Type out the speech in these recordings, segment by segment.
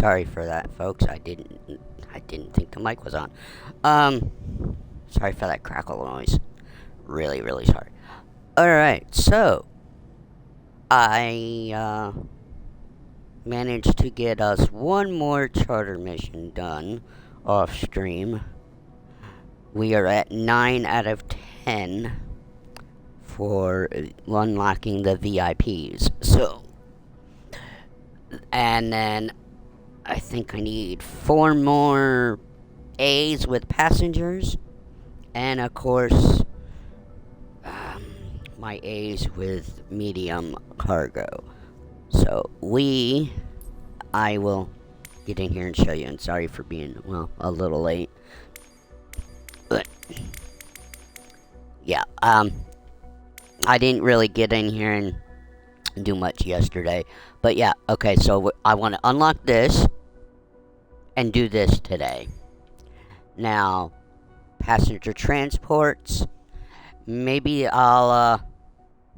sorry for that, folks. I didn't think the mic was on. Um, sorry for that crackle noise. Really, really sorry. All right, so I managed to get us one more charter mission done off stream. We are at 9 out of 10 for unlocking the VIPs. So, and then I think I need 4 more A's with passengers, and of course, my A's with medium cargo. So I will get in here and show you. And sorry for being, well, a little late. But yeah, I didn't really get in here and do much yesterday. But yeah, okay, so I want to unlock this and do this today. Now, passenger transports. Maybe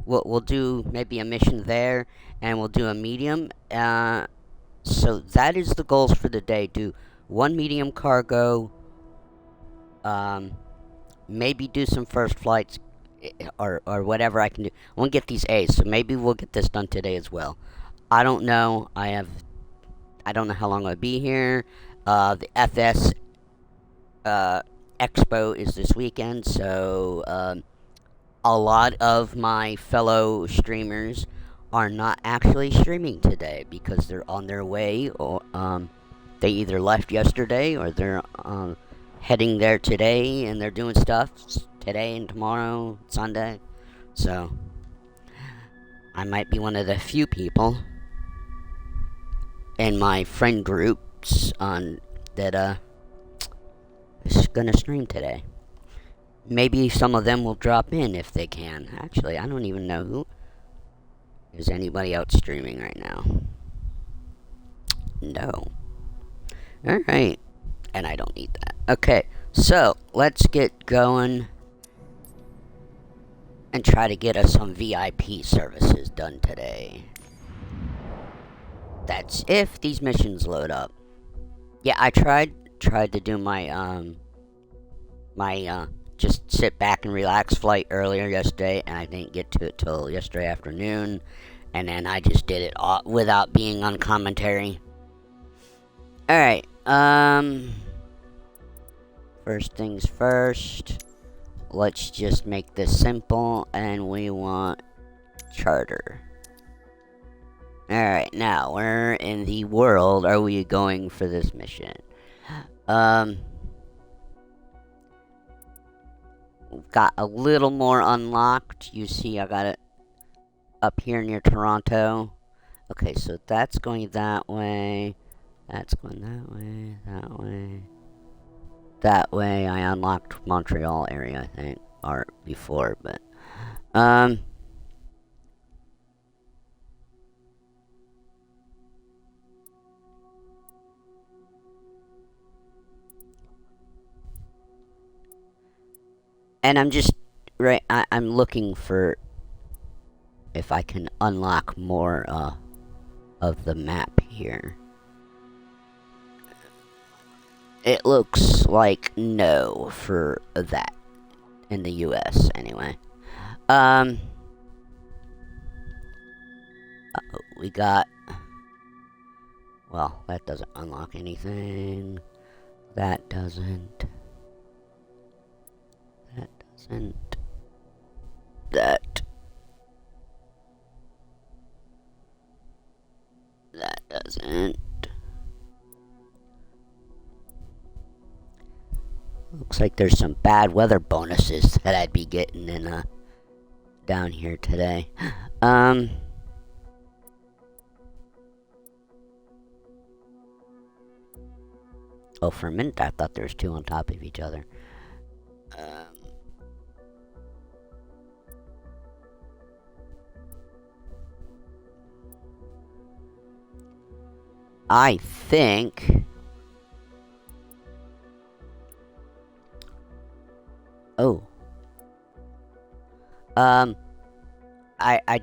we'll do maybe a mission there, and we'll do a medium. So that is the goals for the day. Do one medium cargo. Maybe do some first flights, or whatever I can do. I want to get these A's, so maybe we'll get this done today as well. I don't know. I don't know how long I'll be here. The FS Expo is this weekend, so a lot of my fellow streamers are not actually streaming today because they're on their way, or they either left yesterday or they're heading there today, and they're doing stuff today and tomorrow, Sunday. So I might be one of the few people in my friend groups that is gonna stream today. Maybe some of them will drop in if they can. Actually, I don't even know who. Is anybody out streaming right now? No. Alright. And I don't need that. Okay, so let's get going and try to get us some VIP services done today. That's if these missions load up. Yeah, I tried to do my just sit back and relax flight earlier yesterday, and I didn't get to it till yesterday afternoon, and then I just did it all without being on commentary. Alright, first things first, let's just make this simple, and we want charter. Alright, now, where in the world are we going for this mission? We've got a little more unlocked. You see, I got it up here near Toronto. Okay, so that's going that way. That's going that way, that way. That way, I unlocked Montreal area, I think, or before, but, and I'm just, I'm looking for if I can unlock more, of the map here. It looks like no for that. In the US, anyway. We got... Well, that doesn't unlock anything. That doesn't. That doesn't. That doesn't. Looks like there's some bad weather bonuses that I'd be getting in down here today. Oh, for a minute I thought there was two on top of each other. I think... Oh. I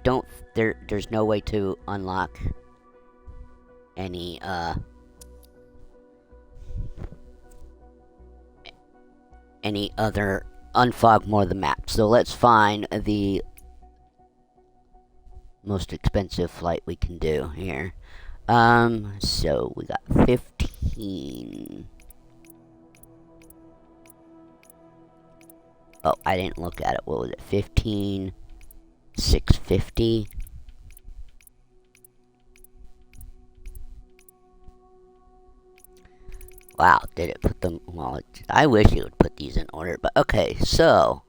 don't... There's no way to unlock any, any other unfog more of the map. So let's find the most expensive flight we can do here. So we got 15. Oh, I didn't look at it. What was it? 15, 650. Wow, did it put them? Well, I wish it would put these in order, but okay, so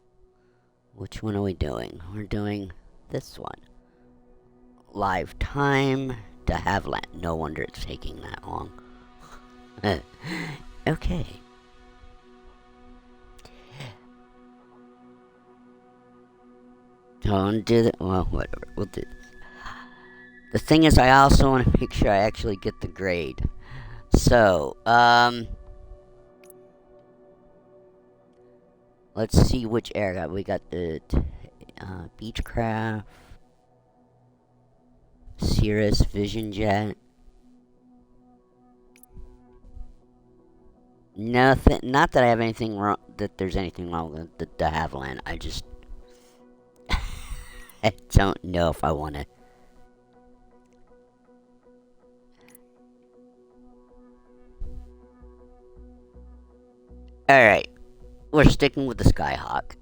which one are we doing? We're doing this one. Live time to Haviland. No wonder it's taking that long. Okay. Don't do that. Well, whatever. We'll do. The thing is, I also want to make sure I actually get the grade. So, let's see which area. We got the Beechcraft, Cirrus Vision Jet. Nothing. Not that I have anything wrong. That there's anything wrong with the de Havilland. I just I don't know if I want to. Alright, we're sticking with the Skyhawk.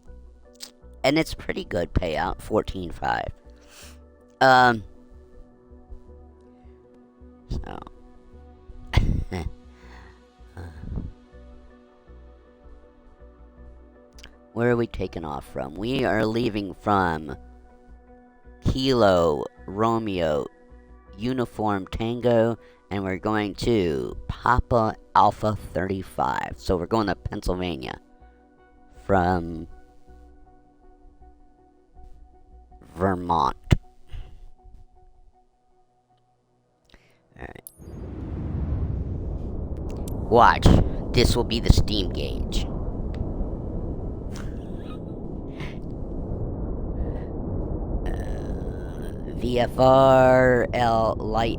And it's pretty good payout, 14.5. So. Where are we taking off from? We are leaving from Kilo Romeo Uniform Tango, and we're going to Papa Alpha 35. So we're going to Pennsylvania from Vermont. Alright. Watch. This will be the steam gauge. VFR, L light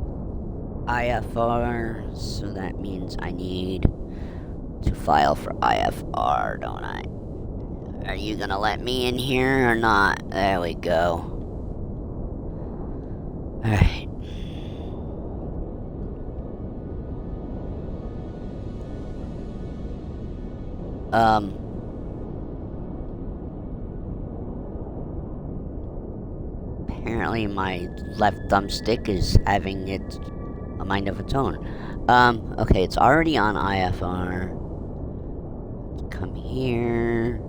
IFR, so that means I need to file for IFR, don't I? Are you gonna let me in here or not? There we go. Alright. Apparently my left thumbstick is having a mind of its own. Okay, it's already on IFR. Let's come here.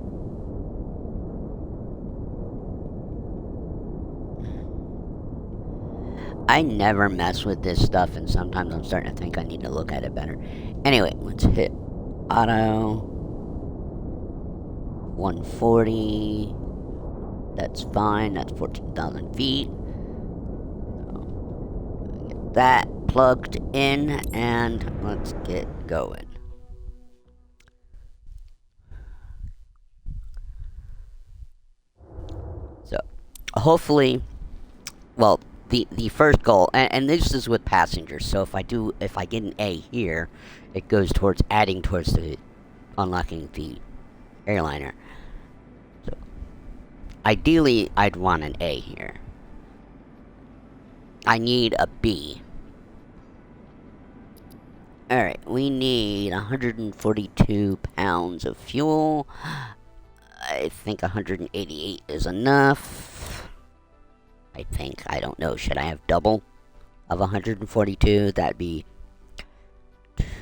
I never mess with this stuff, and sometimes I'm starting to think I need to look at it better. Anyway, let's hit auto. 140. That's fine. That's 14,000 feet. Get that plugged in, and let's get going. So, hopefully, well, the first goal, and this is with passengers. So if I get an A here, it goes towards adding towards the unlocking the airliner. So, ideally, I'd want an A here. I need a B. Alright, we need 142 pounds of fuel. I think 188 is enough. I think. I don't know. Should I have double of 142? That'd be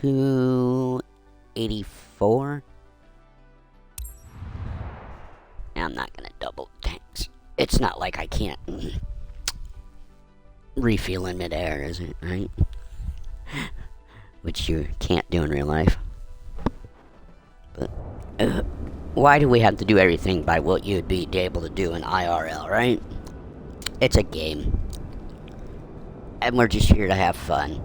284. I'm not gonna double. Thanks. It's not like I can't refuel in midair, is it? Right? Which you can't do in real life. But why do we have to do everything by what you'd be able to do in IRL, right? It's a game. And we're just here to have fun.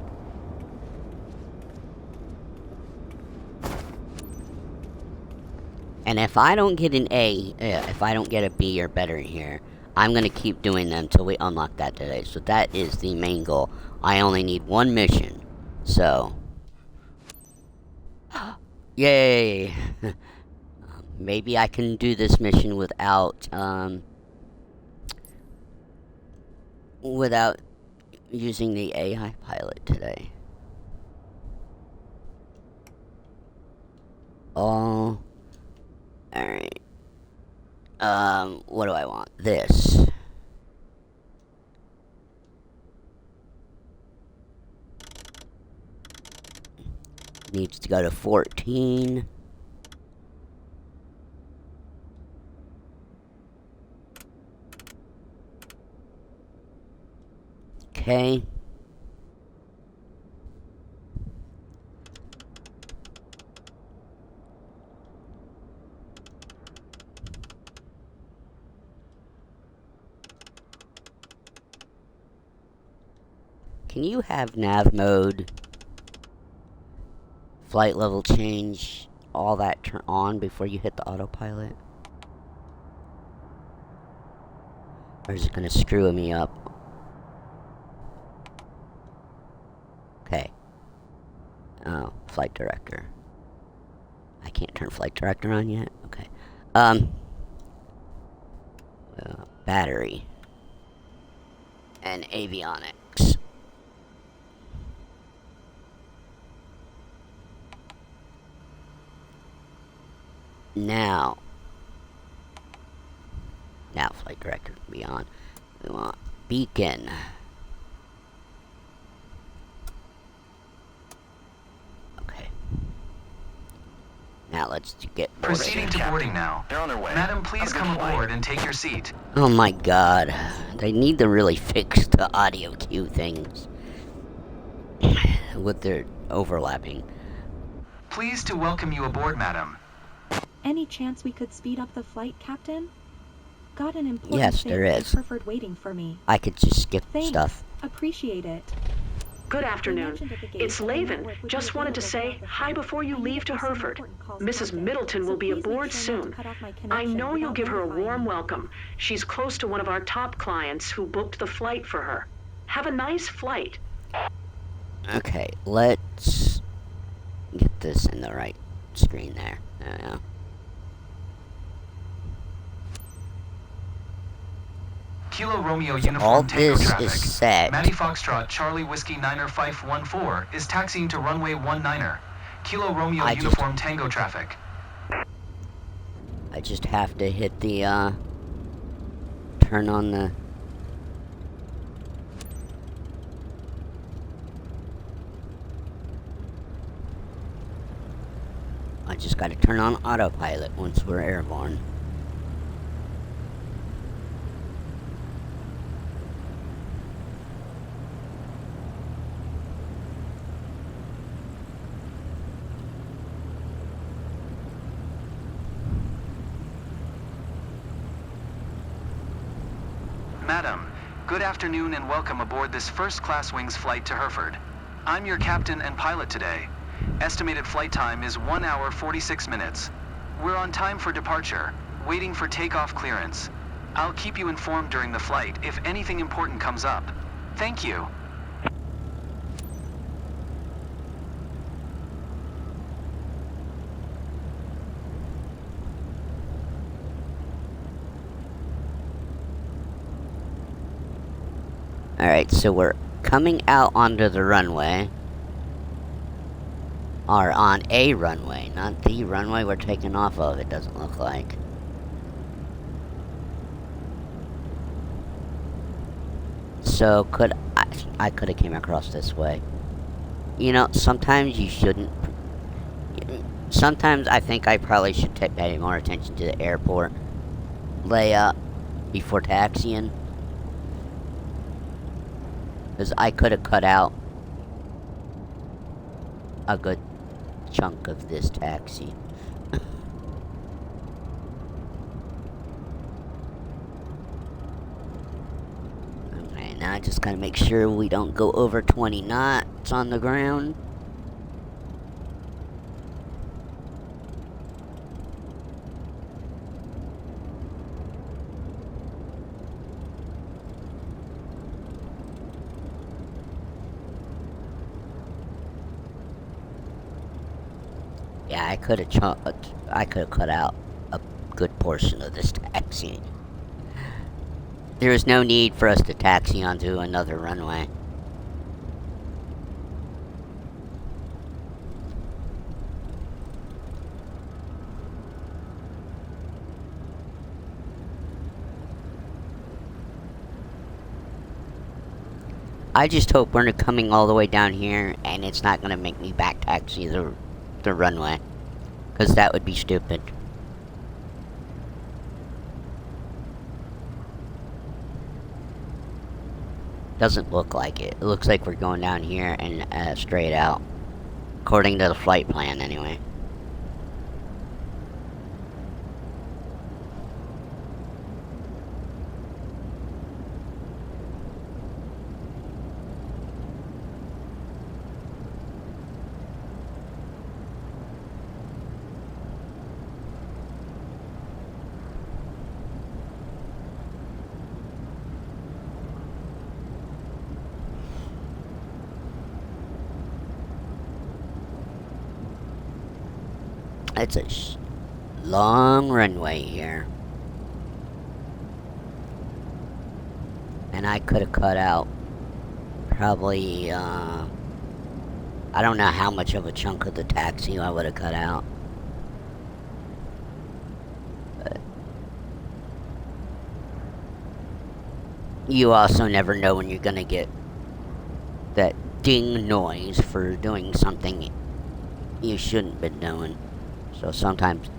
And if I don't get an A, if I don't get a B or better here, I'm going to keep doing them until we unlock that today. So that is the main goal. I only need one mission. So. Yay! maybe I can do this mission without using the AI pilot today. Oh, alright. What do I want? This. Needs to go to 14. Okay. Can you have nav mode, flight level change, all that turn on before you hit the autopilot? Or is it gonna screw me up? Okay. Oh, flight director. I can't turn flight director on yet? Okay. Battery. And avionics. Now, flight director can be on. We want beacon. Okay. Now let's get boarding. Proceeding to boarding now. They're on their way. Madam, please come aboard and take your seat. Oh my god. They need to really fix the audio cue things. With their overlapping. Pleased to welcome you aboard, madam. Any chance we could speed up the flight, Captain? Got an important Yes, there is. Hereford waiting for me. I could just skip Thanks. stuff. Appreciate it. Good afternoon. It's Laven. Just wanted to say hi before you leave to Hereford. Mrs. Middleton will be aboard soon. I know you'll give her a warm welcome. She's close to one of our top clients who booked the flight for her. Have a nice flight. Okay, let's get this in the right screen there. There we go. Kilo Romeo all Uniform Tango this Traffic. is set. Matty Foxtrot Charlie Whiskey 9er 514 is taxiing to runway 19er. Kilo Romeo Uniform Tango Traffic. I just have to hit the, turn on the... I just gotta turn on autopilot once we're airborne. Madam, good afternoon and welcome aboard this first-class wings flight to Hereford. I'm your captain and pilot today. Estimated flight time is 1 hour 46 minutes. We're on time for departure, waiting for takeoff clearance. I'll keep you informed during the flight if anything important comes up. Thank you. Alright, so we're coming out onto the runway. Or on a runway, not the runway we're taking off of, it doesn't look like. So, I could have came across this way. You know, sometimes you shouldn't... Sometimes I think I probably should pay more attention to the airport layup before taxiing. Because I could have cut out a good chunk of this taxi. Okay, now I just gotta make sure we don't go over 20 knots on the ground. Yeah, I could have cut out a good portion of this taxiing. There is no need for us to taxi onto another runway. I just hope we're not coming all the way down here and it's not going to make me back taxi the runway. Because that would be stupid. Doesn't look like it. It looks like we're going down here and straight out. According to the flight plan, anyway. It's a long runway here. And I could have cut out probably, I don't know how much of a chunk of the taxi I would have cut out. But you also never know when you're gonna get that ding noise for doing something you shouldn't been doing. So sometimes,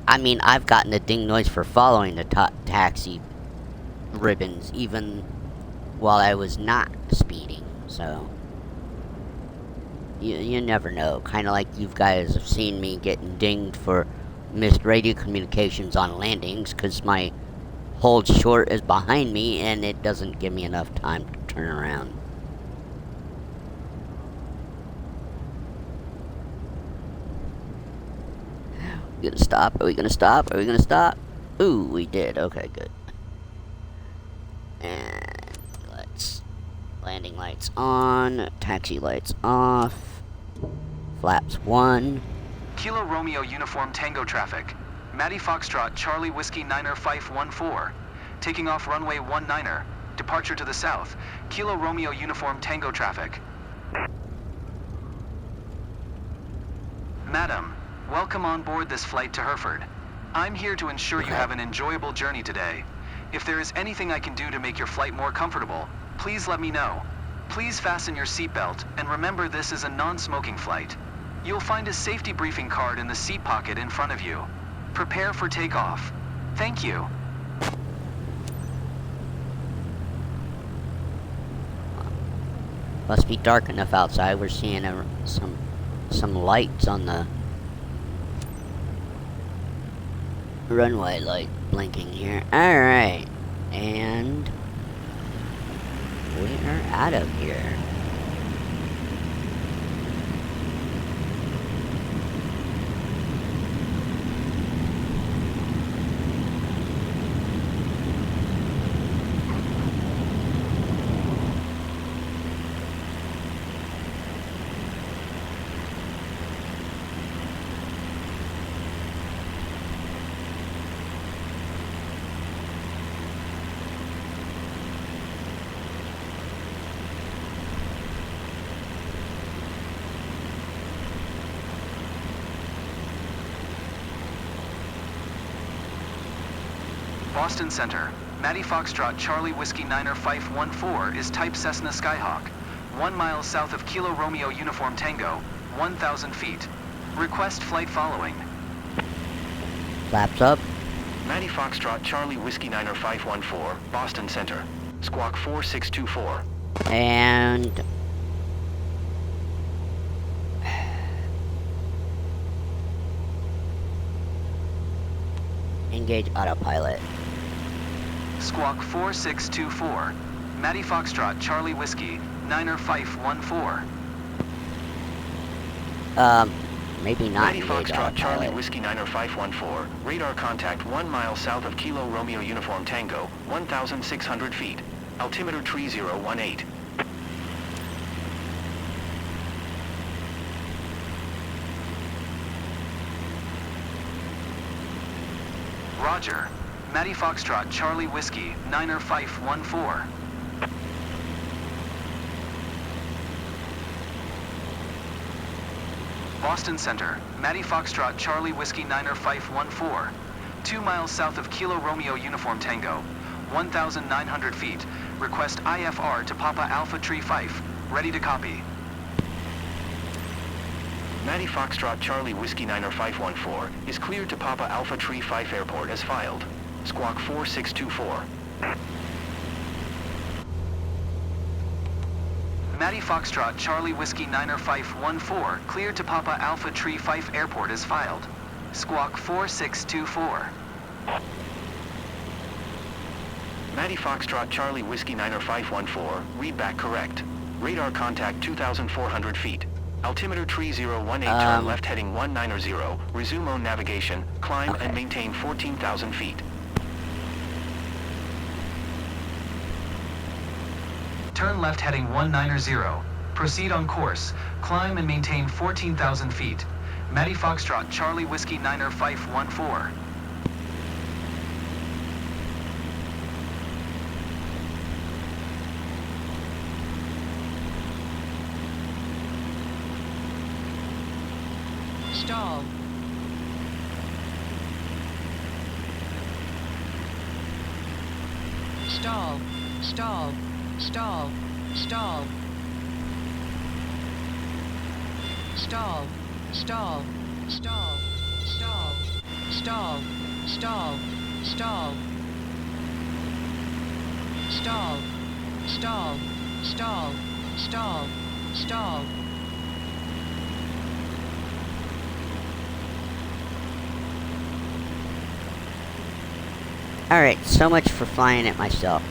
I mean, I've gotten a ding noise for following the taxi ribbons even while I was not speeding. So you never know. Kind of like you guys have seen me getting dinged for missed radio communications on landings because my hold short is behind me and it doesn't give me enough time to turn around. Gonna stop? Are we gonna stop? Are we gonna stop? Ooh, we did. Okay, good. And let's... landing lights on, taxi lights off, flaps 1. Kilo Romeo Uniform Tango traffic. Matty Foxtrot, Charlie Whiskey Niner Fife 14. Taking off runway 19er. Departure to the south. Kilo Romeo Uniform Tango traffic. Madam, welcome on board this flight to Hereford. I'm here to ensure you have an enjoyable journey today. If there is anything I can do to make your flight more comfortable, please let me know. Please fasten your seatbelt, and remember this is a non-smoking flight. You'll find a safety briefing card in the seat pocket in front of you. Prepare for takeoff. Thank you. Must be dark enough outside. We're seeing some lights on the runway light blinking here. Alright. And we are out of here. Boston Center. Matty Foxtrot, Charlie Whiskey Niner Fife 14 is type Cessna Skyhawk. 1 mile south of Kilo Romeo Uniform Tango, 1,000 feet. Request flight following. Flaps up. Matty Foxtrot, Charlie Whiskey Niner 514, Boston Center. Squawk 4624. And engage autopilot. Squawk 4624. Matty Foxtrot, Charlie Whiskey, Niner Fife 14. Maybe not Matty engage Foxtrot, Charlie autopilot. Whiskey Niner 514. Radar contact 1 mile south of Kilo Romeo Uniform Tango, 1,600 feet. Altimeter 3018. Roger. Matty Foxtrot, Charlie Whiskey, Niner Fife 14. Boston Center, Matty Foxtrot, Charlie Whiskey, Niner Fife 14. 2 miles south of Kilo Romeo Uniform Tango, 1,900 feet. Request IFR to Papa Alpha Tree Fife. Ready to copy. Matty Foxtrot Charlie Whiskey Niner 514 is cleared to Papa Alpha Tree Fife Airport as filed. Squawk 4624. Matty Foxtrot Charlie Whiskey Niner Fife 14 cleared to Papa Alpha Tree Fife Airport as filed. Squawk 4624. Matty Foxtrot Charlie Whiskey Niner 514, read back correct. Radar contact 2,400 feet. Altimeter tree 018, turn left heading 190. Resume on navigation, climb and maintain 14,000 feet. Turn left heading 190. Proceed on course. Climb and maintain 14,000 feet. Matty Foxtrot Charlie Whiskey Niner Fife 14. Stall. Stall. Stall. Stall. Stall. Stall. Stall. Stall. Stall. Stall. Stall. Stall. Stall. Stall. Stall. Stall. Stall. Alright, so much for flying it myself.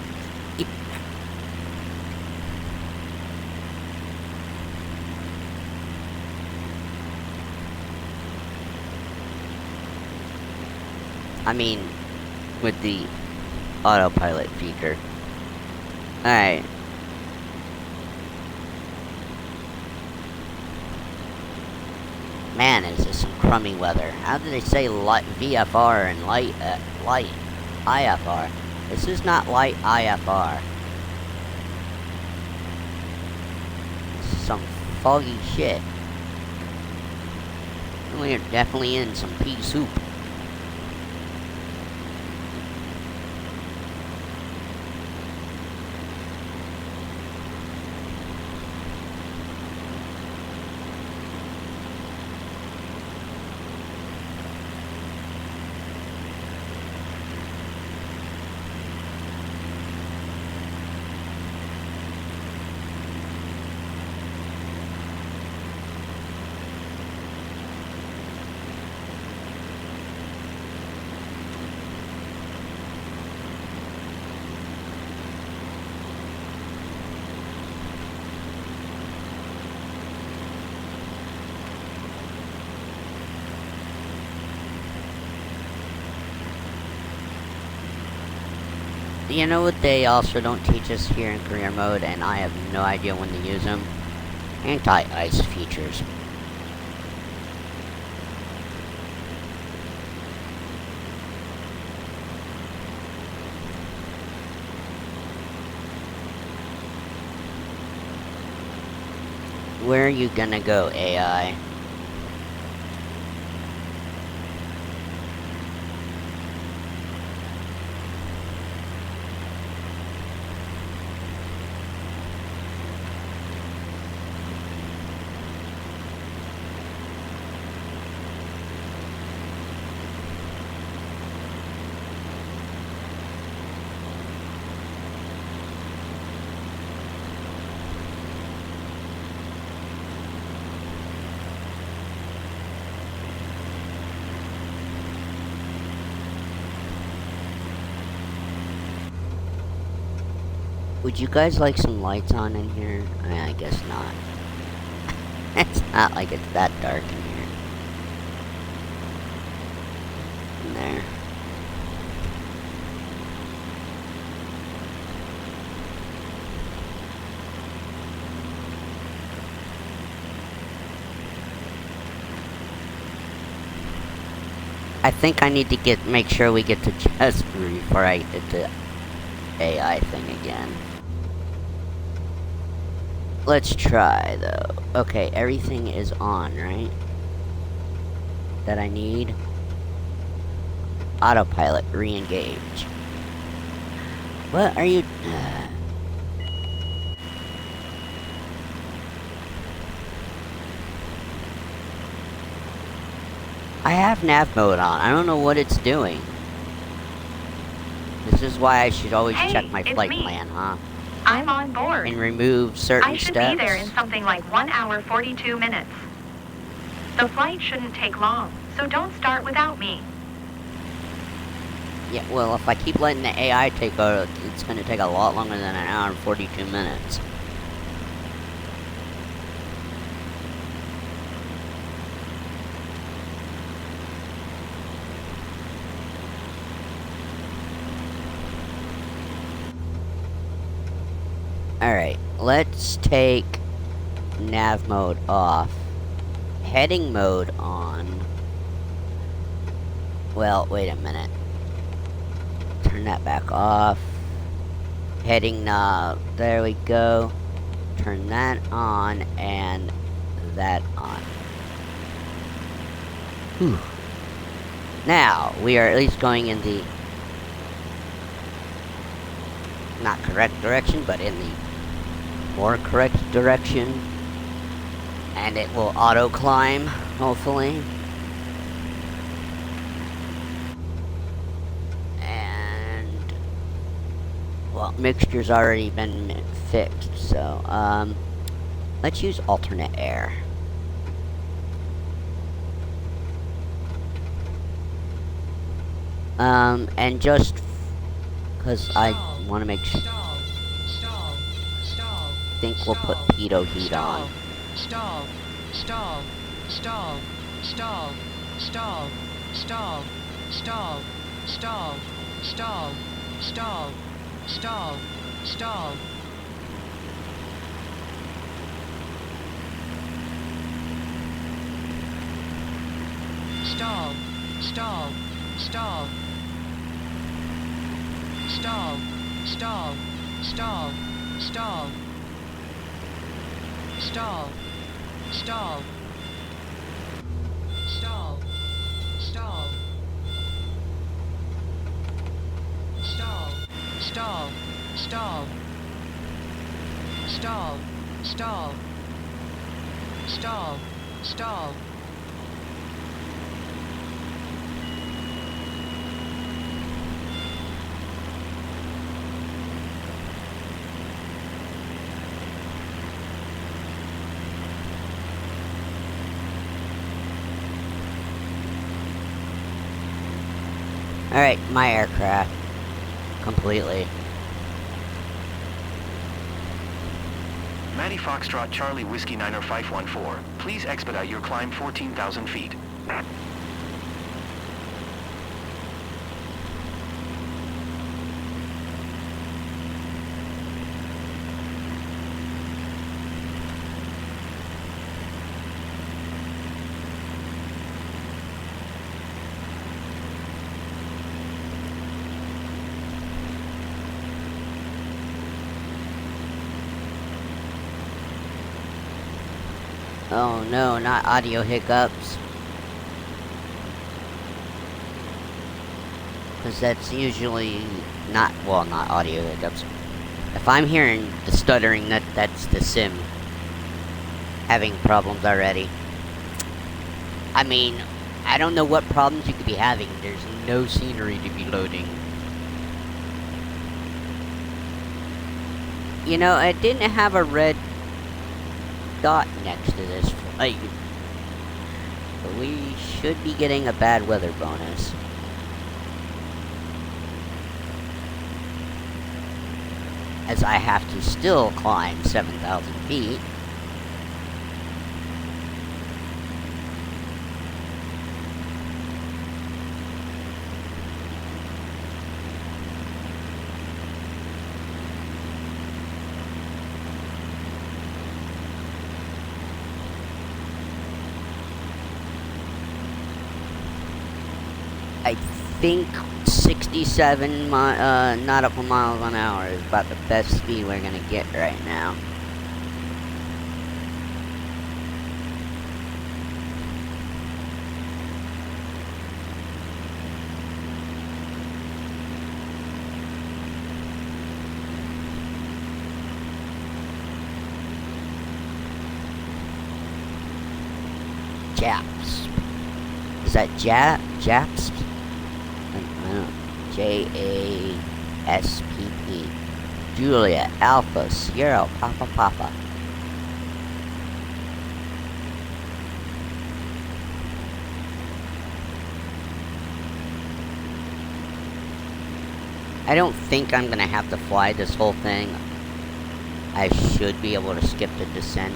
I mean, with the autopilot feature. Alright. Man, is this some crummy weather. How did they say light VFR and light IFR? This is not light IFR. This is some foggy shit. We're definitely in some pea soup. You know what they also don't teach us here in career mode, and I have no idea when to use them? Anti-ice features. Where are you gonna go, AI? Would you guys like some lights on in here? I guess not. It's not like it's that dark in here. In there. I think I need to make sure we get to chest before I get the AI thing again. Let's try though. Okay, everything is on, right? That I need. Autopilot, re-engage. What are you... I have nav mode on. I don't know what it's doing. This is why I should always check my flight plan, huh? I'm on board. And remove certain I should steps. be there in something like 1 hour 42 minutes. The flight shouldn't take long, so don't start without me. Yeah, well, if I keep letting the AI take over, it's going to take a lot longer than an hour and 42 minutes. Alright, let's take nav mode off. Heading mode on. Well, wait a minute. Turn that back off. Heading knob. There we go. Turn that on and that on. Whew. Now, we are at least going in the not correct direction, but in the more correct direction. And it will auto climb, hopefully. Well, mixture's already been fixed, so, let's use alternate air. And just, because I want to make sure, think we'll put pitot heat on. Stall, stall, stall, stall, stall, stall, stall, stall, stall, stall, stall, stall. Stall, stall, stall. Stall, stall, stall, stall. Stall, stall. Stall, stall. Stall, stall, stall. Stall, stall. Stall, stall. Alright, my aircraft. Completely. Matty Foxtrot Charlie Whiskey 90514. Please expedite your climb 14,000 feet. Oh no, not audio hiccups. Because that's usually not, well, not audio hiccups. If I'm hearing the stuttering, that's the sim having problems already. I mean, I don't know what problems you could be having. There's no scenery to be loading. You know, it didn't have a red dot next to this flight. But we should be getting a bad weather bonus. As I have to still climb 7,000 feet. think 67 nautical miles an hour is about the best speed we're gonna get right now. Japs. Is that Japs? I don't know. JASPP. Julia, Alpha, Sierra, Papa, Papa. I don't think I'm gonna have to fly this whole thing. I should be able to skip the descent.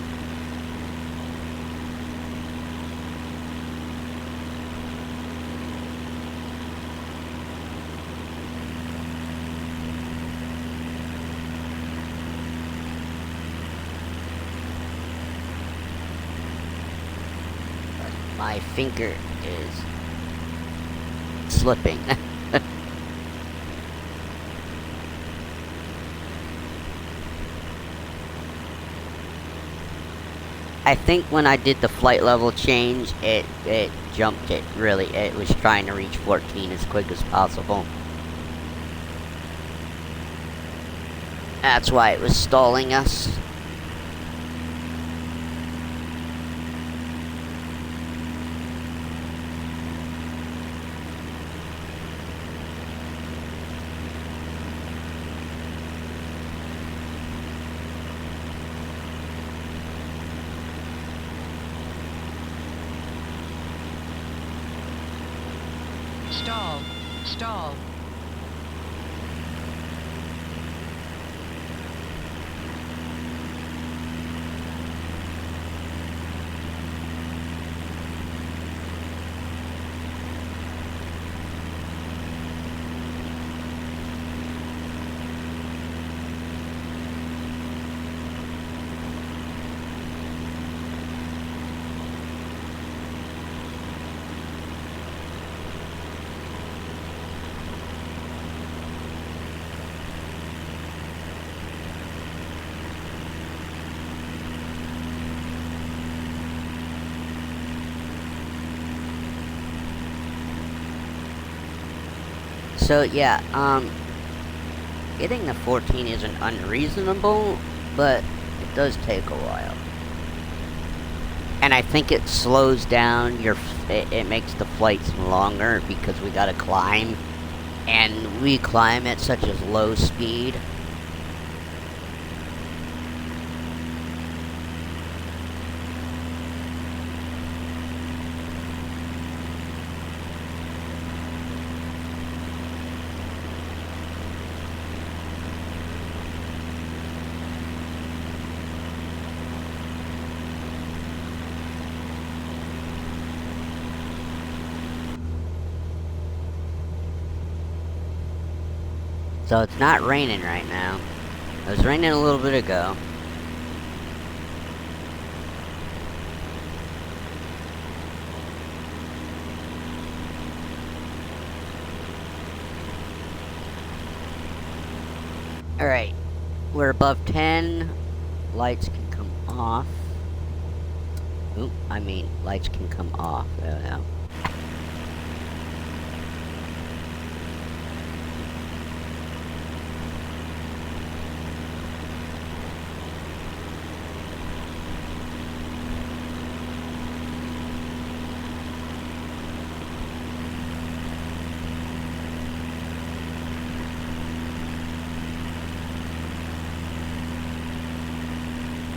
My finger is slipping. I think when I did the flight level change, it jumped it, really. It was trying to reach 14 as quick as possible. That's why it was stalling us. Stall. Stall. So yeah, getting the 14 isn't unreasonable, but it does take a while. And I think it slows down it makes the flights longer because we gotta climb. And we climb at such a low speed. So it's not raining right now. It was raining a little bit ago. Alright, we're above 10. Lights can come off. Oop, lights can come off. There we go.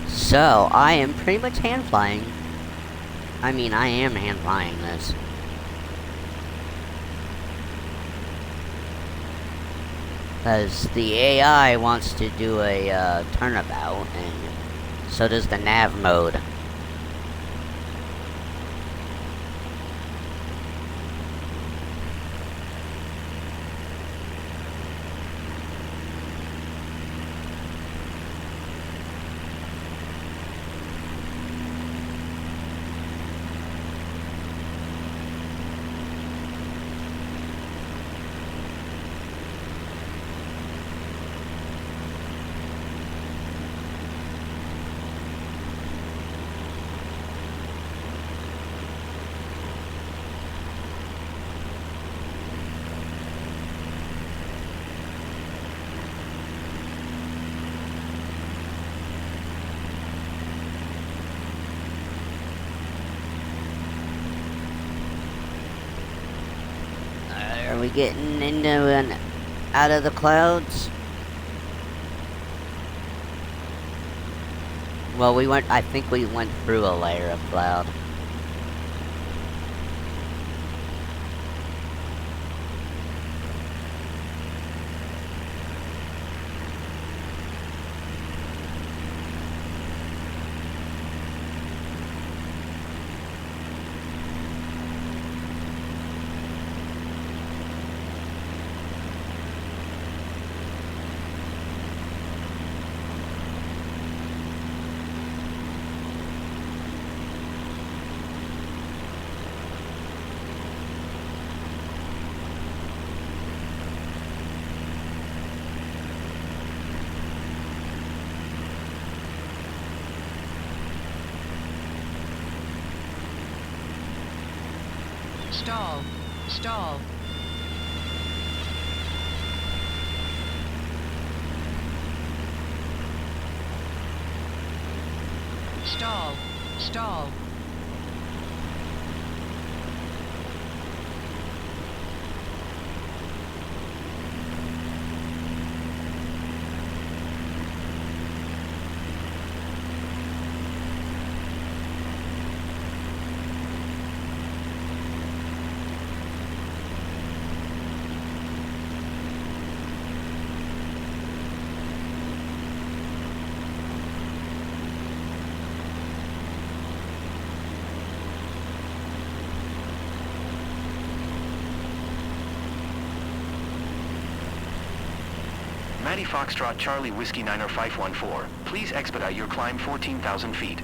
So, I am pretty much hand flying. I am hand flying this. Because the AI wants to do a turnabout, and so does the nav mode. Are we getting into an out of the clouds? Well, I think we went through a layer of cloud. Stall. Stall. Stall. Stall. Matty Foxtrot Charlie Whiskey 514. Please expedite your climb 14,000 feet.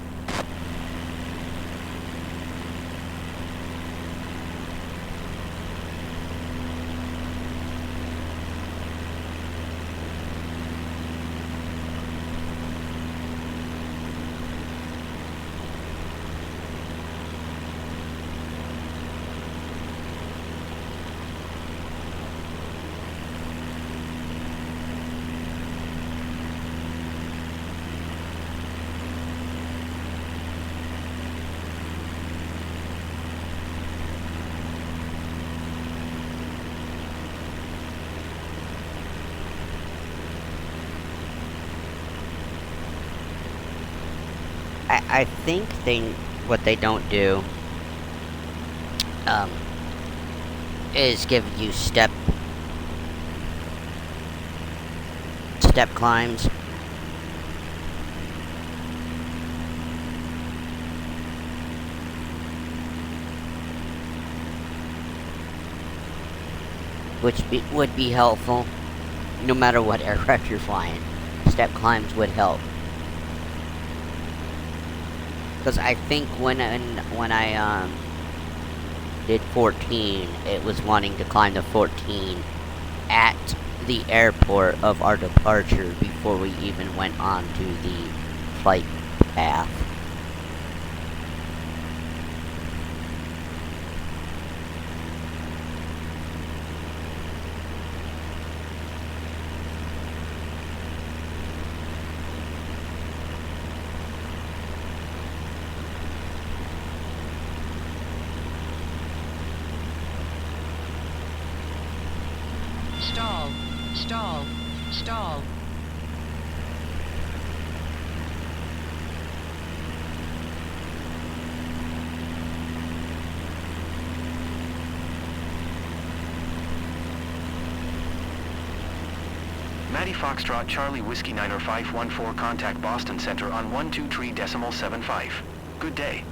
I think what they don't do is give you step climbs. Which would be helpful, no matter what aircraft you're flying. Step climbs would help. Because I think when I did 14, it was wanting to climb the 14 at the airport of our departure before we even went on to the flight path. Stall. Stall. Stall. Matty Foxtrot Charlie Whiskey 514. Contact Boston Center on 123.75. Good day.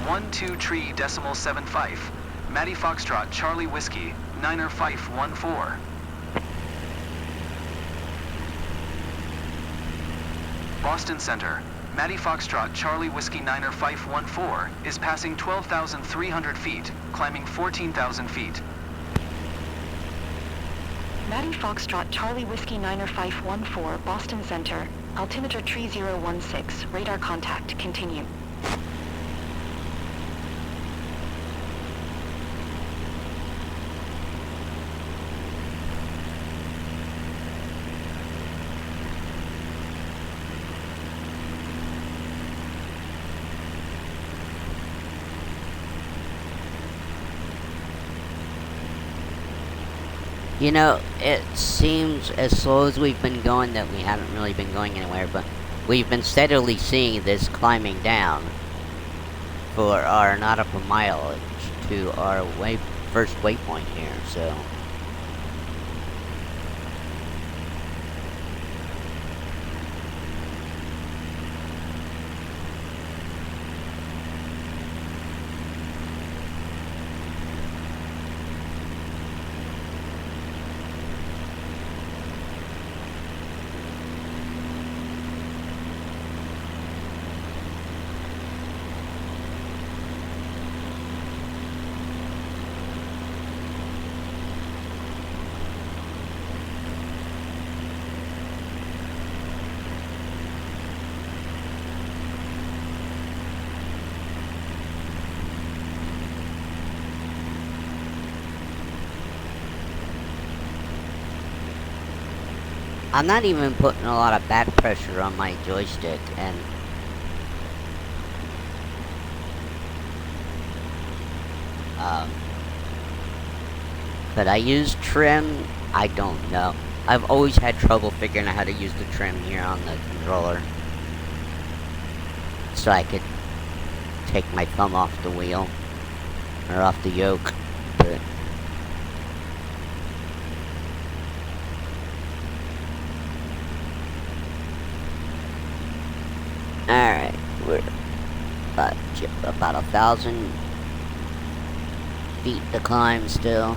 123.75. Matty Foxtrot Charlie Whiskey 514. Boston Center. Matty Foxtrot Charlie Whiskey 514 is passing 12,300 feet, climbing 14,000 feet. Matty Foxtrot Charlie Whiskey 514, Boston Center. Altimeter 3016. Radar contact. Continue. You know, it seems as slow as we've been going that we haven't really been going anywhere, but we've been steadily seeing this climbing down for our nautical mileage to our first waypoint here, so... I'm not even putting a lot of back pressure on my joystick, and could I use trim? I don't know. I've always had trouble figuring out how to use the trim here on the controller, so I could take my thumb off the wheel or off the yoke, but alright, we're about 1,000 feet to climb still.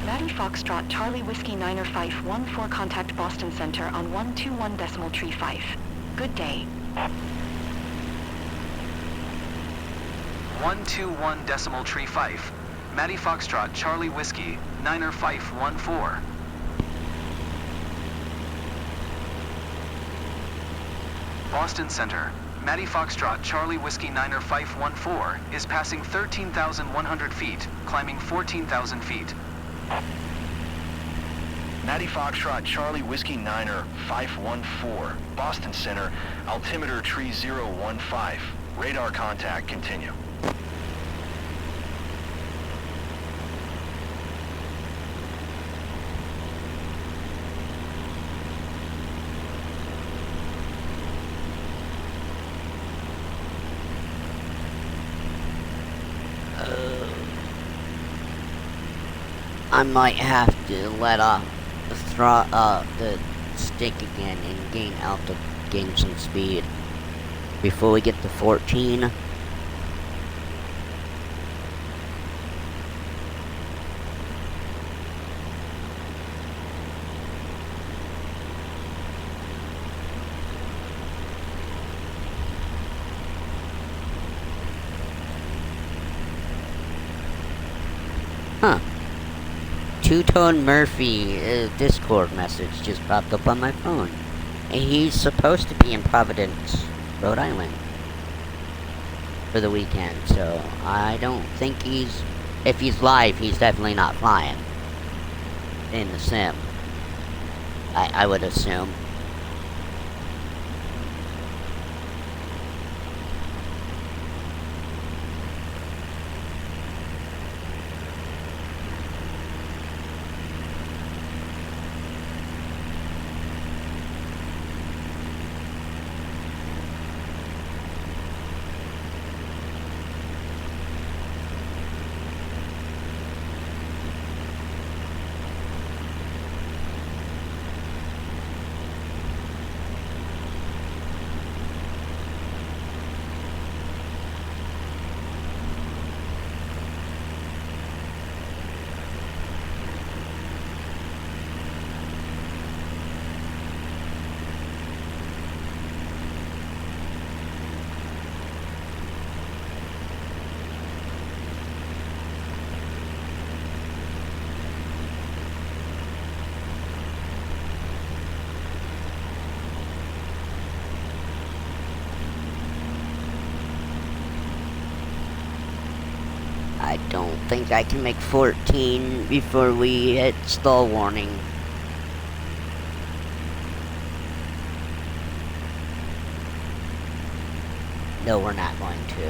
Maddie Foxtrot, Charlie Whiskey Niner Fife, 14 contact Boston Center on 121.35. Good day. 121.35. Maddie Foxtrot, Charlie Whiskey, Niner Fife 14. Boston Center. Maddie Foxtrot, Charlie Whiskey Niner Fife 14 is passing 13,100 feet, climbing 14,000 feet. Maddie Foxtrot, Charlie Whiskey Niner 514, Boston Center, altimeter tree 015. Radar contact, continue. I might have to let off the stick again and gain some speed before we get to 14. Huh. Two-Tone Murphy Discord message just popped up on my phone. And he's supposed to be in Providence, Rhode Island for the weekend, so I don't think if he's live, he's definitely not flying in the sim. I would assume. I don't think I can make 14 before we hit stall warning. No, we're not going to.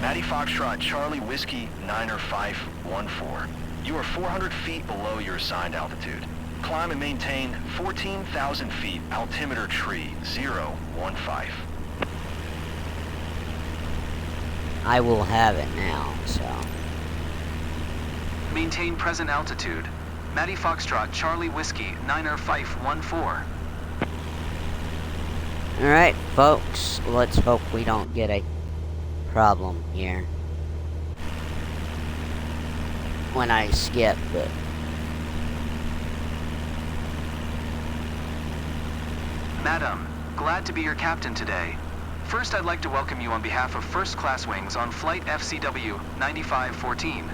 Matty Foxtrot, Charlie Whiskey, Niner 514. You are 400 feet below your assigned altitude. Climb and maintain 14,000 feet, altimeter tree 015. I will have it now, so. Maintain present altitude. Matty Foxtrot, Charlie Whiskey, Niner 514. Alright, folks, let's hope we don't get a problem here when I skip, but Madam, glad to be your captain today. First, I'd like to welcome you on behalf of First Class Wings on Flight FCW 9514.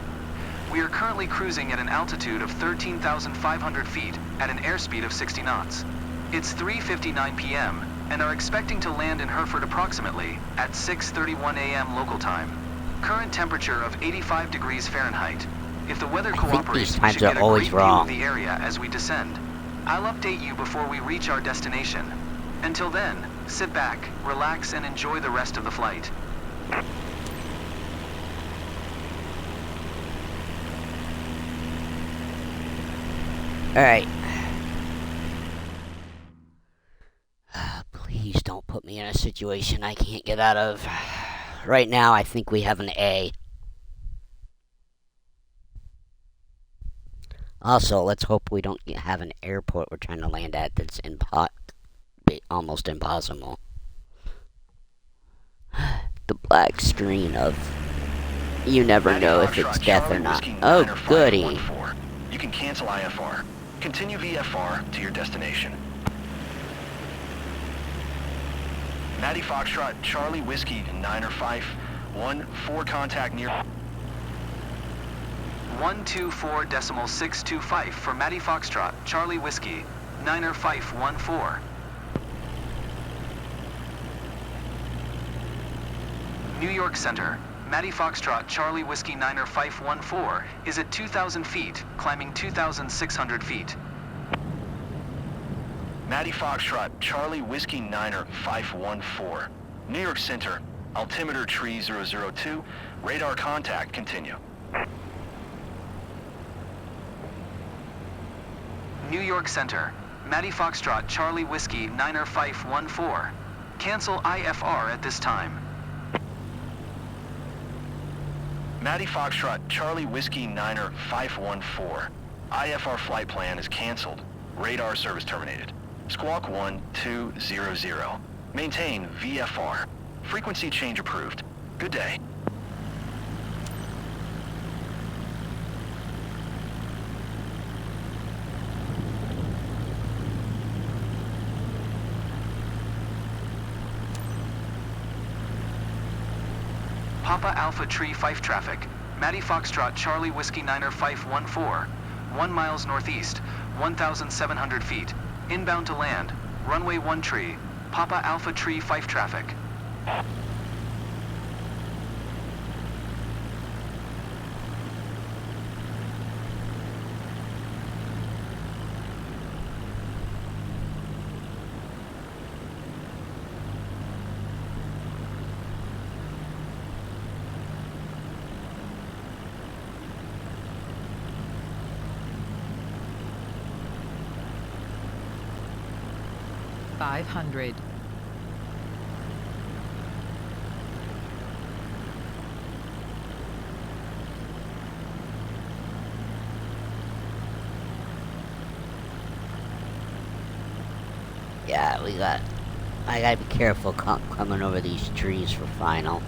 We are currently cruising at an altitude of 13,500 feet at an airspeed of 60 knots. It's 3:59 p.m. and are expecting to land in Hereford approximately at 6:31 a.m. local time. Current temperature of 85 degrees Fahrenheit. If the weather I think cooperates, these we times should are get a always great view wrong. of the area as we descend. I'll update you before we reach our destination. Until then, sit back, relax, and enjoy the rest of the flight. alright. Please don't put me in a situation I can't get out of. Right now, I think we have an A. Also, let's hope we don't have an airport we're trying to land at that's almost impossible. The black screen of you never Matty know if it's Foxtrot, death or Charlie not. Whiskey, Oh, Niner goody. 514. You can cancel IFR. Continue VFR to your destination. Matty Foxtrot, Charlie Whiskey, Niner 514, contact near 124.625 for Matty Foxtrot, Charlie Whiskey, Niner 514. New York Center, Matty Foxtrot, Charlie Whiskey, Niner 514 is at 2,000 feet, climbing 2,600 feet. Matty Foxtrot, Charlie Whiskey, Niner 514. New York Center, altimeter tree 002, radar contact, continue. New York Center, Matty Foxtrot, Charlie Whiskey, Niner 514. Cancel IFR at this time. Matty Foxtrot, Charlie Whiskey, Niner 514. IFR flight plan is canceled. Radar service terminated. Squawk 1200. Maintain VFR. Frequency change approved. Good day. Papa Alpha Tree Fife traffic. Matty Foxtrot, Charlie Whiskey, Niner 514. 1 miles northeast, 1,700 feet. Inbound to land. Runway 1 tree. Papa Alpha Tree Fife traffic. $500. Yeah, I gotta be careful coming over these trees for final.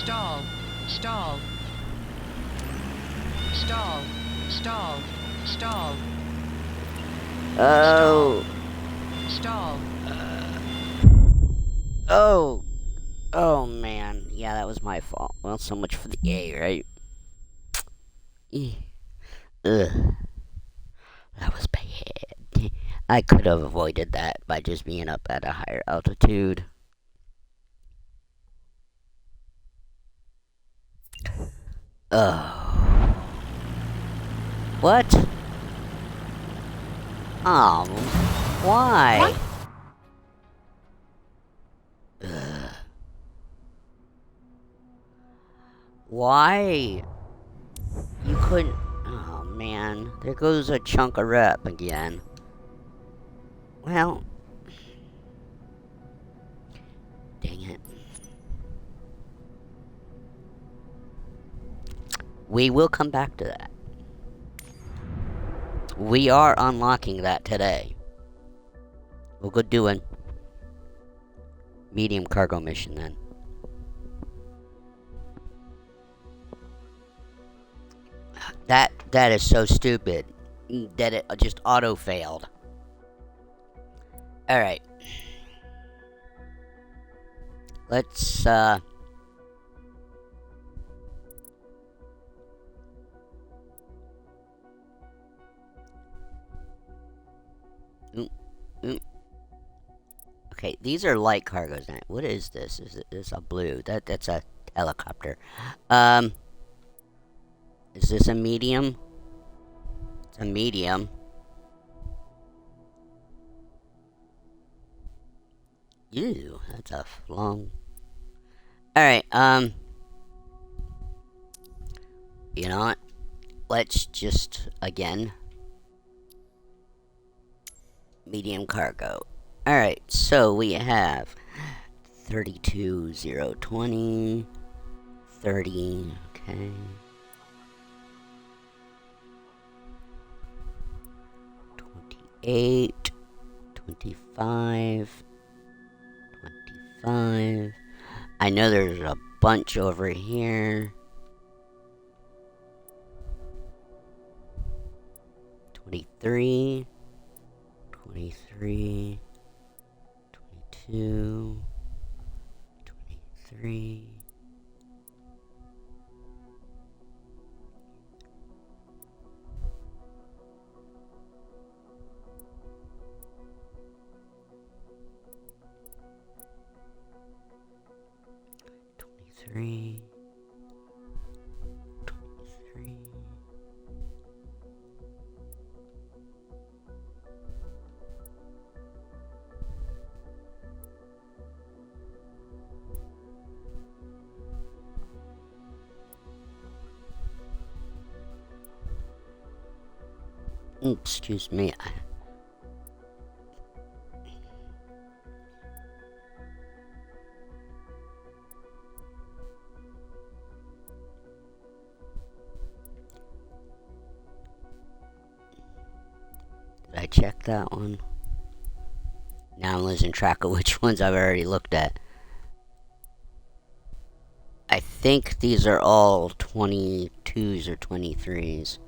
Stall. Stall. Stall. Stall. Stall. Oh. Stall. Oh. Oh, man. Yeah, that was my fault. Well, so much for the A, right? Ugh. That was bad. I could have avoided that by just being up at a higher altitude. Oh. What? Oh. Why? Ugh. Why? You couldn't. Oh, man. There goes a chunk of rep again. Well. Dang it. We will come back to that. We are unlocking that today. We'll go do a medium cargo mission then. That is so stupid that it just auto failed. All right. Let's Okay, these are light cargos now. What is this? Is this a blue? That's a helicopter. Is this a medium? It's a medium. Ew, that's a long. All right. You know what? Let's just again medium cargo. All right. So we have 32,020, 30. Okay. 28, 25, 25. I know there's a bunch over here. 23, 23, 22, 23. Three, 23. Excuse me. Did I check that one? Now I'm losing track of which ones I've already looked at. I think these are all 22s or 23s.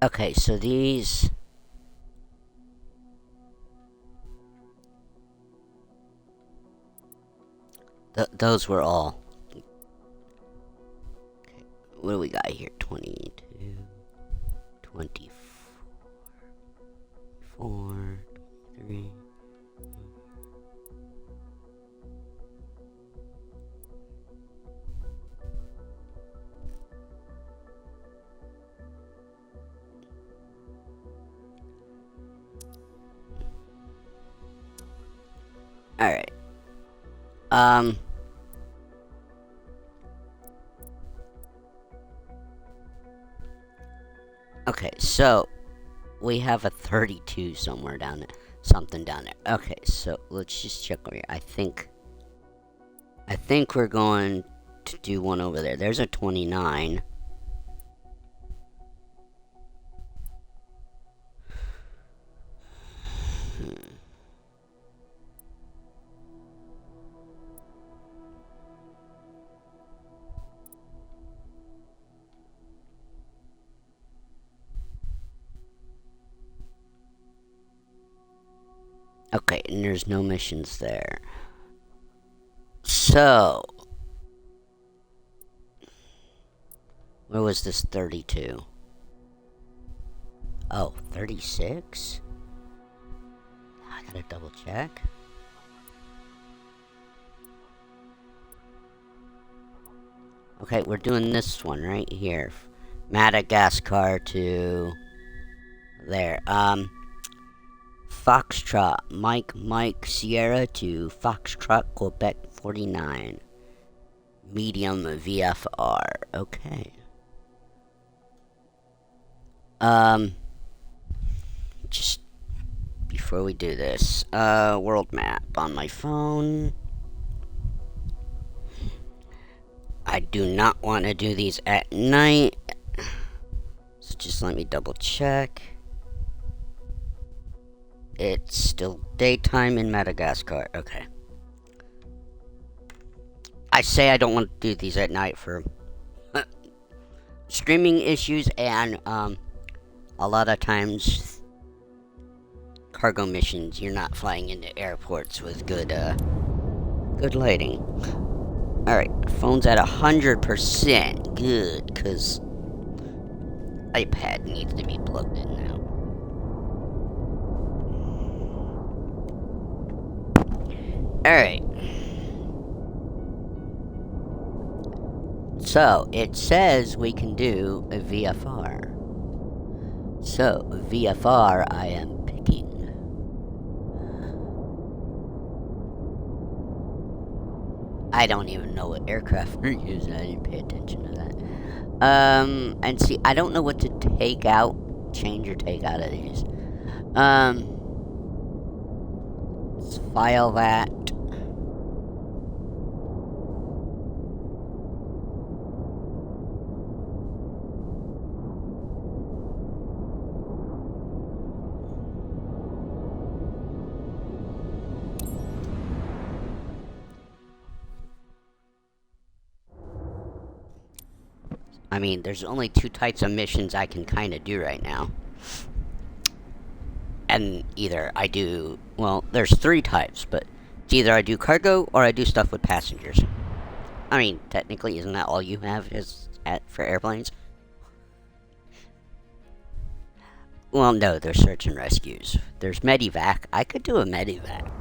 Okay, so these... those were all... Okay, what do we got here? 22, 24, 23... Alright. Okay, so we have a 32 somewhere down there. Something down there. Okay, so let's just check over here. I think we're going to do one over there. There's a 29. Okay, and there's no missions there. So, where was this 32? Oh, 36? I gotta double check. Okay, we're doing this one right here. Madagascar to there. Foxtrot, Mike, Sierra to Foxtrot, Quebec 49. Medium VFR. Okay. Just before we do this, world map on my phone. I do not want to do these at night. So just let me double check. It's still daytime in Madagascar. Okay. I say I don't want to do these at night for streaming issues and a lot of times cargo missions you're not flying into airports with good lighting. Alright, phone's at 100%. Good, cause iPad needs to be plugged in now. Alright. So, it says we can do a VFR. So, VFR I am picking. I don't even know what aircraft we're using. I didn't pay attention to that. And see, I don't know what to take out, change or take out of these. Let's file that. I mean, there's only two types of missions I can kind of do right now. And either I do... Well, there's three types, but it's either I do cargo or I do stuff with passengers. I mean, technically, isn't that all you have for airplanes? Well, no, there's search and rescues. There's medevac. I could do a medevac.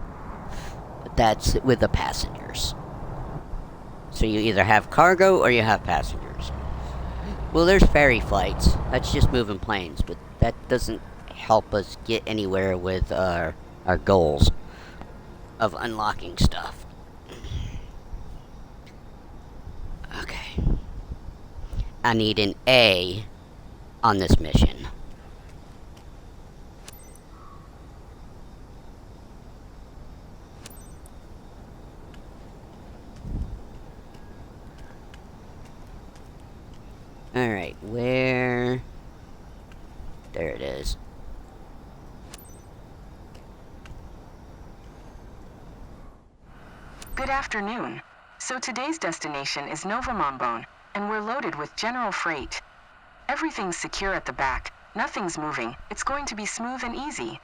But that's with the passengers. So you either have cargo or you have passengers. Well, there's ferry flights. That's just moving planes, but that doesn't help us get anywhere with our goals of unlocking stuff. Okay. I need an A on this mission. Alright, where... There it is. Good afternoon. So today's destination is Nova Mombone, and we're loaded with general freight. Everything's secure at the back. Nothing's moving. It's going to be smooth and easy.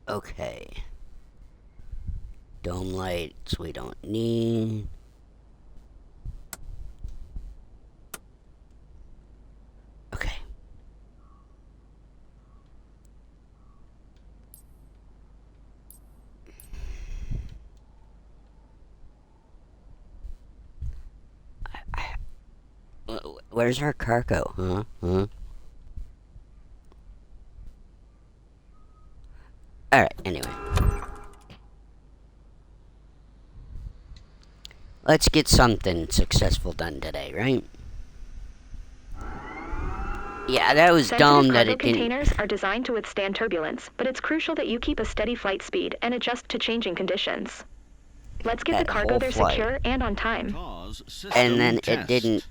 Okay. Dome lights we don't need. Where's our cargo? Huh? Alright, anyway. Let's get something successful done today, right? Yeah, that was dumb that it didn't... Containers are designed to withstand turbulence, but it's crucial that you keep a steady flight speed and adjust to changing conditions. Let's get the cargo there secure and on time. And then it didn't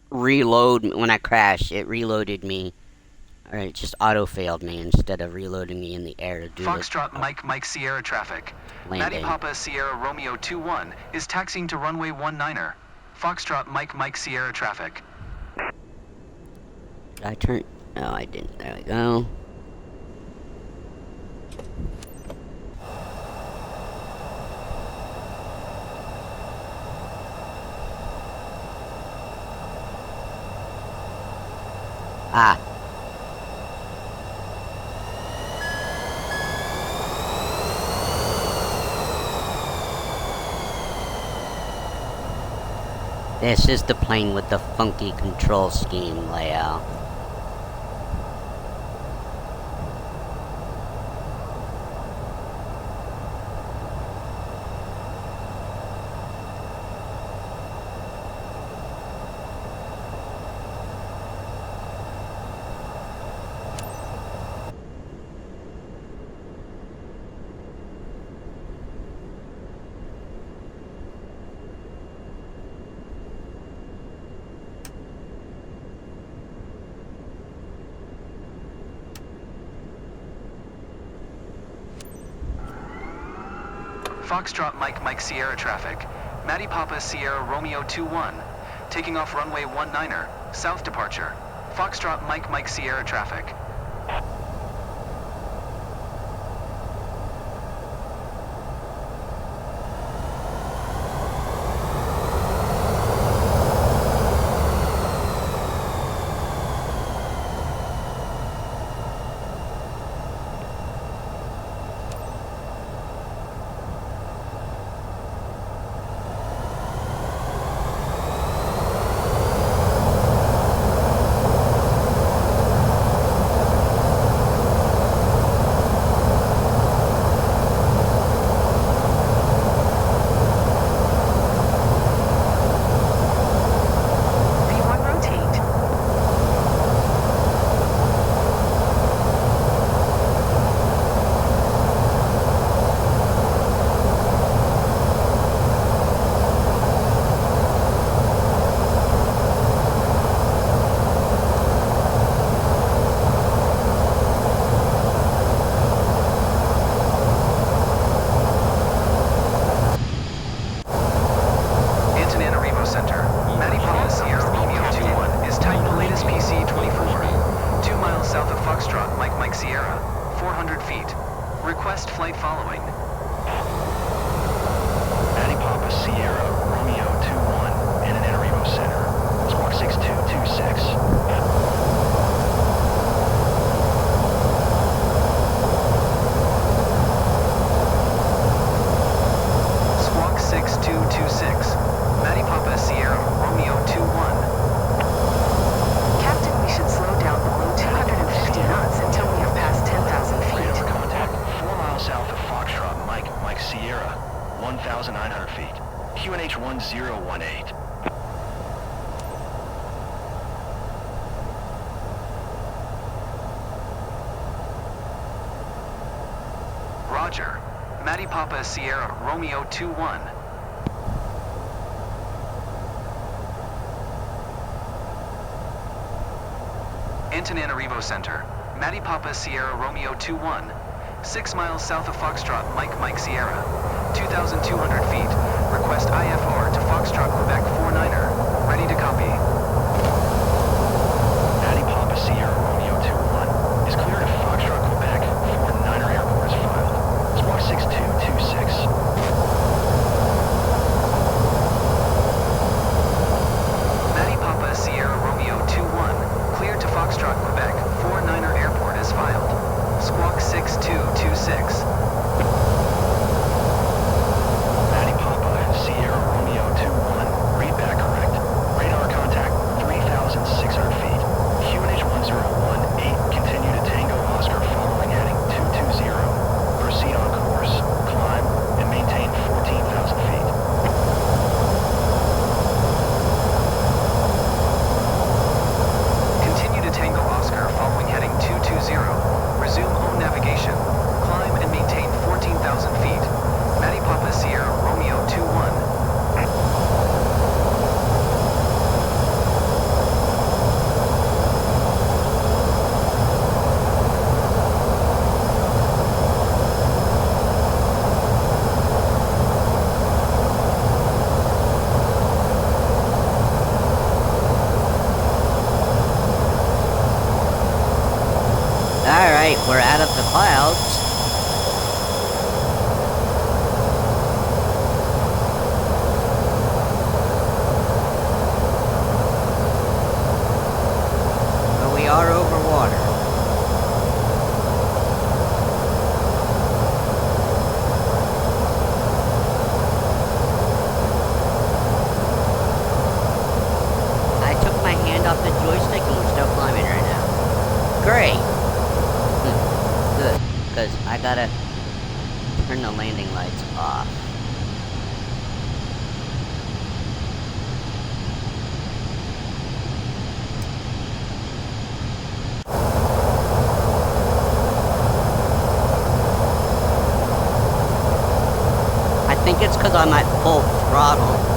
reload when I crashed. It reloaded me. Or it just auto-failed me instead of reloading me in the air to do Foxtrot Mike Sierra traffic. Maddie Papa Sierra Romeo 21 is taxiing to runway 19er. Foxtrot Mike Sierra traffic. Did I turn... No, I didn't. There we go. Ah. This is the plane with the funky control scheme layout. Foxtrot Mike Sierra traffic. Maddie Papa Sierra Romeo 21. Taking off runway 19er. South departure. Foxtrot Mike Sierra traffic. Roger. Maddie Papa Sierra Romeo 21. Antananarivo Center. Maddie Papa Sierra Romeo 21. 6 miles south of Foxtrot Mike Sierra. 2,200 feet. Request IFR to Foxtrot Quebec 49er. Ready to copy. Maddie Papa Sierra Romeo 21 is cleared of Foxtrot Quebec 49er airport is filed. Squawk 6226. Maddie Papa Sierra Romeo 21. Cleared to Foxtrot Quebec 49er airport is filed. Squawk 6226. Maddie Papa Sierra Romeo 21. Read back correct. clouds. But we are over water. I took my hand off the joystick and we're still climbing right now. Great! Good, because I gotta turn the landing lights off. I think it's because I'm at full throttle.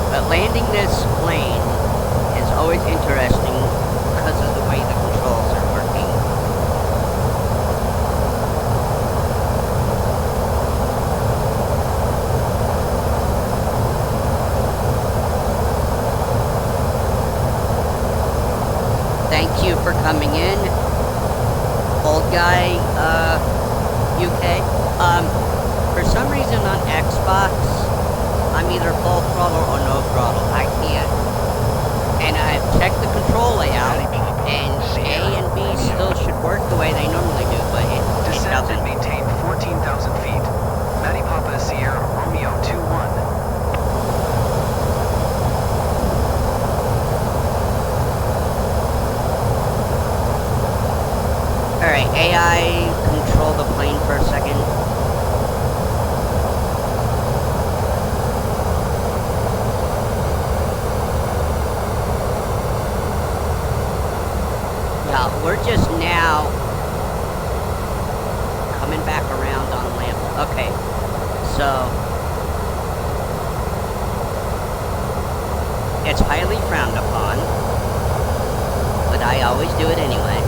But landing this plane is always interesting because of the way the controls are working. Thank you for coming in, old guy, UK. For some reason on Xbox, I'm either full throttle or no throttle. I can't. And I've checked the control layout, and A and B still should work the way they normally do, but it Descend and doesn't. maintain 14,000 feet. Matty Papa Sierra Romeo 21. Alright, AI, control the plane for a second. Yeah, we're just now coming back around on land. Okay, so it's highly frowned upon, but I always do it anyway.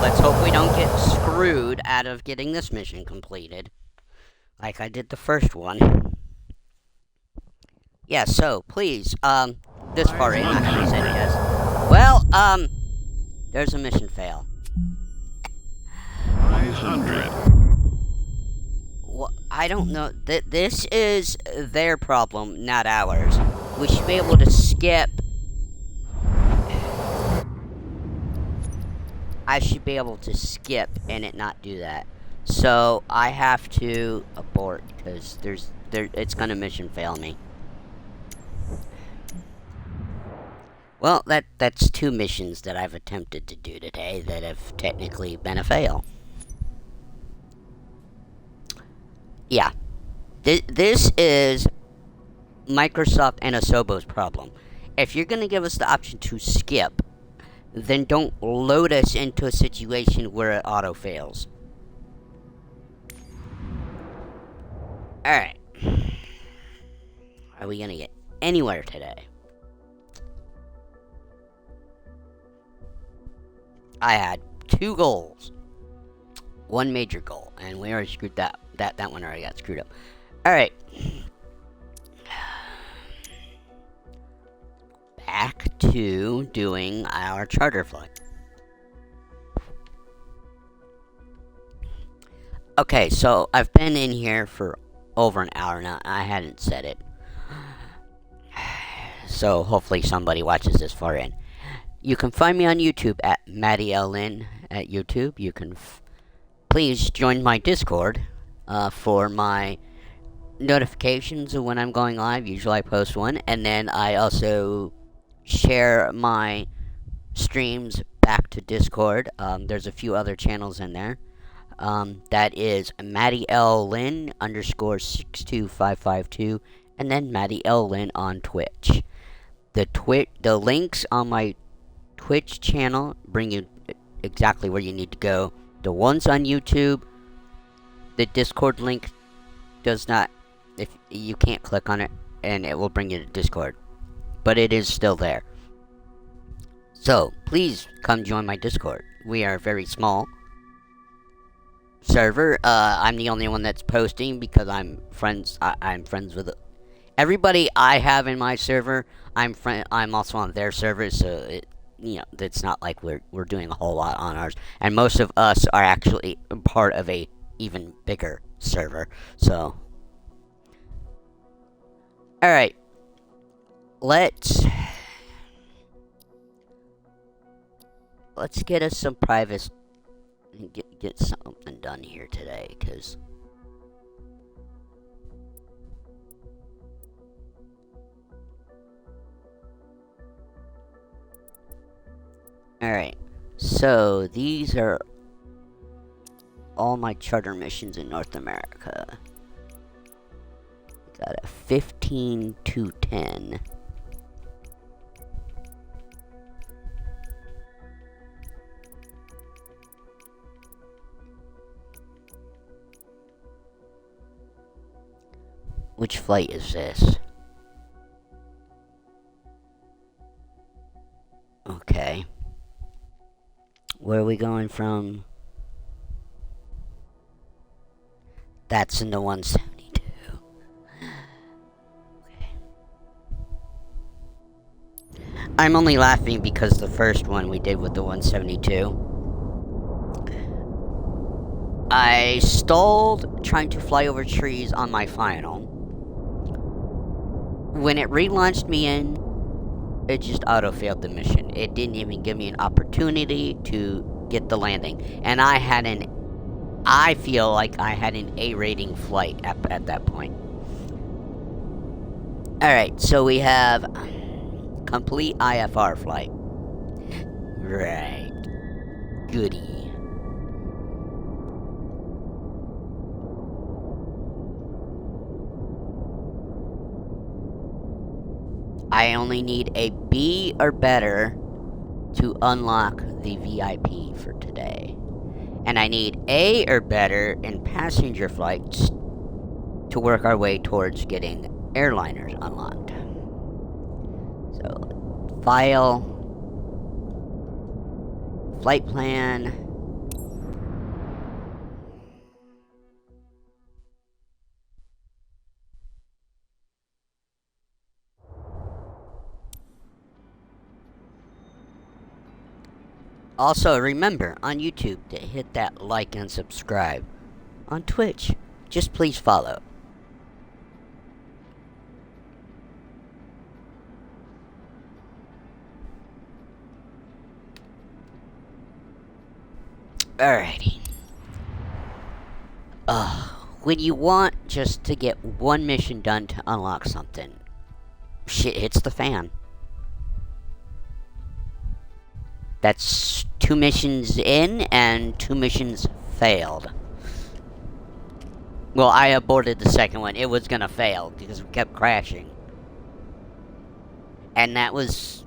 Let's hope we don't get screwed out of getting this mission completed, like I did the first one. Yeah, so please, this far in, I haven't said yes. Well, there's a mission fail. 500. Well, I don't know. This is their problem, not ours. We should be able to skip. I should be able to skip and it not do that. So I have to abort because it's gonna mission fail me. Well, that's 2 missions that I've attempted to do today that have technically been a fail. Yeah. This is Microsoft and Asobo's problem. If you're going to give us the option to skip, then don't load us into a situation where it auto fails. Alright. Are we going to get anywhere today? I had 2 goals. 1 major goal, and we already screwed that one already got screwed up. Alright. Back to doing our charter flight. Okay, so I've been in here for over an hour now. I hadn't said it. So hopefully somebody watches this far in. You can find me on YouTube at Matty L. Lynn at YouTube. You can please join my Discord for my notifications of when I'm going live. Usually I post one, and then I also share my streams back to Discord. There's a few other channels in there. That is Matty L. Lynn _62552, and then Matty L. Lynn on Twitch. The links on my Twitch channel bring you exactly where you need to go. The ones on YouTube, the Discord link does not, if you can't click on it and it will bring you to Discord, but it is still there. So please come join my Discord. We are very small, server. I'm the only one that's posting because I'm friends. I'm friends with everybody I have in my server. I'm also on their server, so it's not like we're doing a whole lot on ours. And most of us are actually part of a even bigger server. So, all right, let's get us some privacy and get something done here today, cause. Alright, so these are all my charter missions in North America. Got a 15 to 10. Which flight is this? Okay. Where are we going from? That's in the 172. Okay. I'm only laughing because the first one we did with the 172. I stalled trying to fly over trees on my final. When it relaunched me in, it just auto-failed the mission. It didn't even give me an opportunity to get the landing. And I feel like I had an A rating flight at that point. Alright, so we have complete IFR flight. Right. Goody. I only need a B or better to unlock the VIP for today. And I need A or better in passenger flights to work our way towards getting airliners unlocked. So, file, flight plan. Also, remember, on YouTube, to hit that like and subscribe. On Twitch, just please follow. Alrighty. When you want just to get one mission done to unlock something, shit hits the fan. That's 2 missions in and 2 missions failed. Well, I aborted the second one. It was gonna fail because we kept crashing. And that was,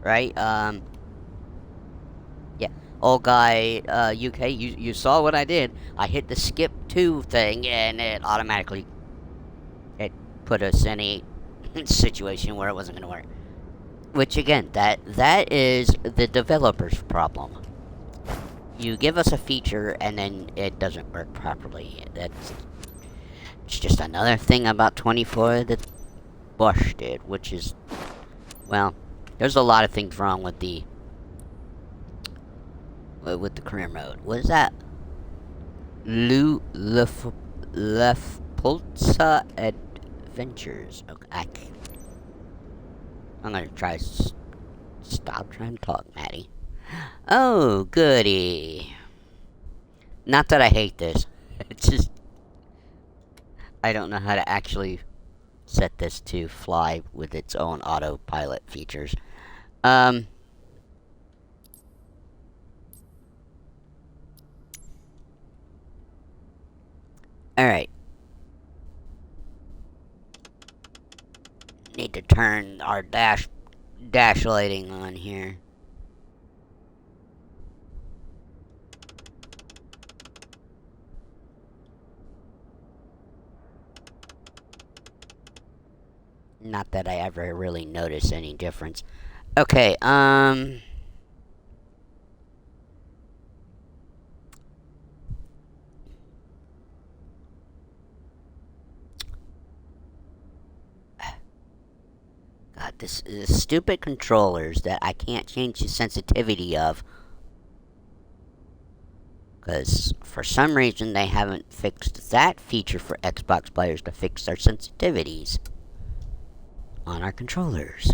right? Yeah. Old guy, UK, you saw what I did. I hit the skip 2 thing and it automatically, it put us in a situation where it wasn't gonna work. Which again, that is the developer's problem. You give us a feature and then it doesn't work properly. It's just another thing about 24 that Bush did, which is, well, there's a lot of things wrong with the career mode. What is that? Lefpulsa Adventures. Okay, I'm gonna try. Stop trying to talk, Maddie. Oh, goody. Not that I hate this. It's just I don't know how to actually set this to fly with its own autopilot features. Alright. Need to turn our dash lighting on here. Not that I ever really notice any difference. Okay, got this stupid controllers that I can't change the sensitivity of. Because for some reason they haven't fixed that feature for Xbox players to fix their sensitivities on our controllers.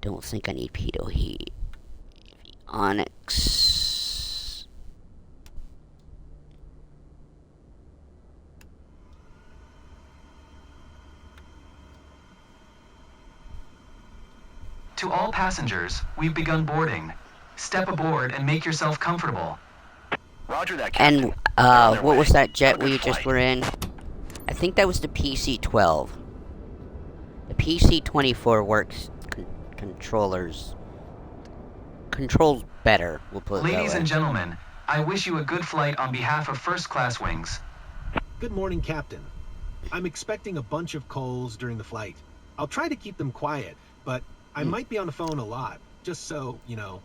Don't think I need pitot heat. Onyx. To all passengers, we've begun boarding. Step aboard and make yourself comfortable. Roger that, Captain. And, what was that jet we just were in? I think that was the PC-12. The PC-24 works controls better, we'll put it that way. Ladies and gentlemen, I wish you a good flight on behalf of First Class Wings. Good morning, Captain. I'm expecting a bunch of calls during the flight. I'll try to keep them quiet, but I might be on the phone a lot, just so, you know.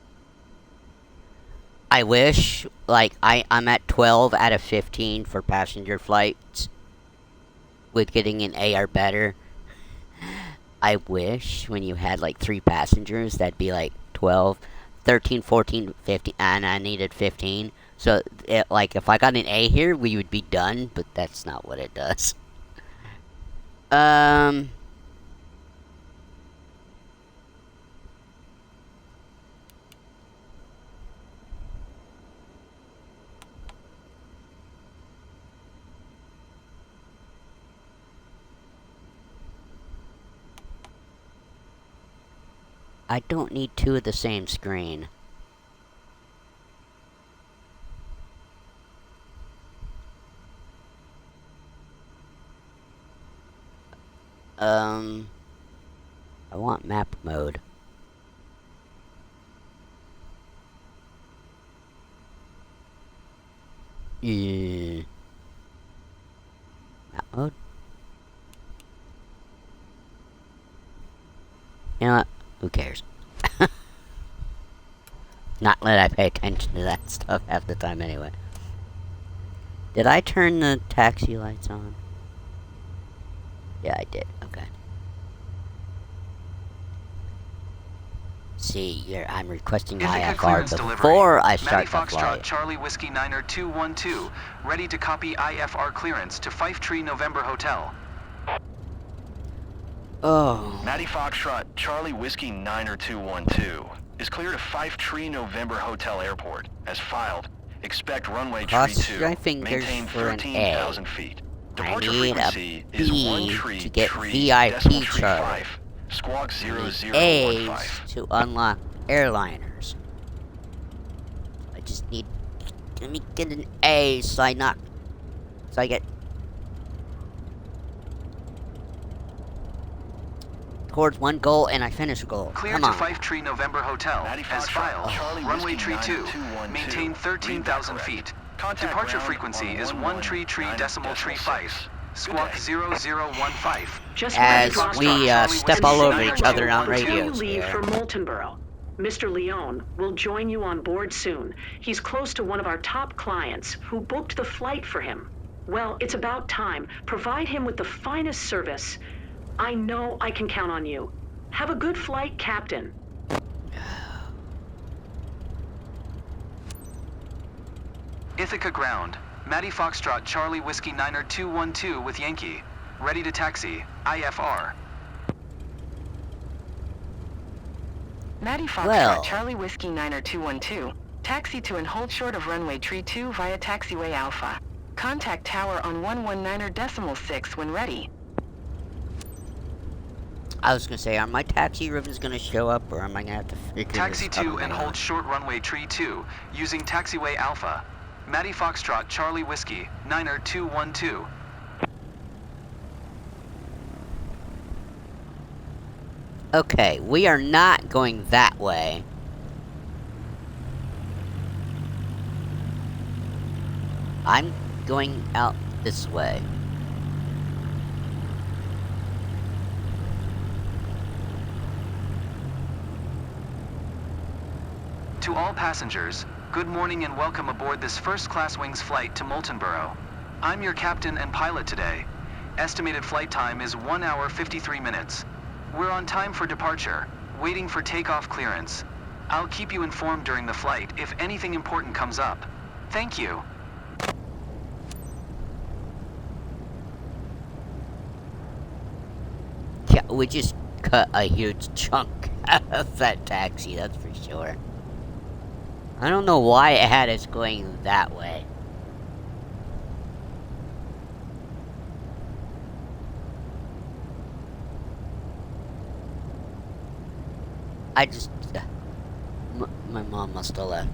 I wish, like, I'm at 12 out of 15 for passenger flights with getting an A or better. I wish when you had, like, 3 passengers, that'd be, like, 12, 13, 14, 15, and I needed 15. So, like, if I got an A here, we would be done, but that's not what it does. I don't need 2 of the same screen. I want map mode. Yeah. Map mode? You know what? Who cares? Not that I pay attention to that stuff half the time anyway. Did I turn the taxi lights on? Yeah, I did. Okay. See, I'm requesting IFR before I start the flight. Charlie Whiskey 9er 212, ready to copy IFR clearance to Fife Tree November Hotel. Oh. Matty Foxtrot, Charlie Whiskey 9er 212 is clear to Fife Tree November Hotel Airport. As filed, expect runway tree 2, maintain 13,000 feet. Departure frequency is 1 tree to get tree VIP charge. 5, squawk 0015. A's to unlock airliners. I just need. Let me get an A so I get towards one goal and I finish a goal. Clear Come to on. Fife Tree November Hotel. As filed, runway tree 2, maintain 13,000 feet. Departure frequency is 1 tree decimal tree 5. Squawk 0015. As we step all over each other on radios. Leave for Moultonborough. Mr. Leone will join you on board soon. He's close to one of our top clients who booked the flight for him. Well, it's about time. Provide him with the finest service. I know I can count on you. Have a good flight, Captain. Ithaca ground. Matty Foxtrot, Charlie Whiskey 9er 212 with Yankee. Ready to taxi. IFR. Matty Foxtrot, Charlie Whiskey 9er 212. Taxi to and hold short of runway tree 2 via taxiway Alpha. Contact tower on 119er decimal 6 when ready. I was gonna say, are my taxi ribbons gonna show up, or am I gonna have to figure Taxi this out? 2 and hold short runway tree 2 using taxiway Alpha. Matty Foxtrot, Charlie Whiskey 9er 212. Okay, we are not going that way. I'm going out this way. To all passengers, good morning and welcome aboard this first-class Wings flight to Moultonborough. I'm your captain and pilot today. Estimated flight time is 1 hour 53 minutes. We're on time for departure, waiting for takeoff clearance. I'll keep you informed during the flight if anything important comes up. Thank you. Yeah, we just cut a huge chunk out of that taxi, that's for sure. I don't know why it had us going that way. I just... my mom must have left.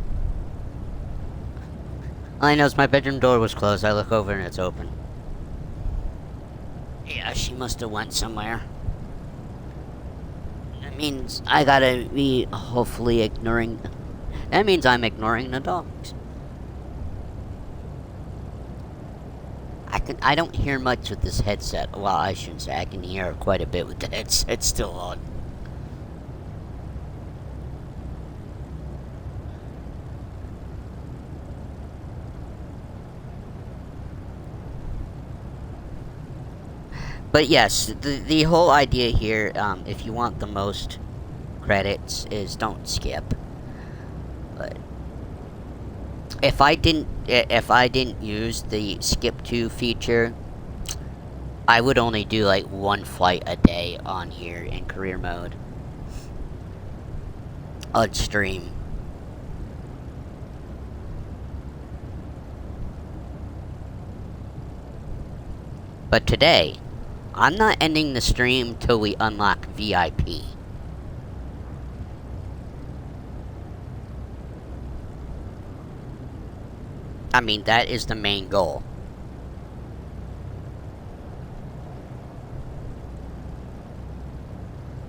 All I know is my bedroom door was closed. I look over and it's open. Yeah, she must have went somewhere. That means I gotta be hopefully ignoring... That means I'm ignoring the dogs. I don't hear much with this headset. Well, I shouldn't say. I can hear quite a bit with the headset still on. But yes, the whole idea here, if you want the most credits, is don't skip. But if I didn't use the skip to feature, I would only do like one flight a day on here in career mode on stream. But today, I'm not ending the stream till we unlock VIP. I mean, that is the main goal.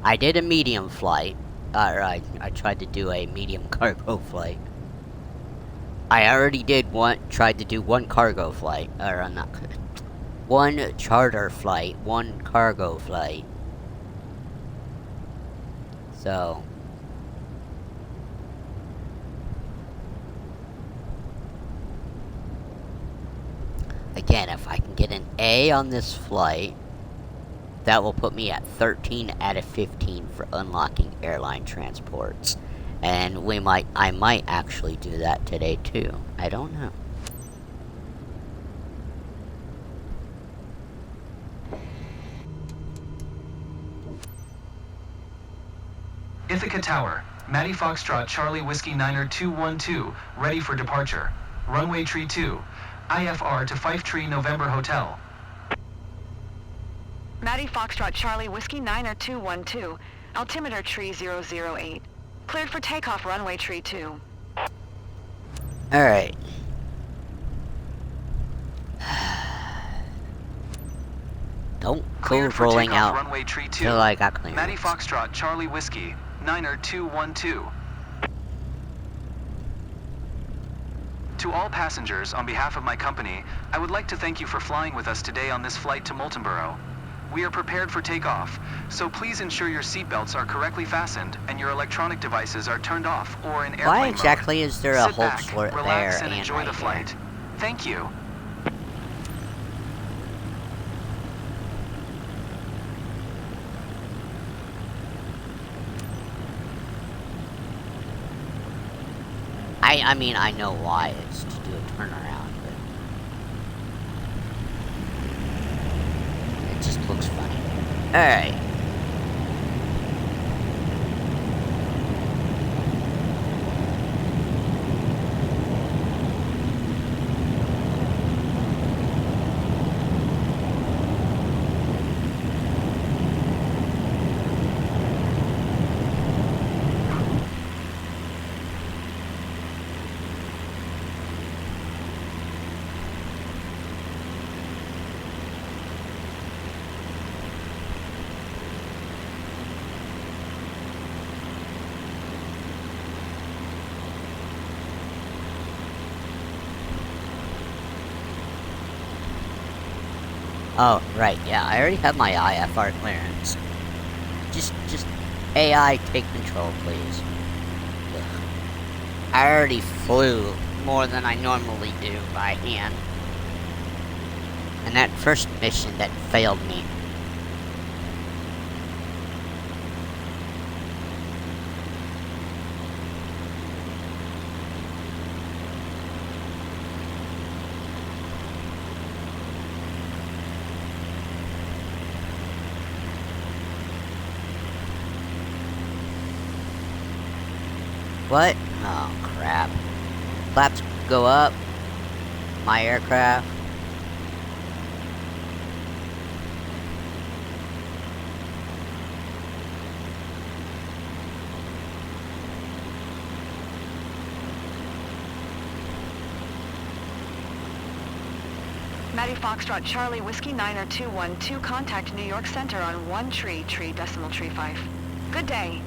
I did a medium flight. I tried to do a medium cargo flight. I already tried to do one cargo flight. Or, not... One charter flight, one cargo flight. So... Again, if I can get an A on this flight, that will put me at 13 out of 15 for unlocking airline transports. And I might actually do that today too. I don't know. Ithaca Tower, Matty Foxtrot Charlie Whiskey Niner 212, ready for departure. Runway tree 2, IFR to Fife Tree November Hotel. Matty Foxtrot Charlie Whiskey Niner 212, altimeter tree 008. Cleared for takeoff runway tree 2. Alright. Don't go rolling out runway tree 2. till I got clearance. Matty Foxtrot Charlie Whiskey Niner 212. To all passengers, on behalf of my company, I would like to thank you for flying with us today on this flight to Moultonborough. We are prepared for takeoff, so please ensure your seatbelts are correctly fastened and your electronic devices are turned off or in airplane Why exactly mode. is there a Sit hold back, slot relax, there and enjoy right the flight. here? Thank you. I mean, I know why. It's to do a turnaround, but... It just looks funny. Alright. Oh, right, yeah, I already have my IFR clearance. Just AI, take control, please. Ugh. I already flew more than I normally do by hand. And that first mission that failed me. What? Oh, crap. Flaps go up. My aircraft. Maddie Foxtrot, Charlie, Whiskey 90212, contact New York Center on 1 tree, decimal tree 5. Good day.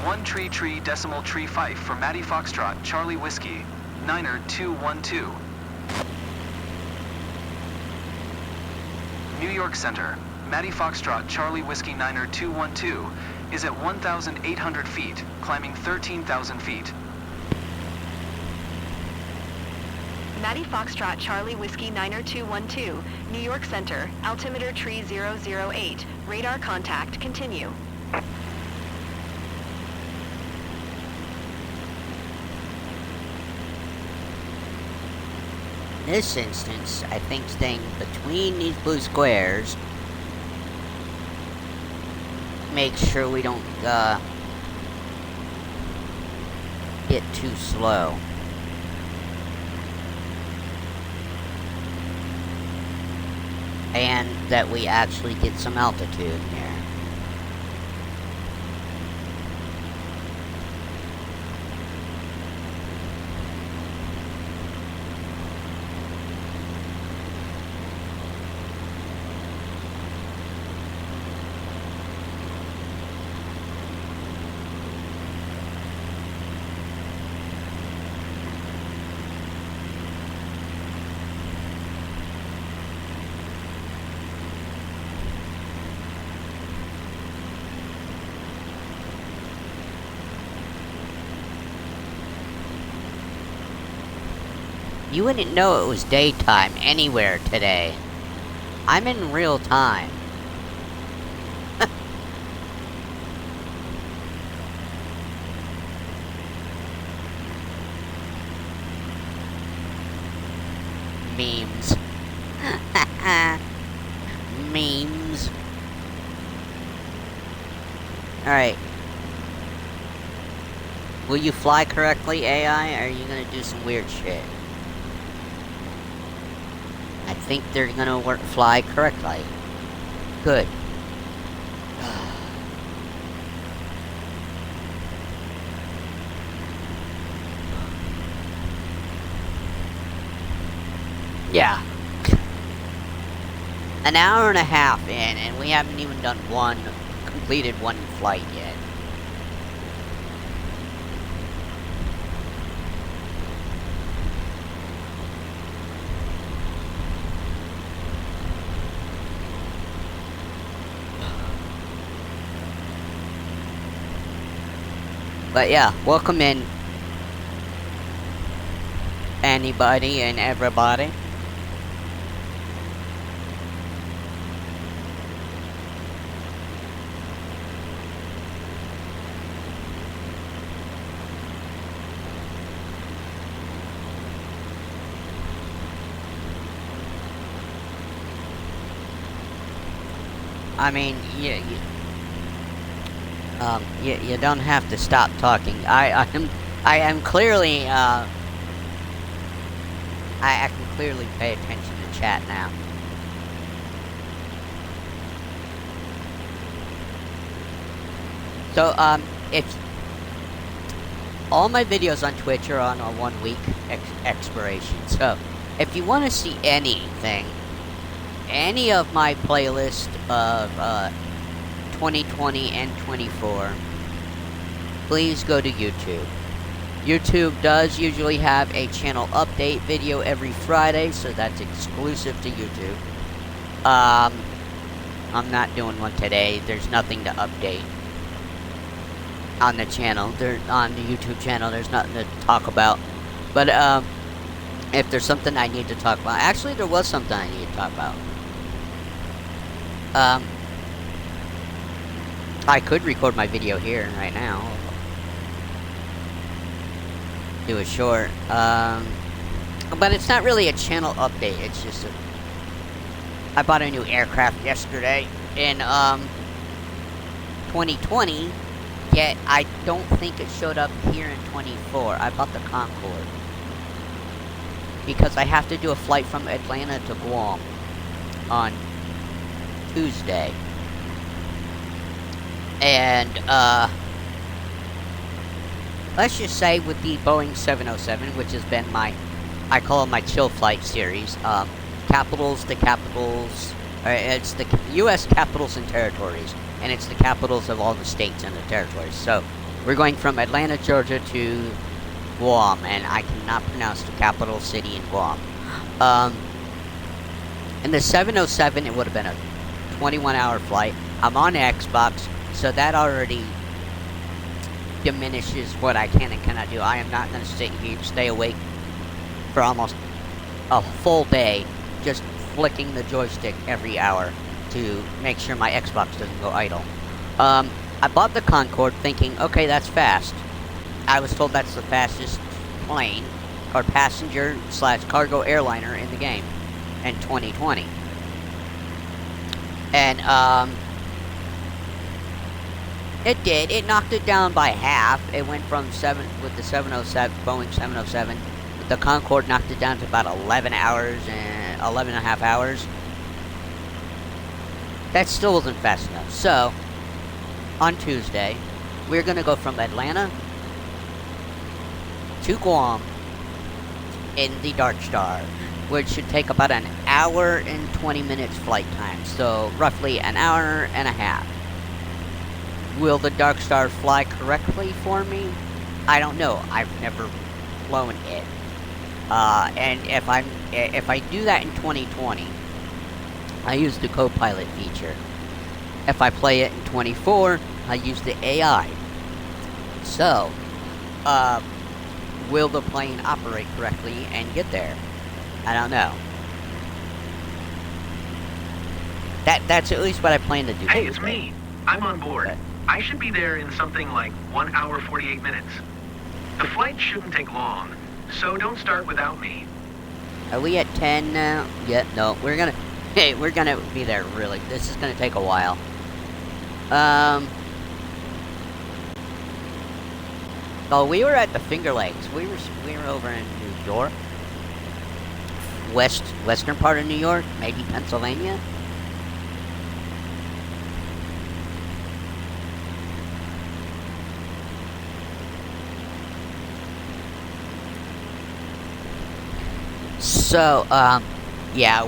1 tree, decimal tree 5 for Maddie Foxtrot, Charlie Whiskey, Niner 212. New York Center, Maddie Foxtrot, Charlie Whiskey Niner 212 is at 1,800 feet, climbing 13,000 feet. Maddie Foxtrot, Charlie Whiskey 90212, New York Center, altimeter tree 008, radar contact, continue. In this instance, I think staying between these blue squares make sure we don't get too slow. And that we actually get some altitude here. You wouldn't know it was daytime anywhere today. I'm in real time. Memes. Memes. Alright. Will you fly correctly, AI, or are you gonna do some weird shit? I think they're gonna fly correctly. Good. Yeah. An hour and a half in, and we haven't even done completed one flight yet. But yeah, welcome in anybody and everybody. I mean, you don't have to stop talking. I am clearly, I can clearly pay attention to chat now. So, it's all my videos on Twitch are on a 1 week expiration. So, if you want to see anything, any of my playlist of 2020 and 24, please go to YouTube. YouTube does usually have a channel update video every Friday, so that's exclusive to YouTube. I'm not doing one today. There's nothing to update on the channel. On the YouTube channel, there's nothing to talk about. But if there's something I need to talk about, actually there was something I need to talk about. I could record my video here right now. Do a short. But it's not really a channel update. It's just I bought a new aircraft yesterday, and 2020, yet I don't think it showed up here in 24. I bought the Concorde because I have to do a flight from Atlanta to Guam on Tuesday. And, let's just say with the Boeing 707, which has been I call it my chill flight series, capitals to capitals, it's the U.S. capitals and territories, and it's the capitals of all the states and the territories. So, we're going from Atlanta, Georgia to Guam, and I cannot pronounce the capital city in Guam. In the 707, it would have been a 21-hour flight. I'm on Xbox, so that already diminishes what I can and cannot do. I am not going to stay awake for almost a full day, just flicking the joystick every hour to make sure my Xbox doesn't go idle. I bought the Concorde thinking, okay, that's fast. I was told that's the fastest plane, or passenger/cargo airliner in the game in 2020. And, it did. It knocked it down by half. It went from with the 707, Boeing 707. The Concorde knocked it down to about 11 and a half hours. That still wasn't fast enough. So, on Tuesday, we're going to go from Atlanta to Guam in the Dark Star, which should take about an hour and 20 minutes flight time. So, roughly an hour and a half. Will the Dark Star fly correctly for me? I don't know. I've never flown it. And if I do that in 2020, I use the co-pilot feature. If I play it in 24, I use the AI. So, will the plane operate correctly and get there? I don't know. That's at least what I plan to do. Hey, it's me. I'm on board. Okay. I should be there in something like 1 hour 48 minutes. The flight shouldn't take long, so don't start without me. Are we at 10 now? Yeah, no, we're gonna be there really. This is gonna take a while. Oh, we were at the Finger Lakes. We were over in New York. Western part of New York, maybe Pennsylvania. So, yeah,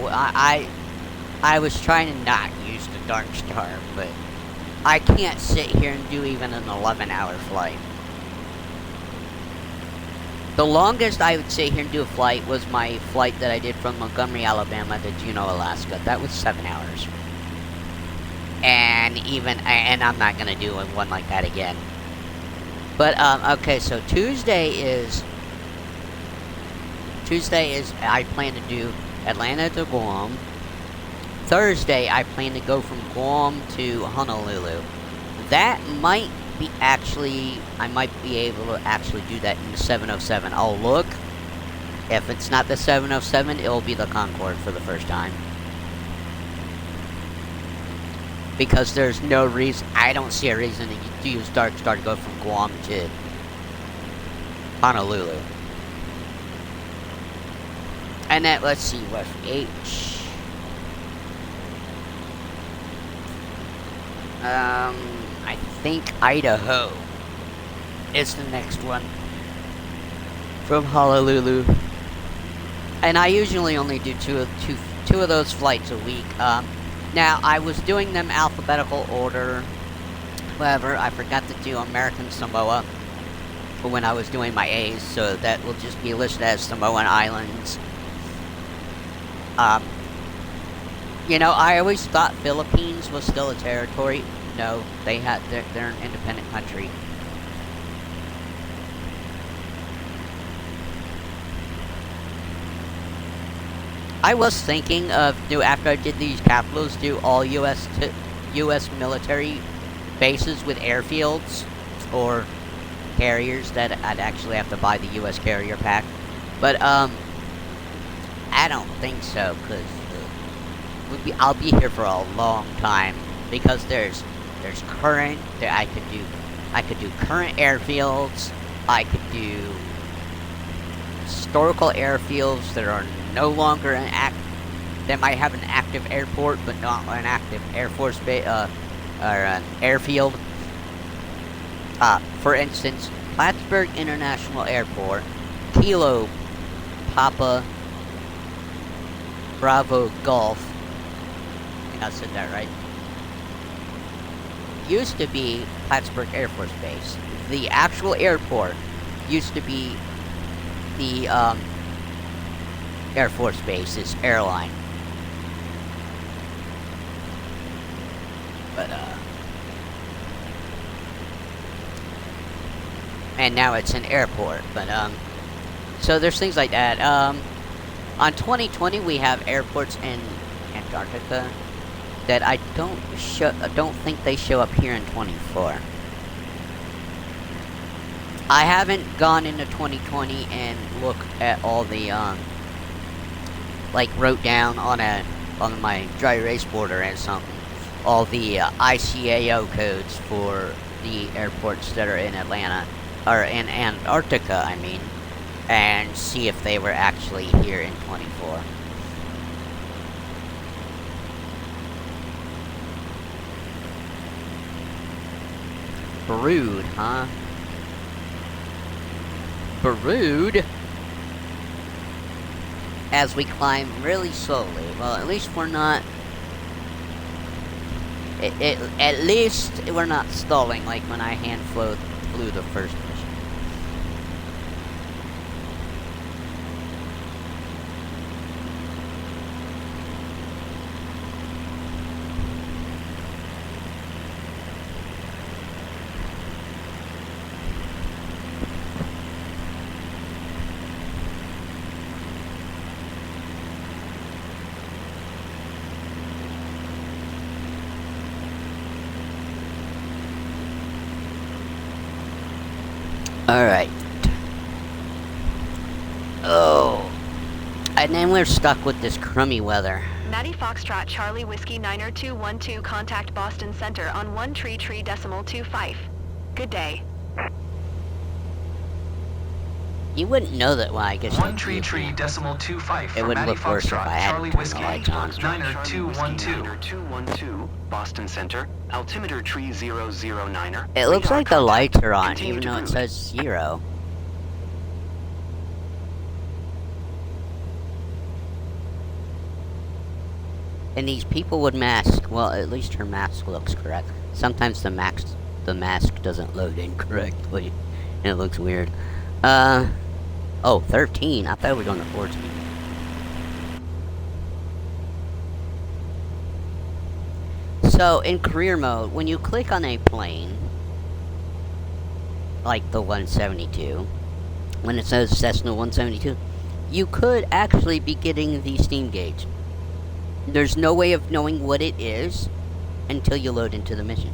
I was trying to not use the Dark Star, but I can't sit here and do even an 11-hour flight. The longest I would sit here and do a flight was my flight that I did from Montgomery, Alabama to Juneau, Alaska. That was 7 hours. And I'm not gonna do one like that again. But, okay, so Tuesday is I plan to do Atlanta to Guam. Thursday, I plan to go from Guam to Honolulu. That might be I might be able to actually do that in the 707. I'll look. If it's not the 707, it'll be the Concorde for the first time. Because there's no reason, I don't see a reason to use Dark Star to go from Guam to Honolulu. And then, let's see, what H. I think Idaho is the next one from Honolulu. And I usually only do two of those flights a week. Now, I was doing them alphabetical order. However, I forgot to do American Samoa for when I was doing my A's, so that will just be listed as Samoan Islands. You know, I always thought Philippines was still a territory. No, they're an independent country. I was thinking of after I did these capitals, do all U.S. military bases with airfields or carriers that I'd actually have to buy the U.S. carrier pack. But I don't think so, because I'll be here for a long time, because there's There's current. I could do current airfields. I could do historical airfields that are no longer that might have an active airport, but not an active Air Force base, or an airfield. For instance, Plattsburgh International Airport, Kilo Papa Bravo Golf, I think I said that right, used to be Plattsburgh Air Force Base. The actual airport used to be the Air Force Base's airline. But, and now it's an airport, but, so there's things like that. On 2020, we have airports in Antarctica that I don't think they show up here in 24. I haven't gone into 2020 and looked at all the, like, wrote down on my dry erase board or something, all the ICAO codes for the airports that are in Atlanta, or in Antarctica, I mean, and see if they were actually here in 24. Brood, huh? Brood? As we climb really slowly. Well, at least we're not... At least we're not stalling like when I hand flew the first mission. Alright. Oh. And then we're stuck with this crummy weather. Maddie Foxtrot, Charlie Whiskey 90212, contact Boston Center on 133.25. Good day. You wouldn't know that, well, I guess... 133.25 for Maddie Foxtrot, Charlie Whiskey 90212. Boston Center, altimeter tree 009er. It looks like the lights are on, even though it says 0. And these people with masks, well, at least her mask looks correct. Sometimes the mask doesn't load incorrectly, and it looks weird. Oh, 13. I thought we were going to 14. So, in career mode, when you click on a plane, like the 172, when it says Cessna 172, you could actually be getting the steam gauge. There's no way of knowing what it is until you load into the mission.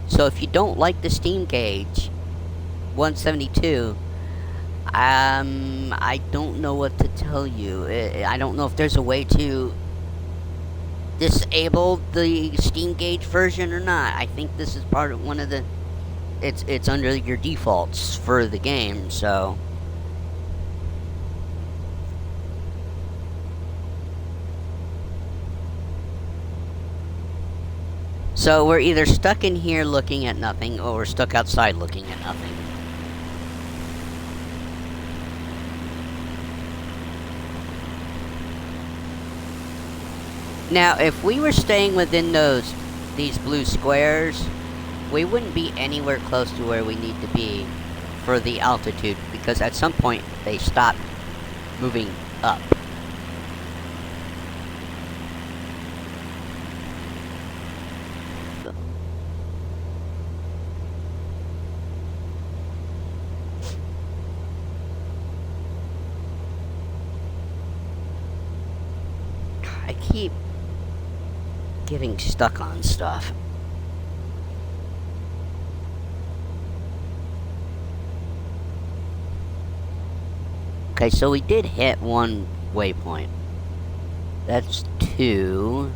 So if you don't like the steam gauge 172, I don't know what to tell you. I don't know if there's a way to disable the steam gauge version or not. I think this is part of one of the... It's under your defaults for the game, so... So we're either stuck in here looking at nothing, or we're stuck outside looking at nothing. Now, if we were staying within these blue squares, we wouldn't be anywhere close to where we need to be for the altitude, because at some point they stop moving up. I keep getting stuck on stuff. Okay, so we did hit one waypoint. That's 2.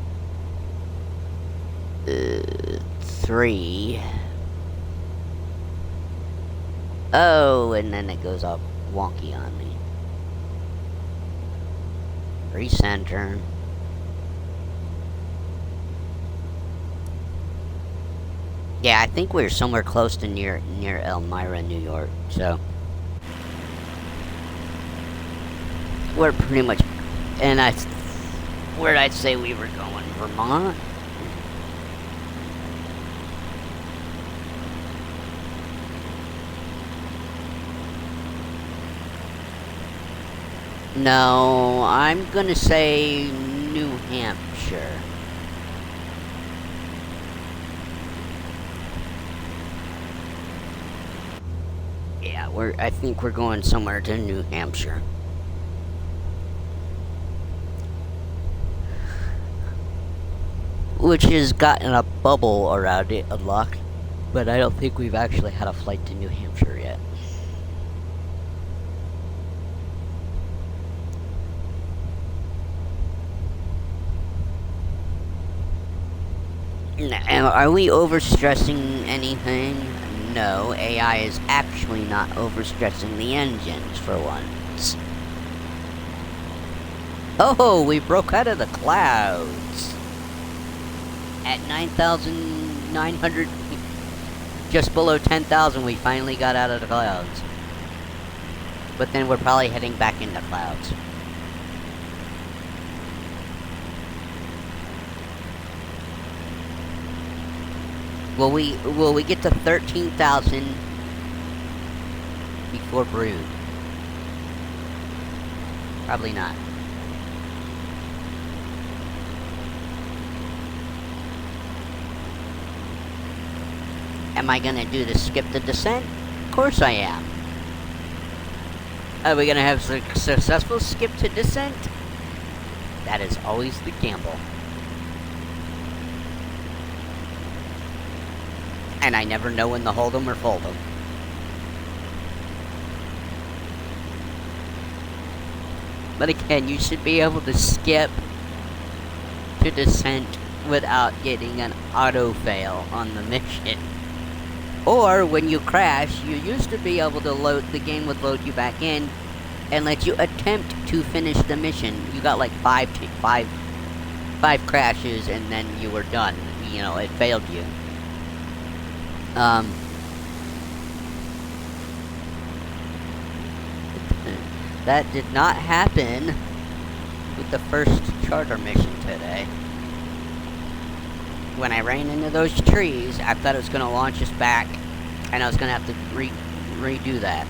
3. Oh, and then it goes up wonky on me. Recenter. Yeah, I think we're somewhere close to near Elmira, New York, so we're pretty much, and where'd I say we were going? Vermont? No, I'm gonna say New Hampshire. Yeah, I think we're going somewhere to New Hampshire. Which has gotten a bubble around it unlocked, but I don't think we've actually had a flight to New Hampshire yet. Now, are we overstressing anything? No, AI is actually not overstressing the engines for once. Oh, we broke out of the clouds. At 9,900, just below 10,000, we finally got out of the clouds. But then we're probably heading back into clouds. Will we get to 13,000 before Brood? Probably not. Am I gonna do the skip the descent? Of course I am. Are we gonna have a successful skip to descent? That is always the gamble. And I never know when to hold them or fold them. But again, you should be able to skip to descent without getting an auto fail on the mission. Or when you crash, you used to be able to the game would load you back in and let you attempt to finish the mission. You got like five crashes and then you were done. You know, it failed you. That did not happen with the first charter mission today. When I ran into those trees, I thought it was going to launch us back, and I was going to have to redo that.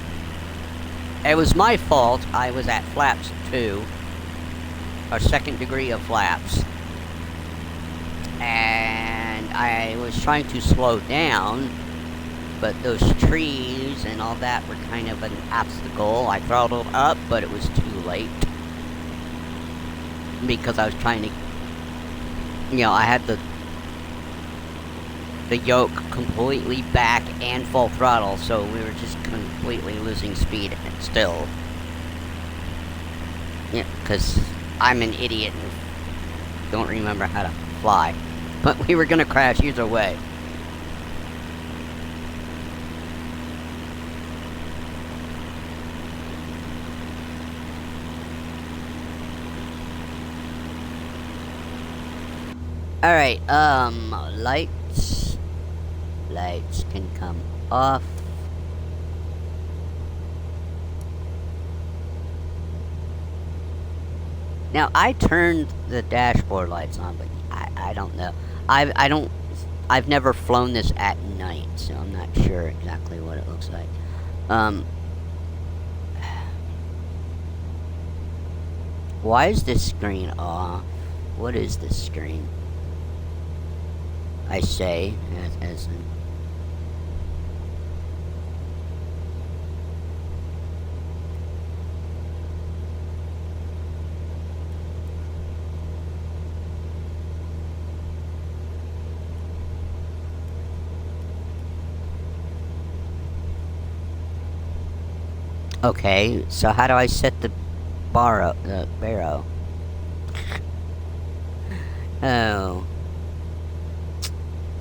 It was my fault. I was at flaps 2, or second degree of flaps, and I was trying to slow down, but those trees and all that were kind of an obstacle. I throttled up, but it was too late, because I was trying to, you know, I had the yoke completely back and full throttle, so we were just completely losing speed still. Yeah, because I'm an idiot and don't remember how to fly. But we were gonna crash either way. Alright, lights can come off. Now, I turned the dashboard lights on, but I don't know. I've never flown this at night, so I'm not sure exactly what it looks like. Why is this screen off? What is this screen? I say, as in... Okay, so how do I set the barrow? Oh.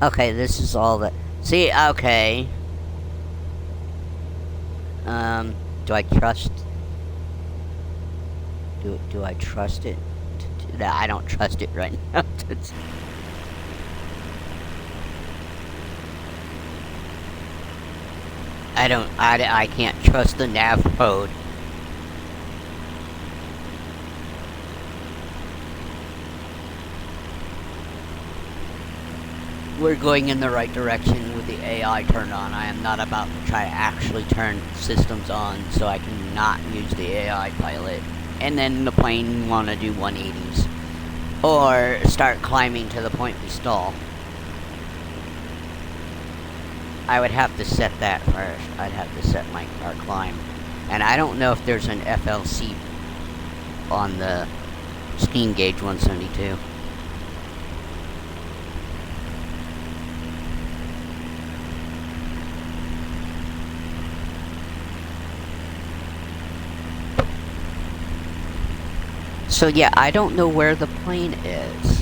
Okay, this is all that... See, okay. Do I trust... Do I trust it? No, I don't trust it right now. I can't trust the nav code. We're going in the right direction with the AI turned on. I am not about to try to actually turn systems on so I can not use the AI pilot. And then the plane want to do 180s. Or start climbing to the point we stall. I would have to set that first. I'd have to set our climb. And I don't know if there's an FLC on the steam gauge 172. So yeah, I don't know where the plane is.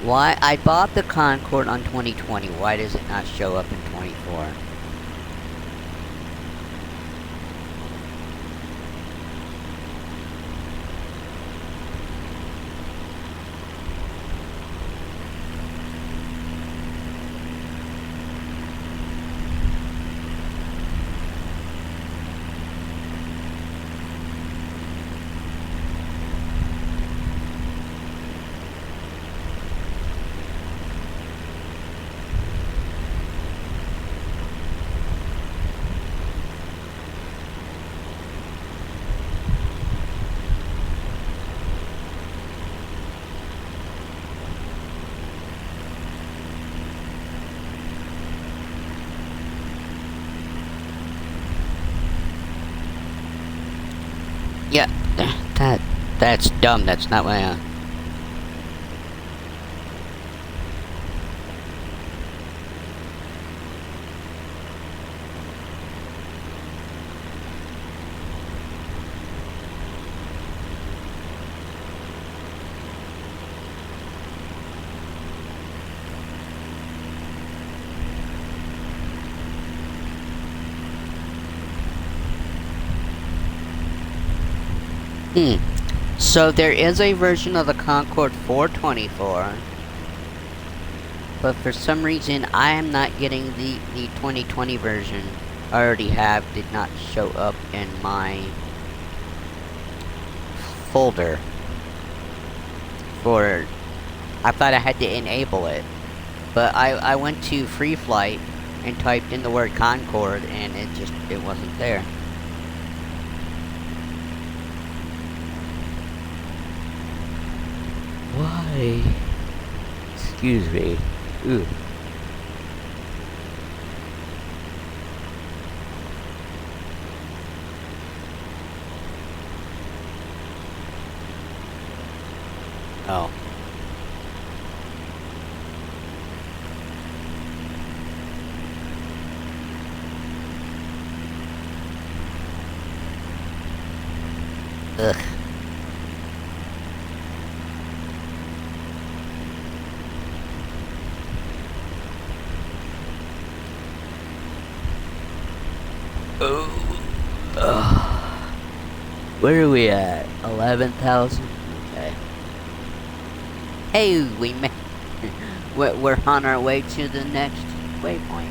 Why? I bought the Concorde on 2020. Why does it not show up in 24? Yeah, that's dumb. That's not what I... So there is a version of the Concorde 424, but for some reason I am not getting the 2020 version. I already have, did not show up in my folder for... I thought I had to enable it, but I went to Free Flight and typed in the word Concorde and it wasn't there. Why? Excuse me. Ooh. Oh. Ugh. Where are we at? 11,000? Okay. Hey, we're on our way to the next waypoint.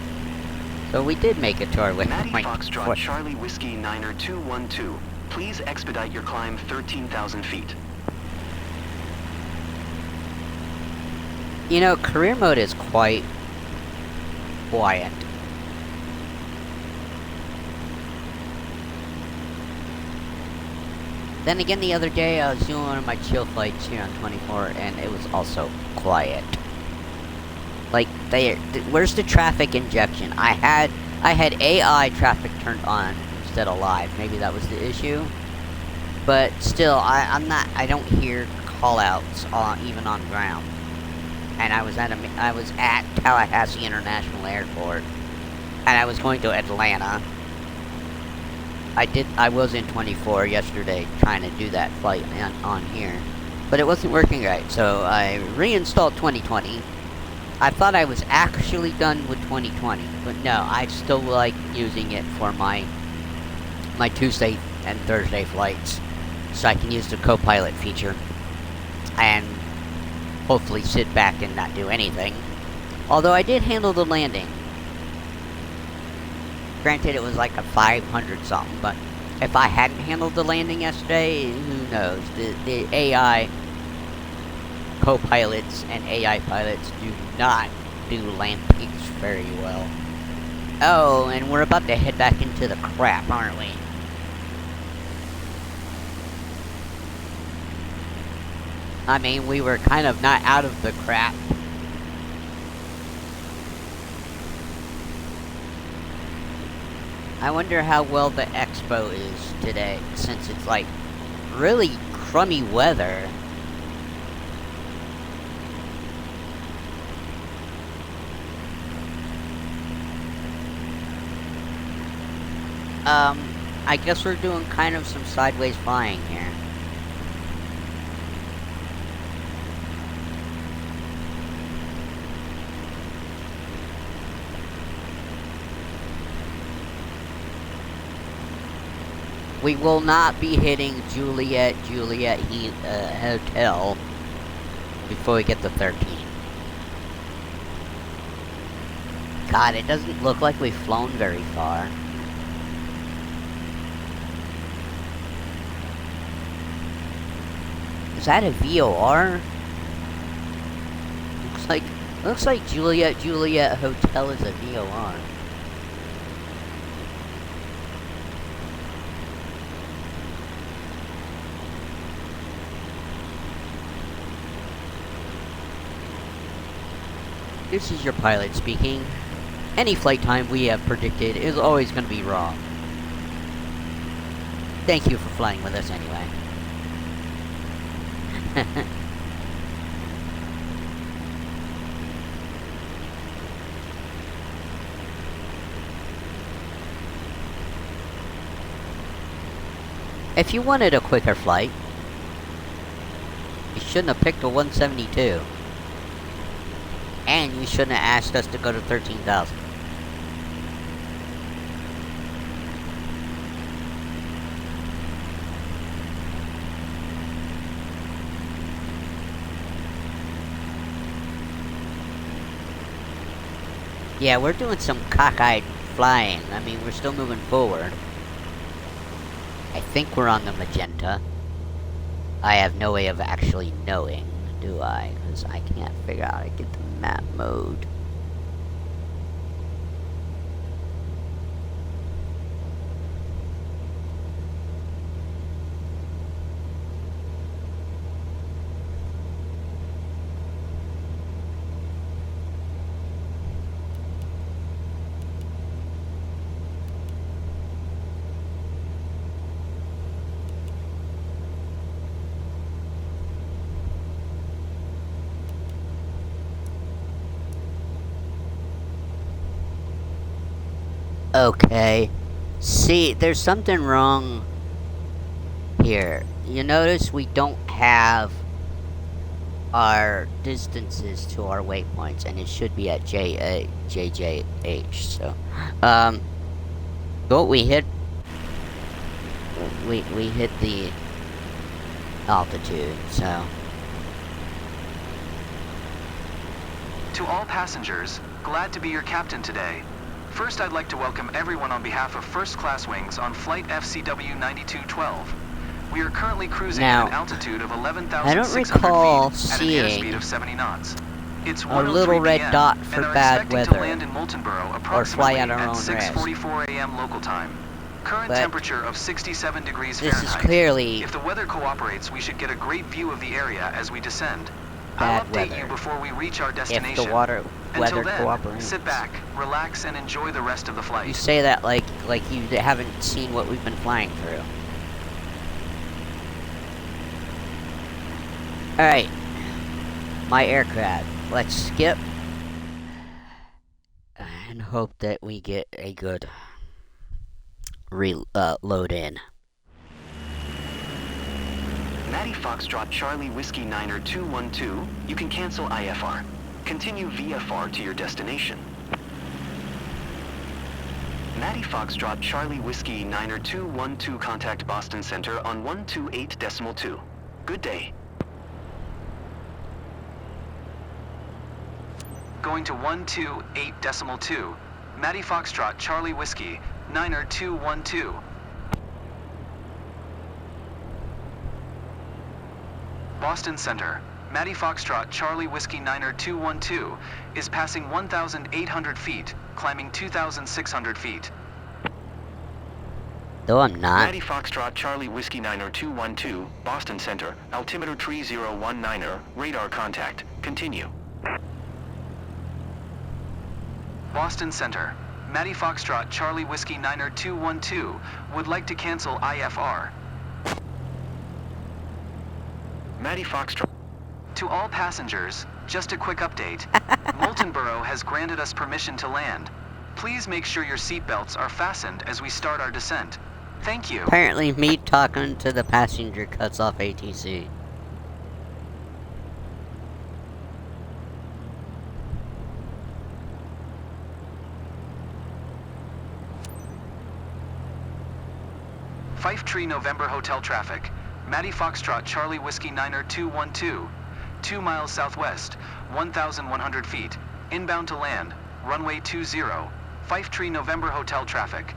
So we did make it to our waypoint. Matty Foxtrot Charlie Whiskey Niner 212. Please expedite your climb 13,000 feet. You know, career mode is quite quiet. Then again, the other day I was doing one of my chill flights here on 24, and it was also quiet. Like, where's the traffic injection? I had AI traffic turned on instead of live. Maybe that was the issue. But still, I don't hear call-outs even on ground. And I was at Tallahassee International Airport, and I was going to Atlanta. I was in 24 yesterday trying to do that flight on here, but it wasn't working right, so I reinstalled 2020, I thought I was actually done with 2020, but no, I still like using it for my Tuesday and Thursday flights, so I can use the co-pilot feature and hopefully sit back and not do anything. Although I did handle the landing. Granted, it was like a 500 something, but if I hadn't handled the landing yesterday, who knows? The AI co-pilots and AI pilots do not do land peaks very well. Oh, and we're about to head back into the crap, aren't we? I mean, we were kind of not out of the crap. I wonder how well the expo is today, since it's like really crummy weather. I guess we're doing kind of some sideways flying here. We will not be hitting Juliet Hotel before we get to 13. God, it doesn't look like we've flown very far. Is that a VOR? Looks like Juliet Hotel is a VOR. This is your pilot speaking. Any flight time we have predicted is always going to be wrong. Thank you for flying with us anyway. If you wanted a quicker flight, you shouldn't have picked a 172. And you shouldn't have asked us to go to 13,000. Yeah, we're doing some cockeyed flying. I mean, we're still moving forward. I think we're on the magenta. I have no way of actually knowing, do I? Because I can't figure out how to get the map mode. Okay. See, there's something wrong here. You notice we don't have our distances to our waypoints, and it should be at JJH. So, but we hit the altitude. So, to all passengers, glad to be your captain today. First, I'd like to welcome everyone on behalf of First Class Wings on flight FCW 9212. We are currently cruising at an altitude of 11,600 feet at an airspeed of 70 knots. It's a little red dot for bad weather, to land in or fly at our own risk. 6:44 a.m. local time. Current temperature of 67 degrees Fahrenheit. This is clearly. If the weather cooperates, we should get a great view of the area as we descend. I'll update you before we reach our destination. If the weather cooperates. Sit back, relax, and enjoy the rest of the flight. You say that like you haven't seen what we've been flying through. Alright. My aircraft. Let's skip. And hope that we get a good load in. Matty Foxtrot Charlie Whiskey Niner 212, you can cancel IFR. Continue VFR to your destination. Maddie Foxtrot Charlie Whiskey Niner 212 contact Boston Center on 128.2. Good day. Going to 128.2. Maddie Foxtrot Charlie Whiskey Niner 212. Boston Center. Maddie Foxtrot Charlie Whiskey Niner 212 is passing 1,800 feet, climbing 2,600 feet. No, I'm not. Maddie Foxtrot Charlie Whiskey Niner 212, Boston Center, altimeter 3019er, radar contact. Continue. Boston Center. Maddie Foxtrot Charlie Whiskey Niner 212 would like to cancel IFR. Maddie Foxtrot. To all passengers, just a quick update. Molten Borough has granted us permission to land. Please make sure your seatbelts are fastened as we start our descent. Thank you. Apparently me talking to the passenger cuts off ATC. Fife Tree November Hotel traffic. Maddie Foxtrot Charlie Whiskey Niner 212. 2 miles southwest, 1,100 feet. Inbound to land, runway 20. Fife Tree November Hotel traffic.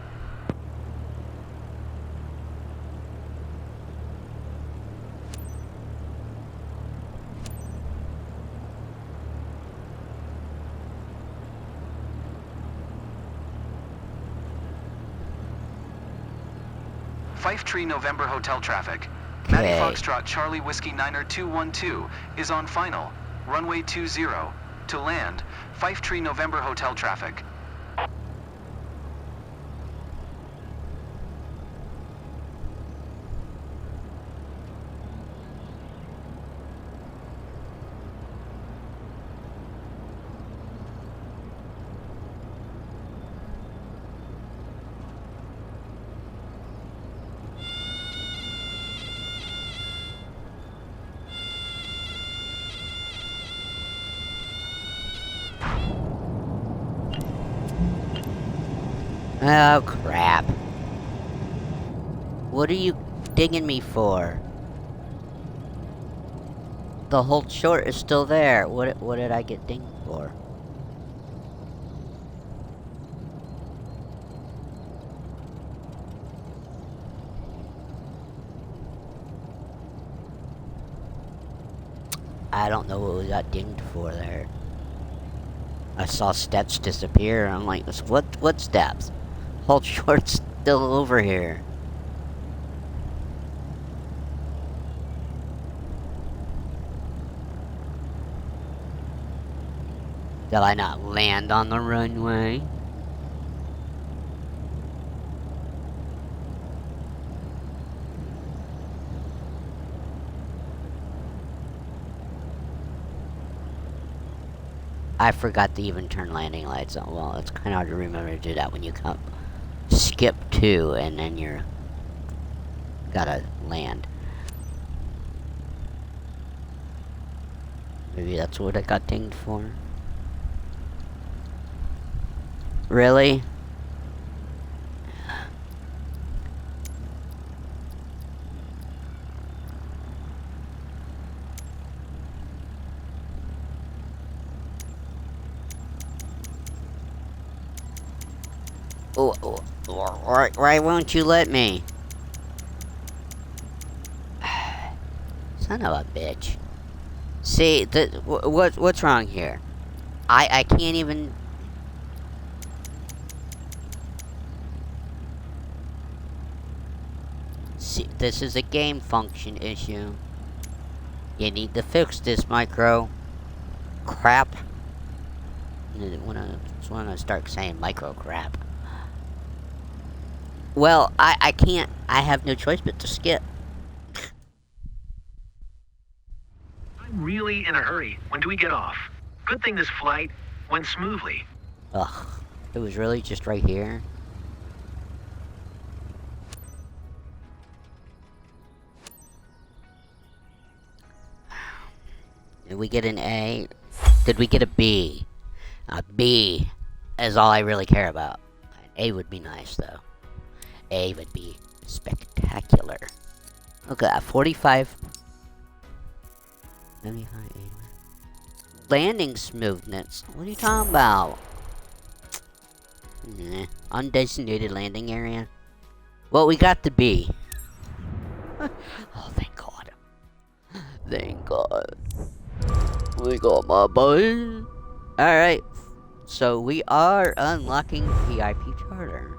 Fife Tree November Hotel traffic. Maddie Foxtrot Charlie Whiskey Niner 212 is on final, runway 20. To land, Fife Tree November Hotel traffic. Oh, crap. What are you dinging me for? The whole short is still there. What did I get dinged for? I don't know what we got dinged for there. I saw steps disappear. I'm like, what steps? Whole short's still over here. Did I not land on the runway? I forgot to even turn landing lights on. Well, it's kind of hard to remember to do that when you skip 2 and then you're gotta land. Maybe that's what I got dinged for. Really? Why won't you let me? Son of a bitch. See, what's wrong here? I can't even... See, this is a game function issue. You need to fix this, Micro. Crap. When I start saying micro crap. Well, I can't. I have no choice but to skip. I'm really in a hurry. When do we get off? Good thing this flight went smoothly. Ugh. It was really just right here. Did we get an A? Did we get a B? A B is all I really care about. An A would be nice, though. A would be spectacular. Look at that, 45. 75, 81. Landing smoothness. What are you talking about? Undesignated landing area. Well, we got the B. Oh, thank God. Thank God. We got my boy. Alright. So we are unlocking VIP charter.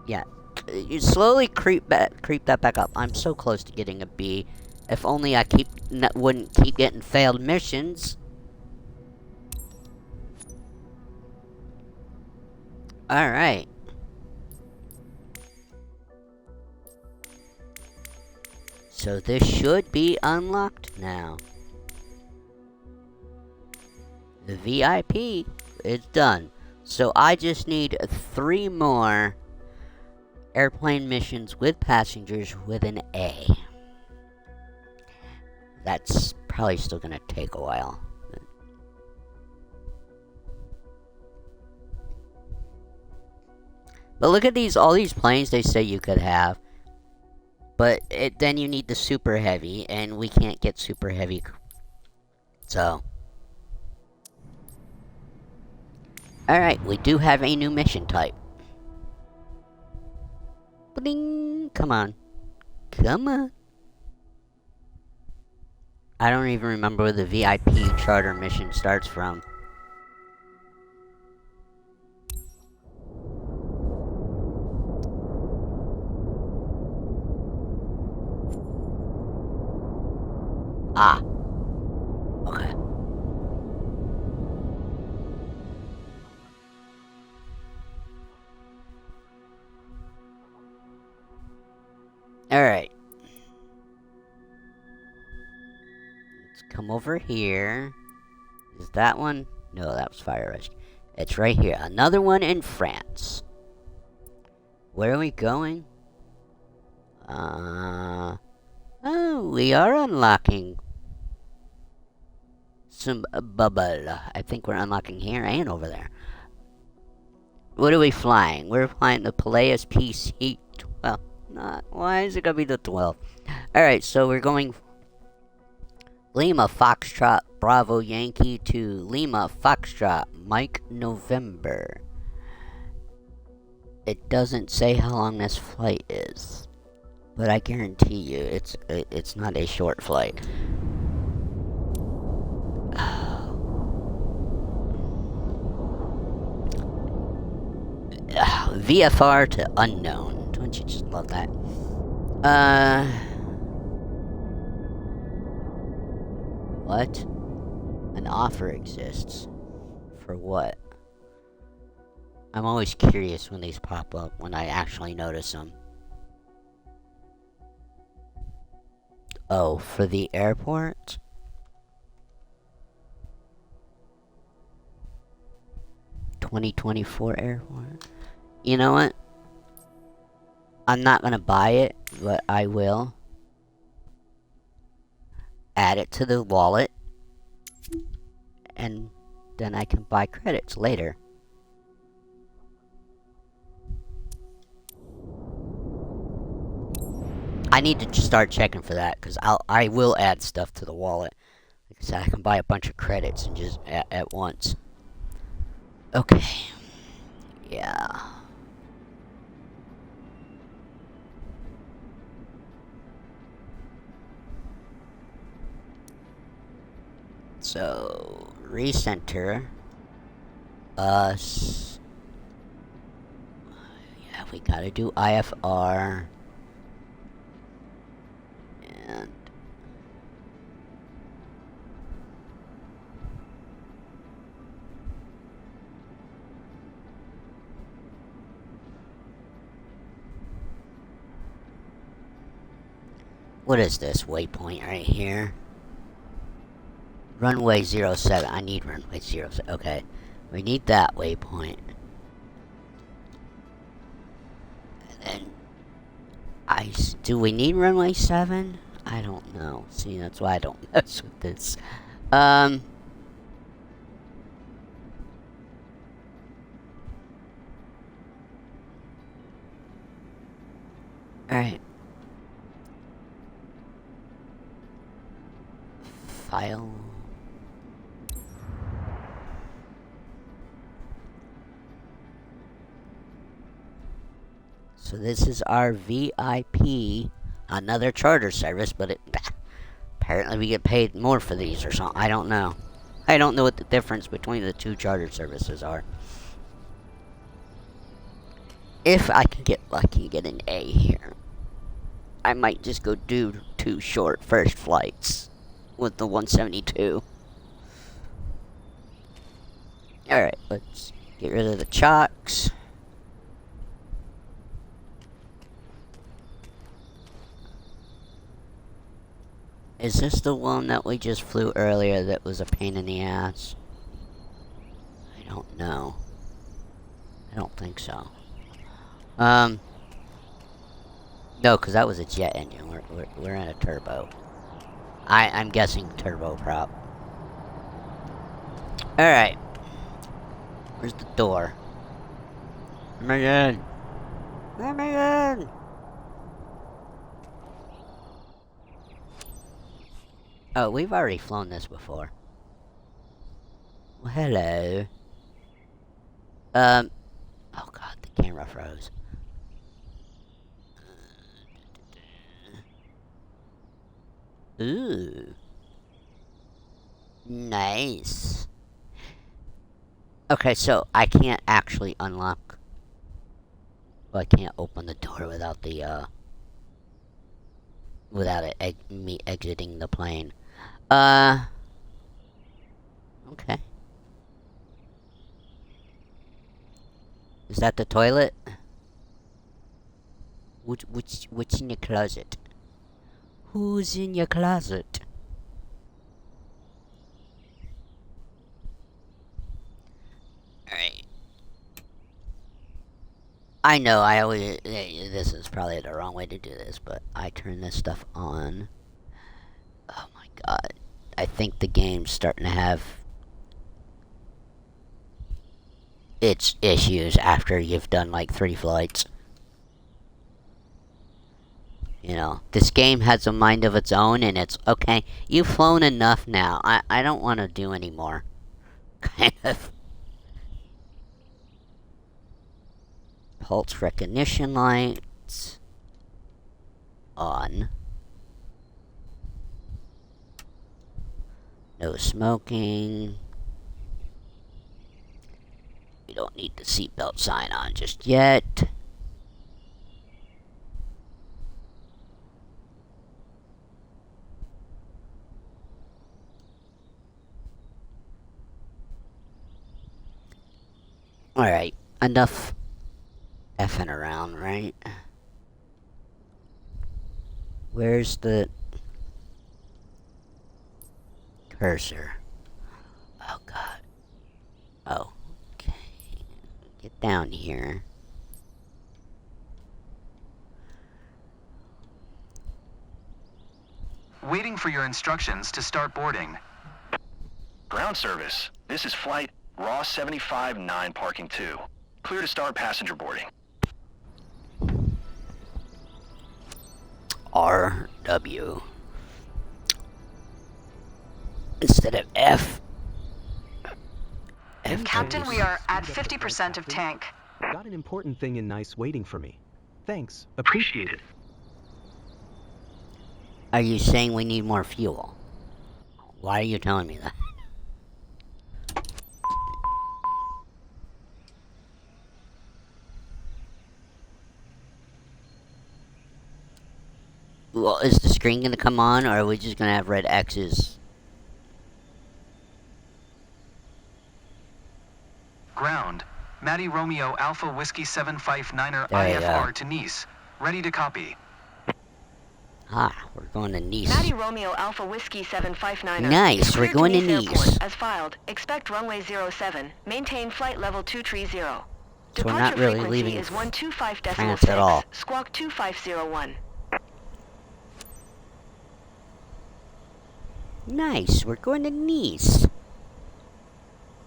Yeah. You slowly creep that back up. I'm so close to getting a B. If only I wouldn't keep getting failed missions. Alright. So this should be unlocked now. The VIP is done. So I just need 3 more airplane missions with passengers with an A. That's probably still gonna take a while. But look at all these planes they say you could have. But then you need the super heavy, and we can't get super heavy. So. Alright, we do have a new mission type. Bling! Come on. Come on. I don't even remember where the VIP charter mission starts from. Ah. Okay. Alright. Let's come over here. Is that one? No, that was fire rescue. It's right here. Another one in France. Where are we going? Oh, we are unlocking some bubble. I think we're unlocking here and over there. What are we flying? We're flying the Peleus PC. Well, not. Why is it gonna be the 12? Alright, so we're going Lima Foxtrot Bravo Yankee to Lima Foxtrot Mike November. It doesn't say how long this flight is, but I guarantee you it's not a short flight. VFR to unknown. Don't you just love that? What? An offer exists. For what? I'm always curious when these pop up, when I actually notice them. Oh, for the airport? $2024 airport? You know what? I'm not gonna buy it, but I will add it to the wallet, and then I can buy credits later. I need to start checking for that, because I will add stuff to the wallet. Like I said, I can buy a bunch of credits and just at once. Okay. Yeah. So, recenter us. Yeah, we gotta do IFR. And what is this waypoint right here? Runway 07. I need runway 07. Okay. We need that waypoint. And then do we need runway 7? I don't know. See, that's why I don't mess with this. Alright. File. So this is our VIP, another charter service, but apparently we get paid more for these or something. I don't know. I don't know what the difference between the two charter services are. If I can get lucky and get an A here, I might just go do 2 short first flights with the 172. Alright, let's get rid of the chocks. Is this the one that we just flew earlier that was a pain in the ass? I don't know. I don't think so. No, because that was a jet engine. We're in a turbo. I'm guessing turboprop. Alright. Where's the door? Let me in. Let me in. Oh, we've already flown this before. Well, hello. Oh god, the camera froze. Ooh. Nice. Okay, so I can't actually unlock. Well, I can't open the door without the, without it me exiting the plane. Okay. Is that the toilet? What's in your closet? Who's in your closet? Alright. I know, I always... This is probably the wrong way to do this, but I turn this stuff on. Oh my god. I think the game's starting to have its issues after you've done like 3 flights. You know, this game has a mind of its own, and it's, okay, you've flown enough now. I don't want to do any more. Kind of. Pulse recognition lights. On. No smoking. You don't need the seatbelt sign on just yet. Alright, enough effing around, right? Where's the cursor? Oh god. Oh, okay. Get down here. Waiting for your instructions to start boarding. Ground service. This is flight Raw 75-9 parking 2. Clear to start passenger boarding. RW. Instead of F. Captain, we are at 50% of tank. Got an important thing in nice waiting for me. Thanks. Appreciate it. Are you saying we need more fuel? Why are you telling me that? Well, is the screen gonna come on, or are we just gonna have red X's? Ground. Matty Romeo Alpha Whiskey 759er IFR to Nice. Ready to copy. Ah, we're going to Nice. Matty Romeo Alpha Whiskey 759er. Nice, we're going to Nice. Airport, as filed. Expect runway 07. Maintain flight level 230. So Departure we're not really frequency leaving is 125.6. France at all. Squawk 2501. Nice, we're going to Nice.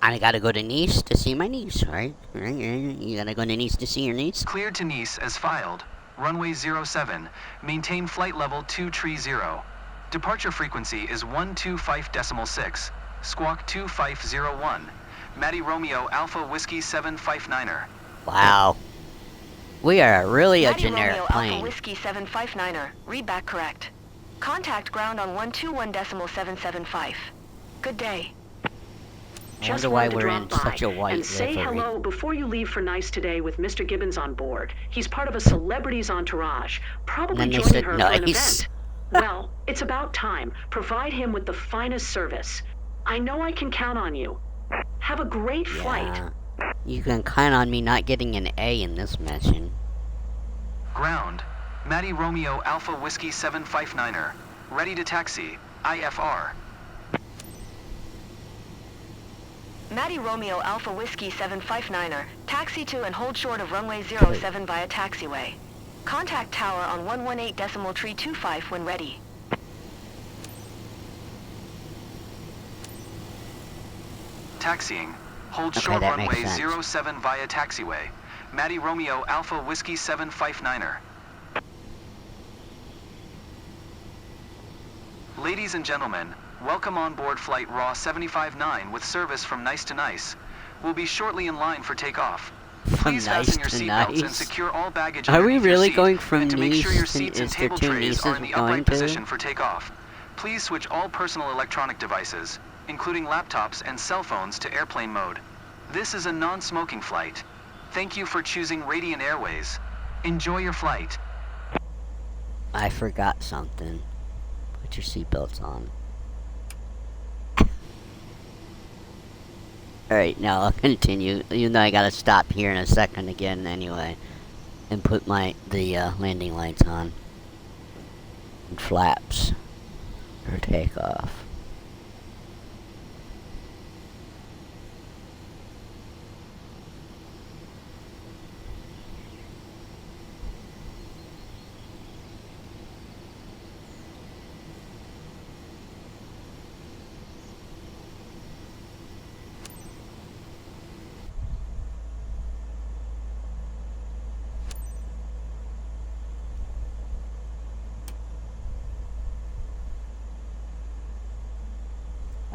I gotta go to Nice to see my niece, right? You gotta go to Nice to see your niece? Cleared to Nice as filed. runway 07, maintain flight level 230. Departure frequency is 125.6, squawk 2501. Matty Romeo Alpha Whiskey 759er. Wow. We are really a Matty generic Romeo plane. Alpha Whiskey 759er. Read back correct. Contact ground on 121.775. Good day. I wonder why we're in such a white and say livery. hello before you leave for nice today with Mr. Gibbons on board. He's part of a celebrity's entourage, probably joining her for an event. Well, it's about time. Provide him with the finest service. I know I can count on you. Have a great flight. You can count on me not getting an A in this mission. Ground. Matty Romeo Alpha Whiskey 759er. Ready to taxi. IFR. Matty Romeo Alpha Whiskey 759er. Taxi to and hold short of runway 07 via taxiway. Contact tower on 118.325 when ready. Taxiing. Hold short runway 07 via taxiway. Matty Romeo Alpha Whiskey 759er. Ladies and gentlemen, welcome on board flight RAW 759 with service from Nice to Nice. We'll be shortly in line for takeoff. Please fasten your seatbelts and secure all baggage. Are we really seat, going from and to make Nice sure your to seats and is there table two trays Nices are in the we're going upright to? position for takeoff. Please switch all personal electronic devices, including laptops and cell phones, to airplane mode. This is a non-smoking flight. Thank you for choosing Radiant Airways. Enjoy your flight. I forgot something. Put your seatbelts on. Alright, now I'll continue, even though I gotta stop here in a second again anyway. And put the landing lights on. And flaps. For takeoff.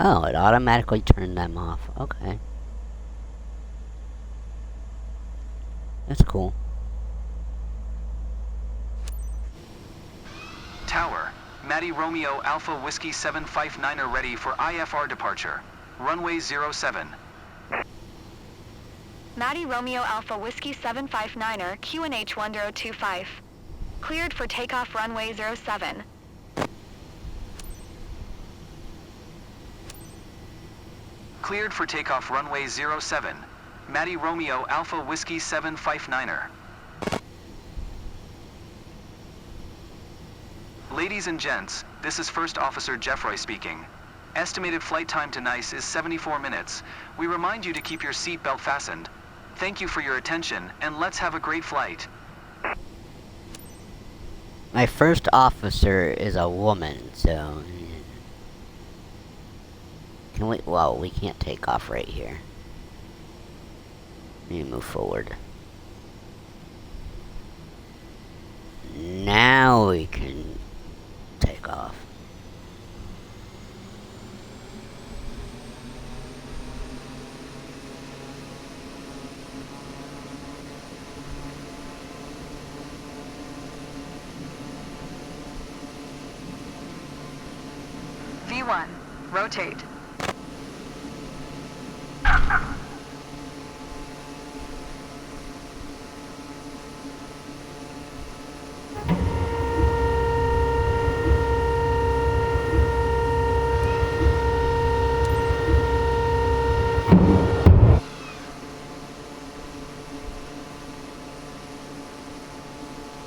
Oh, it automatically turned them off. Okay. That's cool. Tower. Matty Romeo Alpha Whiskey 759er ready for IFR departure. Runway 07. Matty Romeo Alpha Whiskey 759er, QNH 1025. Cleared for takeoff runway 07. Cleared for takeoff runway 07. Matty Romeo Alpha Whiskey 759er. Ladies and gents, this is First Officer Jeffroy speaking. Estimated flight time to Nice is 74 minutes. We remind you to keep your seatbelt fastened. Thank you for your attention, and let's have a great flight. My first officer is a woman, so... Can we... Well, we can't take off right here. Let me move forward. Now we can take off. V1, rotate.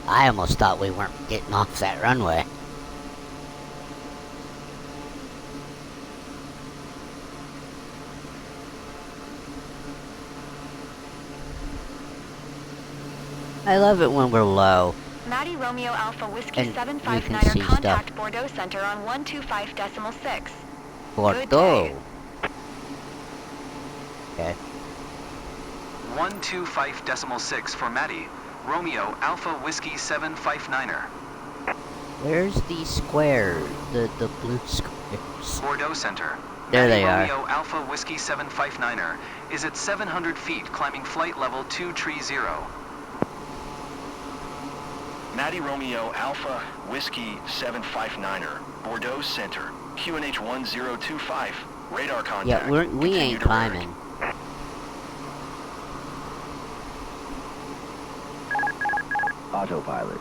I almost thought we weren't getting off that runway. I love it when we're low. Matty Romeo Alpha Whiskey 759er, contact stuff. Bordeaux Center on 125.6. Bordeaux. Okay. 125.6 for Matty. Romeo Alpha Whiskey 759er. Where's the square? The blue squares. Bordeaux Center. There they Romeo are. Alpha Whiskey 759er is at 700 feet climbing flight level 230. Maddie Romeo Alpha Whiskey 759er, Bordeaux Center, QNH 1025, radar contact. Yeah, we ain't climbing. Autopilot.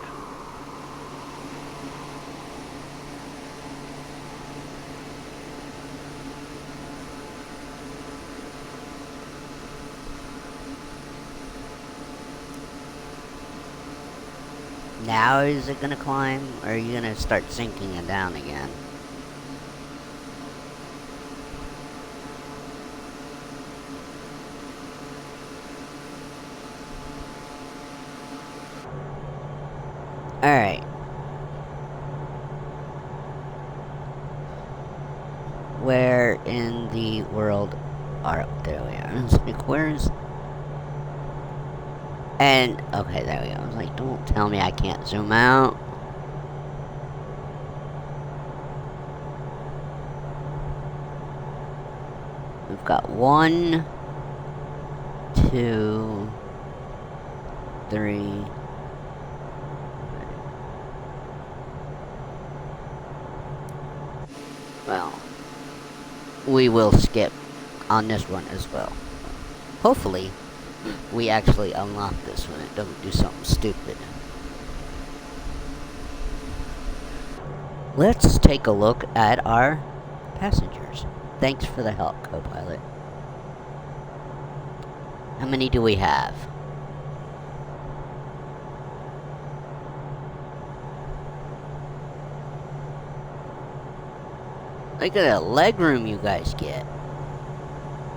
Now is it gonna climb, or are you gonna start sinking it down again? Alright. Where in the world are... There we are. It's like, where's... And, okay, there we go. I was like, don't tell me I can't zoom out. We've got 1, 2, 3... Well, we will skip on this one as well. Hopefully, we actually unlock this one. It doesn't do something stupid. Let's take a look at our passengers. Thanks for the help, co-pilot. How many do we have? Look at the leg room you guys get.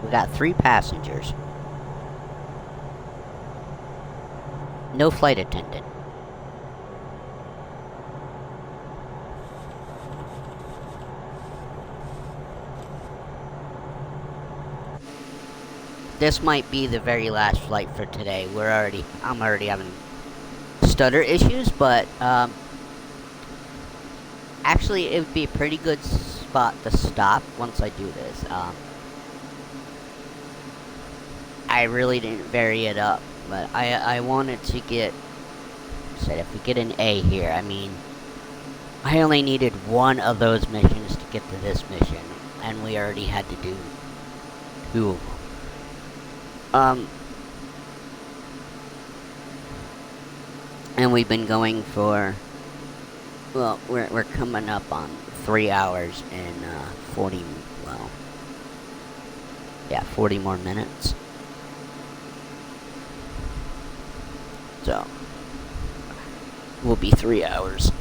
We got 3 passengers. No flight attendant. This might be the very last flight for today. I'm already having stutter issues, but actually it would be a pretty good spot to stop once I do this. I really didn't vary it up, but I wanted to get, said if we get an A here, I mean, I only needed one of those missions to get to this mission, and we already had to do 2 of them. And we've been going for, well, we're coming up on 3 hours and 40 more minutes. So, we'll be 3 hours.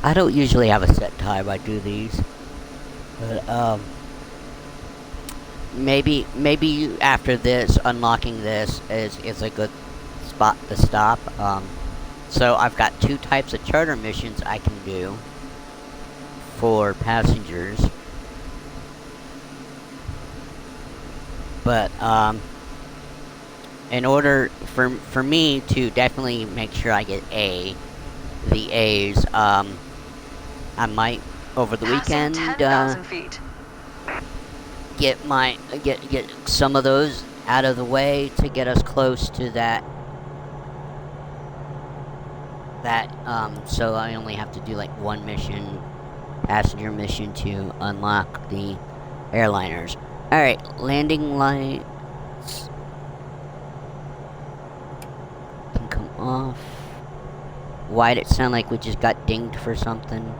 I don't usually have a set time I do these, but maybe after this, unlocking this is a good spot to stop. So I've got 2 types of charter missions I can do for passengers. But in order for me to definitely make sure I get the A's, I might over the weekend get some of those out of the way to get us close to that. So I only have to do like 1 mission, passenger mission, to unlock the airliners. Alright, landing lights can come off. Why'd it sound like we just got dinged for something?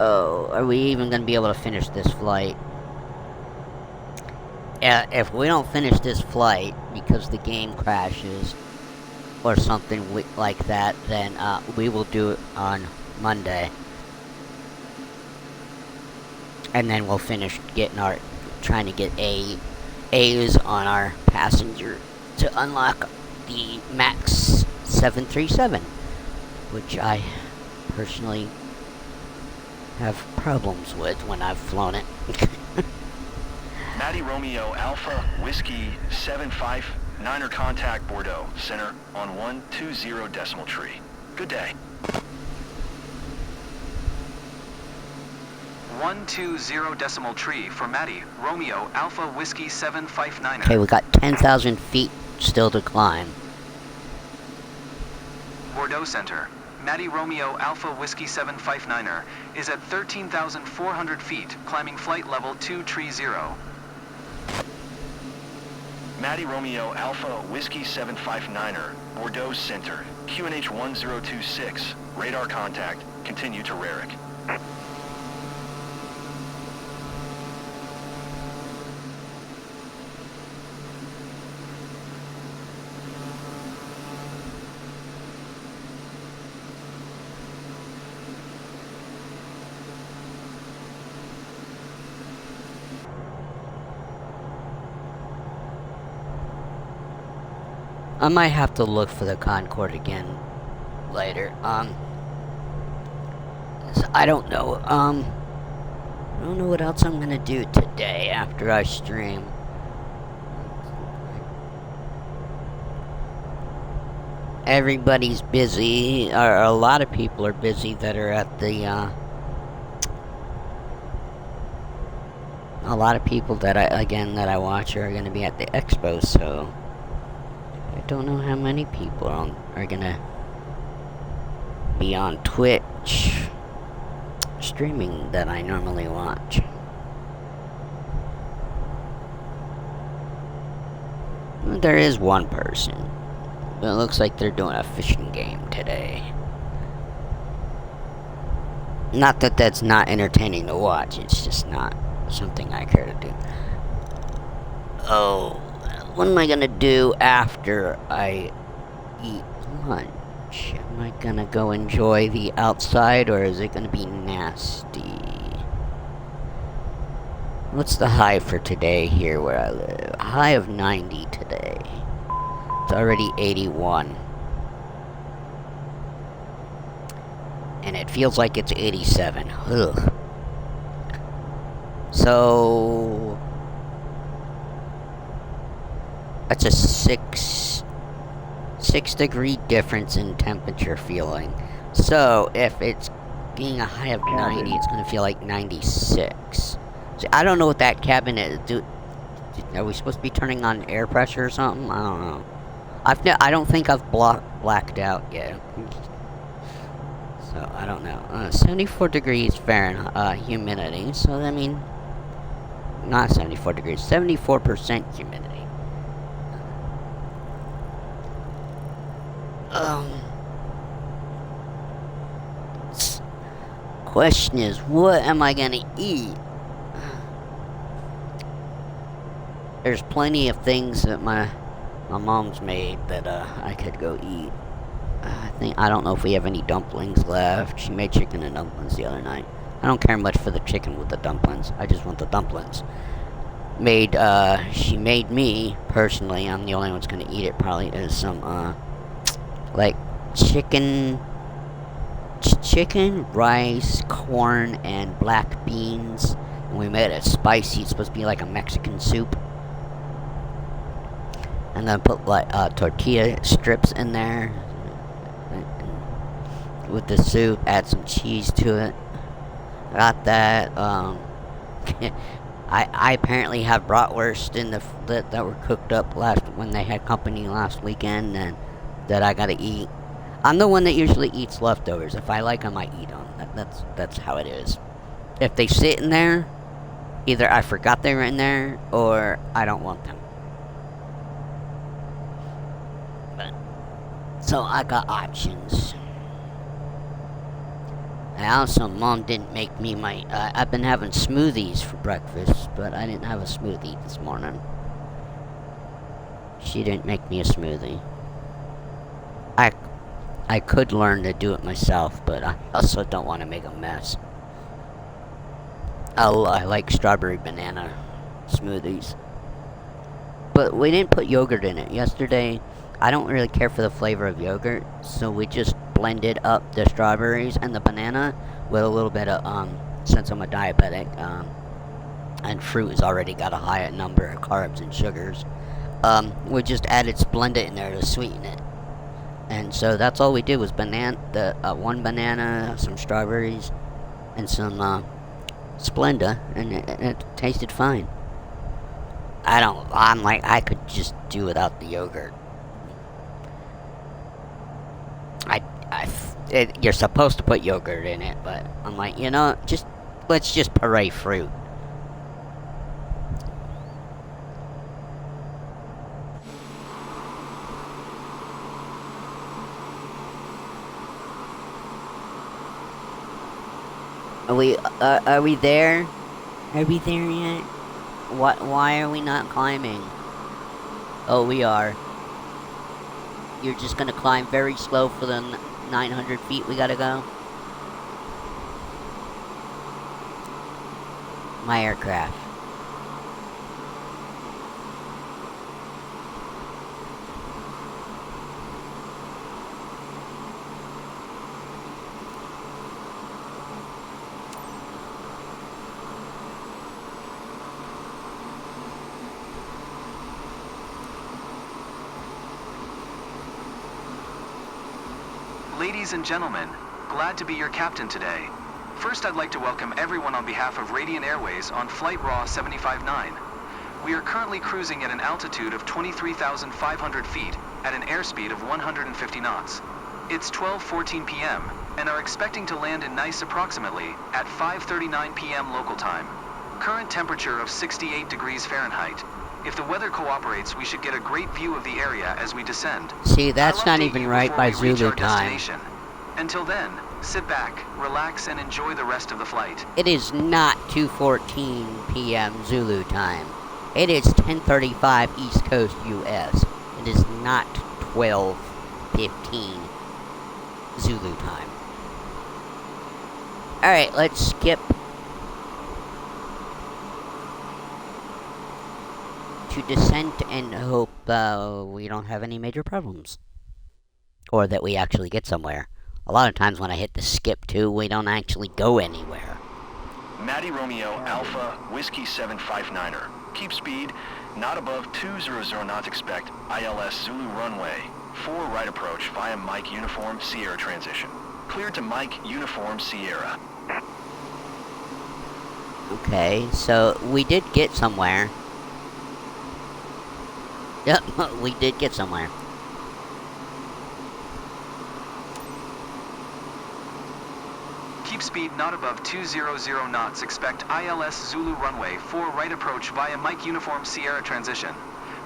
Oh, are we even gonna be able to finish this flight? Yeah, if we don't finish this flight because the game crashes or something like that, then we will do it on Monday. And then we'll finish trying to get A's on our passenger to unlock the MAX 737, which I personally have problems with when I've flown it. Maddie Romeo Alpha Whiskey 759er contact Bordeaux Center on 120 decimal tree. Good day. 120 decimal tree for Maddie Romeo Alpha Whiskey 759er. Okay, we got 10,000 feet still to climb. Bordeaux Center. Maddie Romeo Alpha Whiskey 759er is at 13,400 feet, climbing flight level 230. Maddie Romeo Alpha Whiskey 759er, Bordeaux Center, QNH 1026, radar contact, continue to Rarick. I might have to look for the Concorde again later. I don't know. I don't know what else I'm gonna do today after I stream. Everybody's busy, or a lot of people are busy that are at the, a lot of people that I watch are gonna be at the expo, so I don't know how many people are gonna be on Twitch streaming that I normally watch. There is one person, but it looks like they're doing a fishing game today. Not that that's not entertaining to watch, it's just not something I care to do. Oh, what am I gonna do after I eat lunch? Am I gonna go enjoy the outside, or is it gonna be nasty? What's the high for today here where I live? A high of 90 today. It's already 81. And it feels like it's 87. Ugh. So that's a 6 degree difference in temperature feeling. So if it's being a high of 90, it's gonna feel like 96. So I don't know what that cabin is. Are we supposed to be turning on air pressure or something? I don't know. I don't think I've blacked out yet. So I don't know. 74 degrees Fahrenheit humidity. So I mean, not 74 degrees, 74% humidity. Question is, what am I gonna eat? There's plenty of things that my mom's made that I could go eat. I don't know if we have any dumplings left. She made chicken and dumplings the other night. I don't care much for the chicken with the dumplings. I just want the dumplings. She made me, personally, I'm the only one that's gonna eat it probably, is some, like, chicken, rice, corn, and black beans. And we made it spicy. It's supposed to be like a Mexican soup. And then put, like, tortilla strips in there. With the soup, add some cheese to it. Got that. I apparently have bratwurst in that were cooked up when they had company last weekend, and that I gotta eat. I'm the one that usually eats leftovers. If I like them, I eat them. That's how it is. If they sit in there, either I forgot they were in there, or I don't want them. So I got options. And also, Mom didn't make me my... I've been having smoothies for breakfast, but I didn't have a smoothie this morning. She didn't make me a smoothie. I could learn to do it myself, but I also don't want to make a mess. I like strawberry banana smoothies. But we didn't put yogurt in it. Yesterday, I don't really care for the flavor of yogurt, so we just blended up the strawberries and the banana with a little bit of, since I'm a diabetic, and fruit has already got a high number of carbs and sugars. We just added Splenda in there to sweeten it. And so that's all we did was one banana, some strawberries, and some Splenda, and it tasted fine. I could just do without the yogurt. You're supposed to put yogurt in it, but I'm like, let's just puree fruit. Are we there? Are we there yet? Why are we not climbing? Oh, we are. You're just gonna climb very slow for the 900 feet we gotta go? My aircraft. Ladies and gentlemen, glad to be your captain today. First, I'd like to welcome everyone on behalf of Radiant Airways on Flight RAW 759. We are currently cruising at an altitude of 23,500 feet at an airspeed of 150 knots. It's 12:14 p.m. and are expecting to land in Nice approximately at 5:39 p.m. local time. Current temperature of 68 degrees Fahrenheit. If the weather cooperates, we should get a great view of the area as we descend. See, that's not even right by Zulu time. Until then, sit back, relax, and enjoy the rest of the flight. It is not 2:14 p.m. Zulu time. It is 10:35 East Coast U.S. It is not 12:15 Zulu time. Alright, let's skip to descent and hope we don't have any major problems. Or that we actually get somewhere. A lot of times when I hit the skip to, we don't actually go anywhere. Matty Romeo Alpha Whiskey 759er. Keep speed, not above 200 knots expect, ILS Zulu runway. 4 right approach via Mike Uniform Sierra transition. Cleared to Mike Uniform Sierra. Okay, so we did get somewhere. Yep, we did get somewhere. Keep speed not above 200 knots. Expect ILS Zulu runway 4 right approach via Mike Uniform Sierra transition.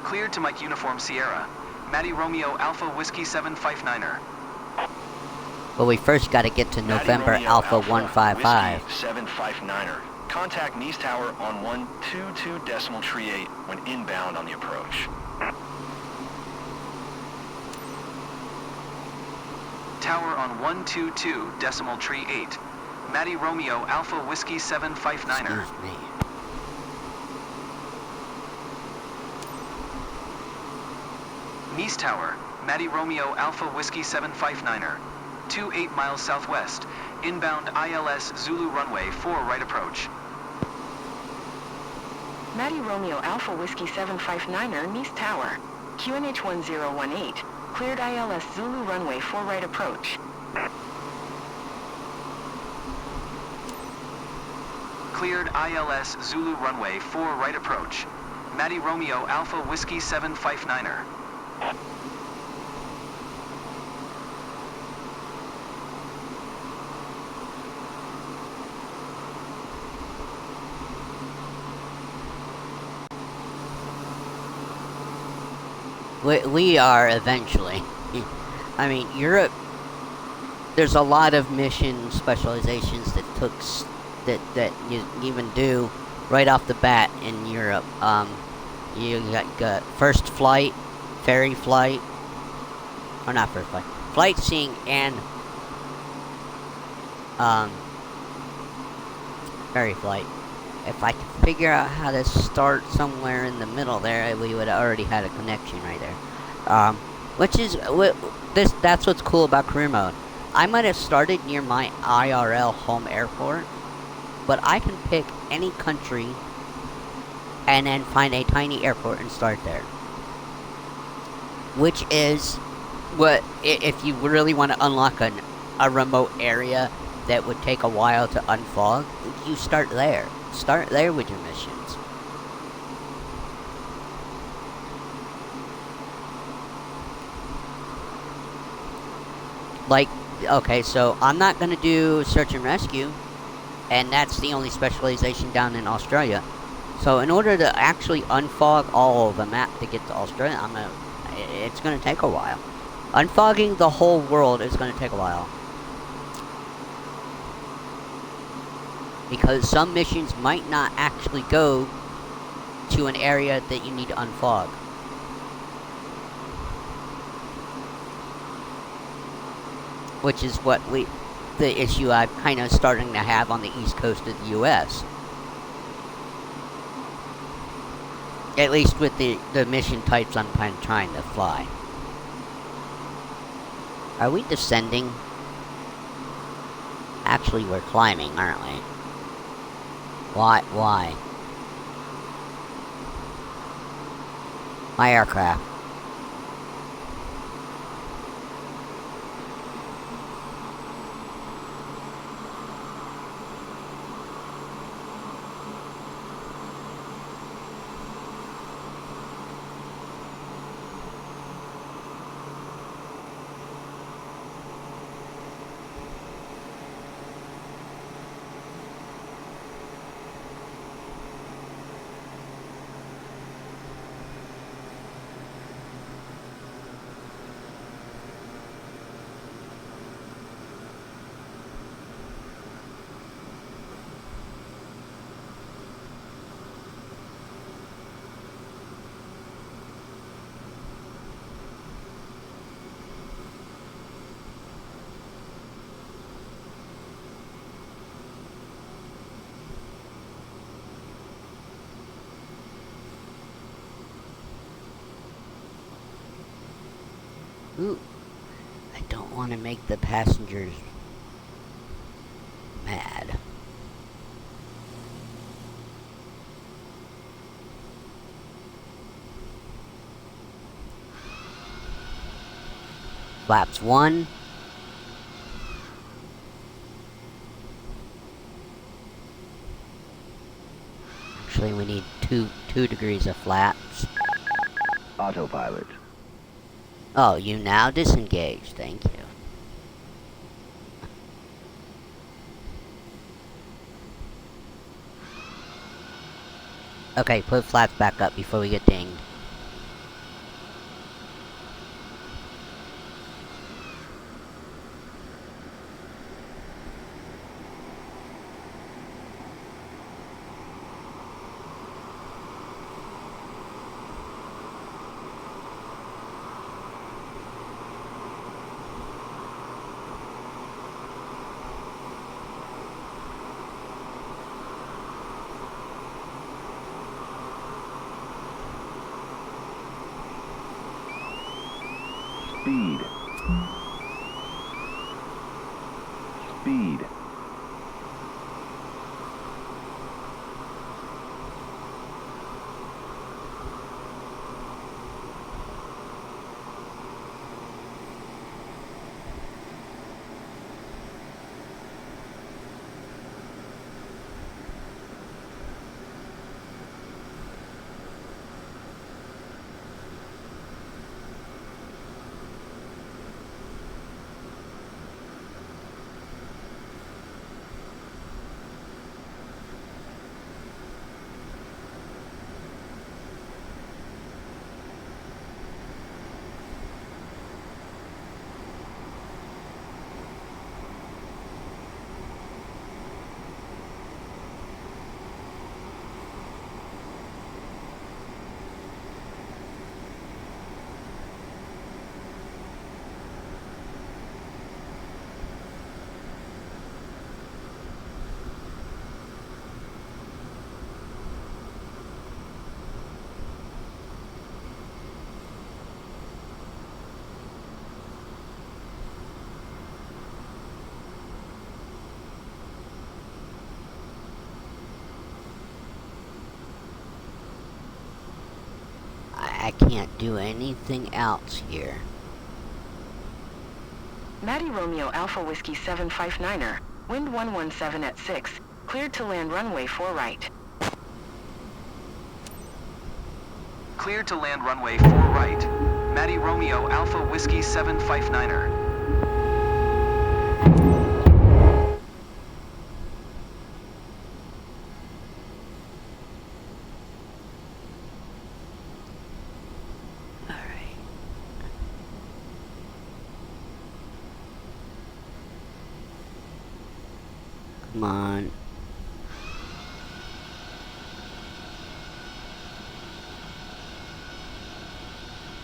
Cleared to Mike Uniform Sierra. Matty Romeo Alpha Whiskey 759er. But we first got to get to November Alpha 155. 759er. Contact Nice Tower on 122.38 when inbound on the approach. Tower on 122.38. Matty Romeo Alpha Whiskey 759er. Excuse me. Nice Tower, Matty Romeo Alpha Whiskey 759er. 28 miles southwest. Inbound ILS Zulu runway 4 right approach. Matty Romeo Alpha Whiskey 759er, Nice Tower. QNH 1018. Cleared ILS Zulu runway 4 right approach. Cleared ILS Zulu runway 4 right approach. Matty Romeo Alpha Whiskey 759er. We are eventually. I mean, Europe, there's a lot of mission specializations that you even do right off the bat in Europe. You got first flight, ferry flight, or not first flight, flight seeing and ferry flight. If I could figure out how to start somewhere in the middle there, we would have already had a connection right there. That's what's cool about career mode. I might have started near my IRL home airport, but I can pick any country and then find a tiny airport and start there. Which is what, if you really want to unlock a remote area that would take a while to unfog, you start there. Start there with your missions. Like, okay, so I'm not going to do search and rescue, and that's the only specialization down in Australia. So in order to actually unfog all of the map to get to Australia, it's going to take a while. Unfogging the whole world is going to take a while. Because some missions might not actually go to an area that you need to unfog. Which is what the issue I'm kind of starting to have on the east coast of the US. At least with the mission types I'm trying to fly. Are we descending? Actually, we're climbing, aren't we? Why? My aircraft. Ooh, I don't want to make the passengers mad. Flaps 1. Actually, we need 2 degrees of flaps. Autopilot. Oh, you now disengage. Thank you. Okay, put flaps back up before we get dinged. Speed. Speed. I can't do anything else here. Maddie Romeo Alpha Whiskey 759er, wind 117 at 6, cleared to land runway 4 right. Cleared to land runway 4 right. Maddie Romeo Alpha Whiskey 759er. Come on.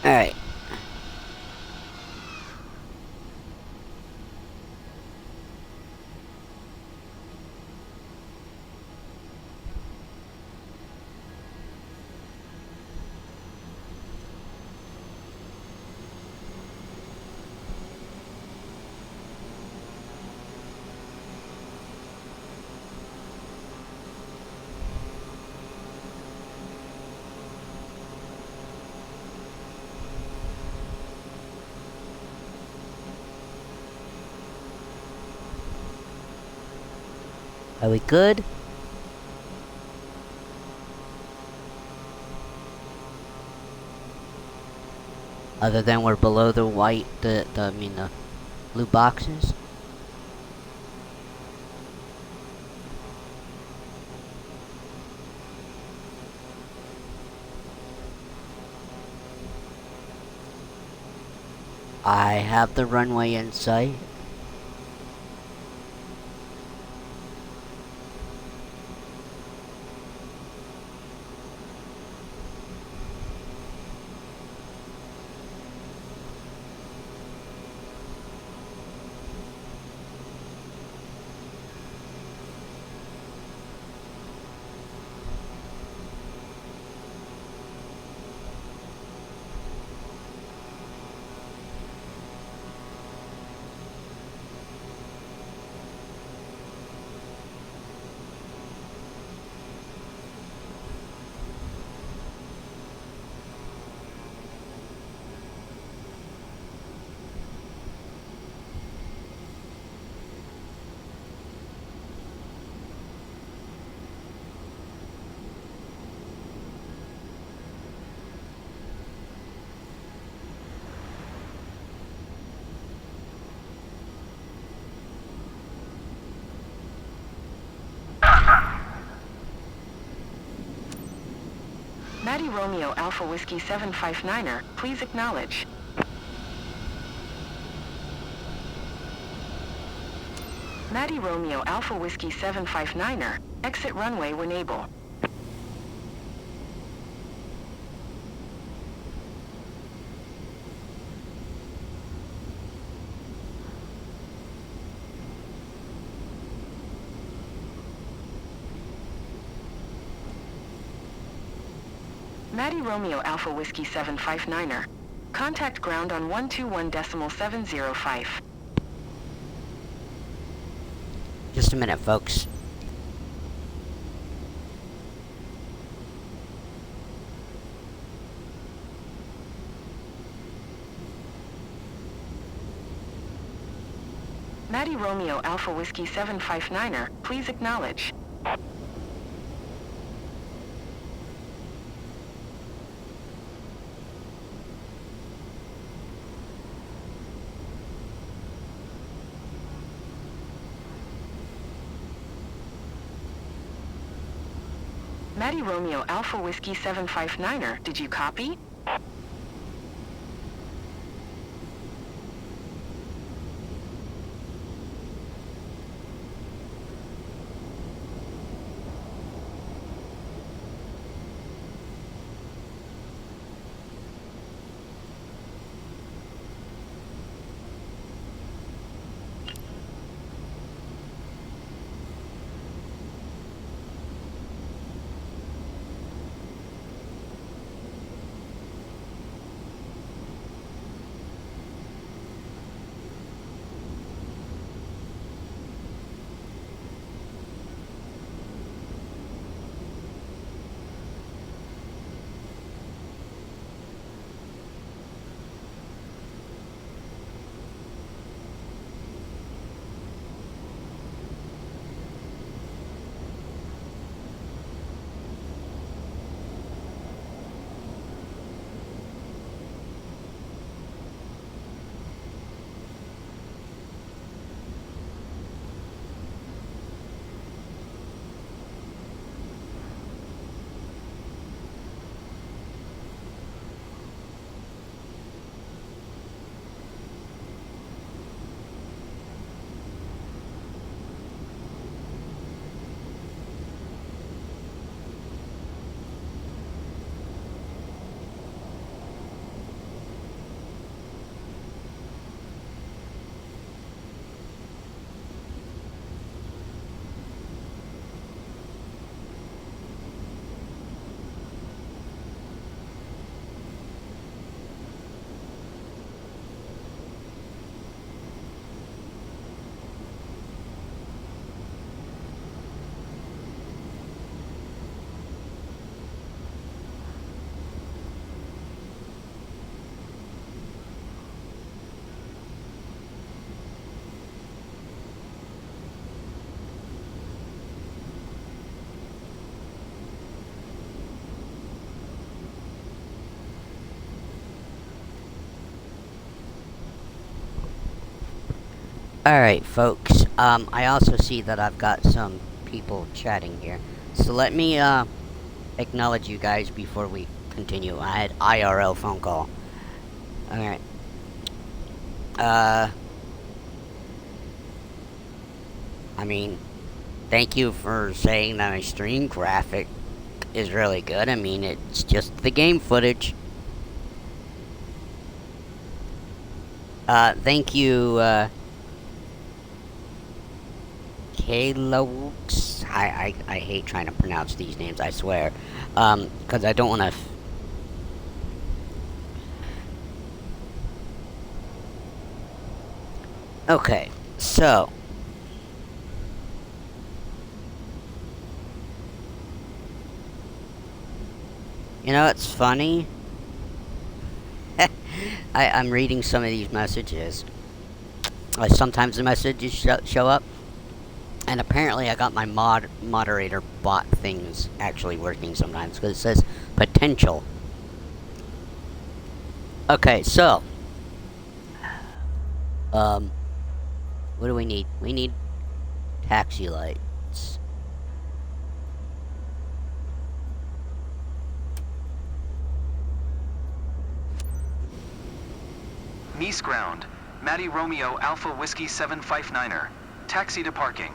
Alright. Are we good? Other than we're below the white, the blue boxes. I have the runway in sight. Maddie Romeo Alpha Whiskey 759er, please acknowledge. Maddie Romeo Alpha Whiskey 759er, exit runway when able. Maddie Romeo Alpha Whiskey 759er. Contact ground on 121.705. Just a minute, folks. Maddie Romeo Alpha Whiskey 759er, please acknowledge. Maddie Romeo Alpha Whiskey 759er, did you copy? Alright, folks. I also see that I've got some people chatting here. So let me, acknowledge you guys before we continue. I had IRL phone call. Alright. I mean, thank you for saying that my stream graphic is really good. I mean, it's just the game footage. Thank you, Kalooks. I hate trying to pronounce these names, I swear. Because I don't want to... Okay, so... You know, it's funny. I'm reading some of these messages. Sometimes the messages show up. And apparently I got my moderator bot things actually working sometimes. Because it says potential. Okay, so. What do we need? We need taxi lights. Nice ground. Matty Romeo Alpha Whiskey 759er. Taxi to parking.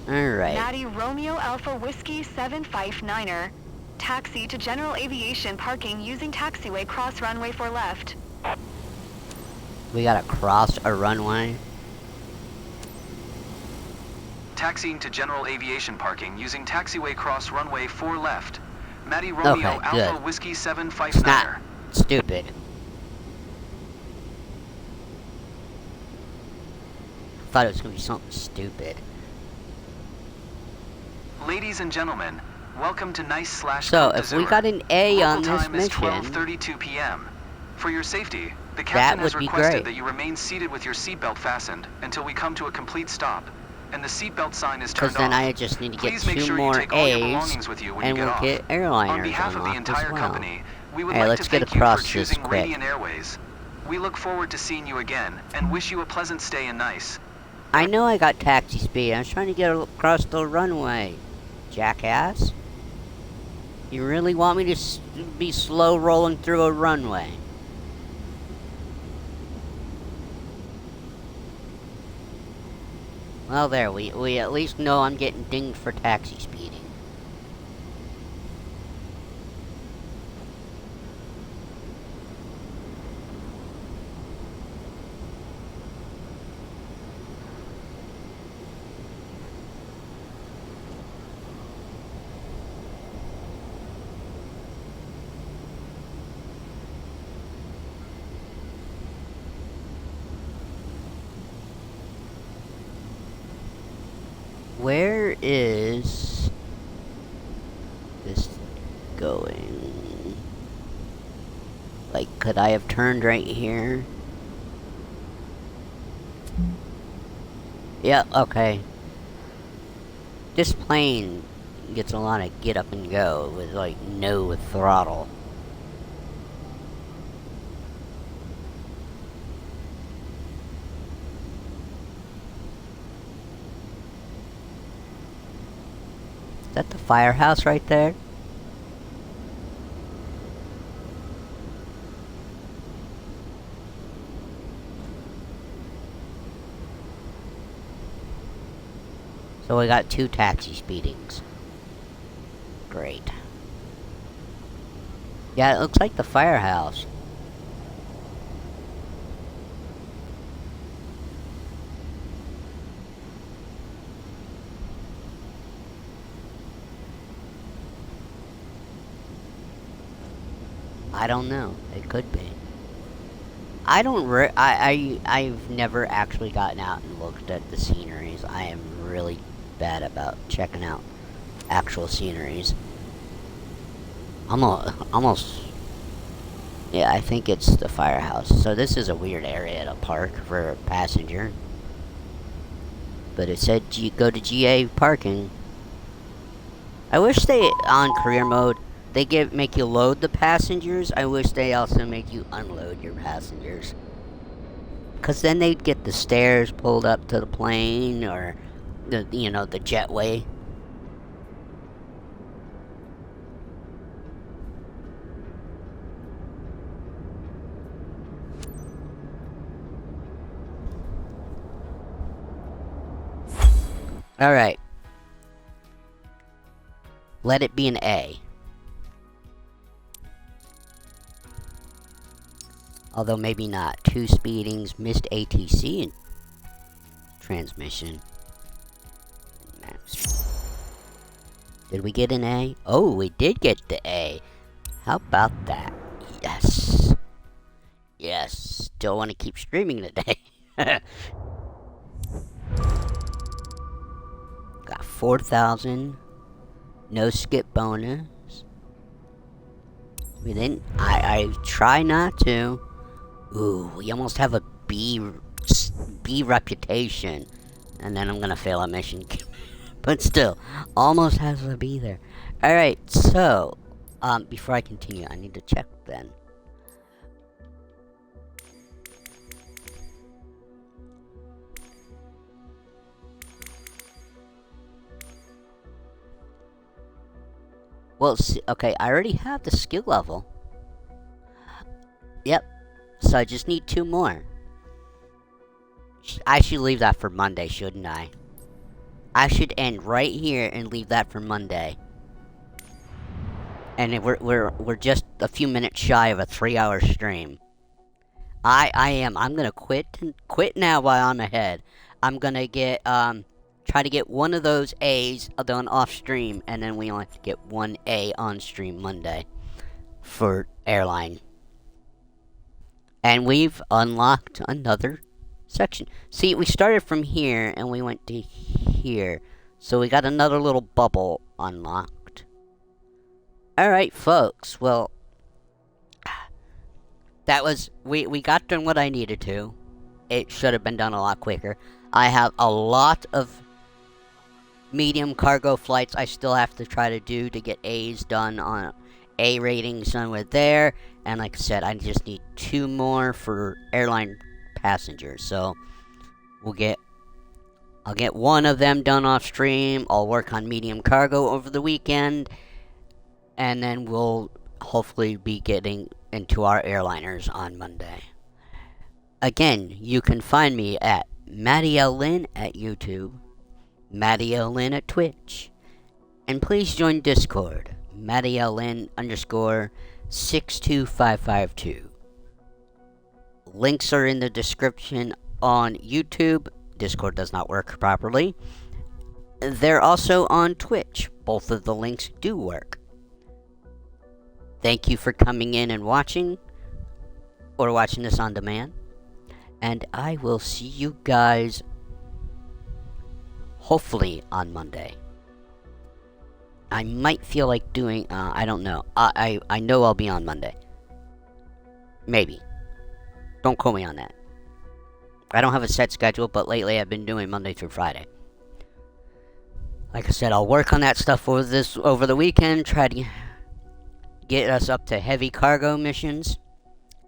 Alright. Matty Romeo Alpha Whiskey 759er. Taxi to general aviation parking using taxiway cross runway for left. We gotta cross a runway. Taxiing to general aviation parking using taxiway cross runway 4 left. Matty Romeo Okay, Alpha good. Whiskey It's 759er. not stupid. Thought it was gonna be something stupid. Ladies and gentlemen, welcome to Nice slash So, Côte if we d'Azur. got an A on Local this time is mission, 12:32 p.m. For your safety, the that captain has would be requested great. that you remain seated with your seatbelt fastened until we come to a complete stop, and the seatbelt sign is Because turned then off. I just need to get Please make 2 sure you more take all your A's, belongings with you when and you get we'll off. get airliners On behalf of the unlocked entire as well. company, we would Alright, like let's to get thank you across for this choosing quick. Radiant Airways. We look forward to seeing you again, and wish you a pleasant stay in Nice. I know I got taxi speed. I was trying to get across the runway. Jackass. You really want me to be slow rolling through a runway? Well, there, we at least know I'm getting dinged for taxi speeding. Where is this going? Like, could I have turned right here? Yeah, okay. This plane gets a lot of get up and go with, like, no throttle. Is that the firehouse right there? So we got 2 taxi speedings. Great. Yeah, it looks like the firehouse. I don't know. It could be. I don't I've never actually gotten out and looked at the sceneries. I am really bad about checking out actual sceneries. Almost. Yeah, I think it's the firehouse. So this is a weird area to park for a passenger. But it said go to GA parking. I wish they, on career mode, they make you load the passengers. I wish they also make you unload your passengers. because then they'd get the stairs pulled up to the plane, or the the jetway. All right. Let it be an A. Although maybe not. 2 speedings, missed ATC and transmission. Did we get an A? Oh, we did get the A. How about that? Yes. Yes. Still want to keep streaming today. Got 4,000. No skip bonus. We didn't. I try not to. Ooh, we almost have a B reputation, and then I'm gonna fail a mission. But still, almost has a B there. All right, so before I continue, I need to check then. Well, okay, I already have the skill level. Yep. So I just need 2 more. I should leave that for Monday, shouldn't I? I should end right here and leave that for Monday. And we're just a few minutes shy of a 3-hour stream. I'm gonna quit now while I'm ahead. I'm gonna get try to get one of those A's done off stream, and then we only have to get 1 A on stream Monday for airline. And we've unlocked another section. See, we started from here and we went to here. So we got another little bubble unlocked. Alright, folks. Well, that was... We got done what I needed to. It should have been done a lot quicker. I have a lot of medium cargo flights I still have to try to do to get A's done on... A ratings done with there, and like I said, I just need 2 more for airline passengers. So I'll get 1 of them done off stream. I'll work on medium cargo over the weekend, and then we'll hopefully be getting into our airliners on Monday. Again, you can find me at Matty L. Lynn at YouTube, Matty L. Lynn at Twitch, and please join Discord. Matty L. Lynn _62552. Links are in the description on YouTube. Discord does not work properly. They're also on Twitch. Both of the links do work. Thank you for coming in and watching, or watching this on demand. And I will see you guys hopefully on Monday. I might feel like doing, I don't know. I know I'll be on Monday. Maybe. Don't quote me on that. I don't have a set schedule, but lately I've been doing Monday through Friday. Like I said, I'll work on that stuff over the weekend, try to get us up to heavy cargo missions,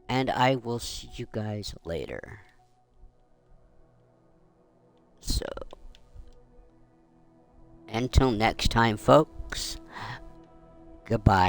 and I will see you guys later. So, until next time, folks, goodbye.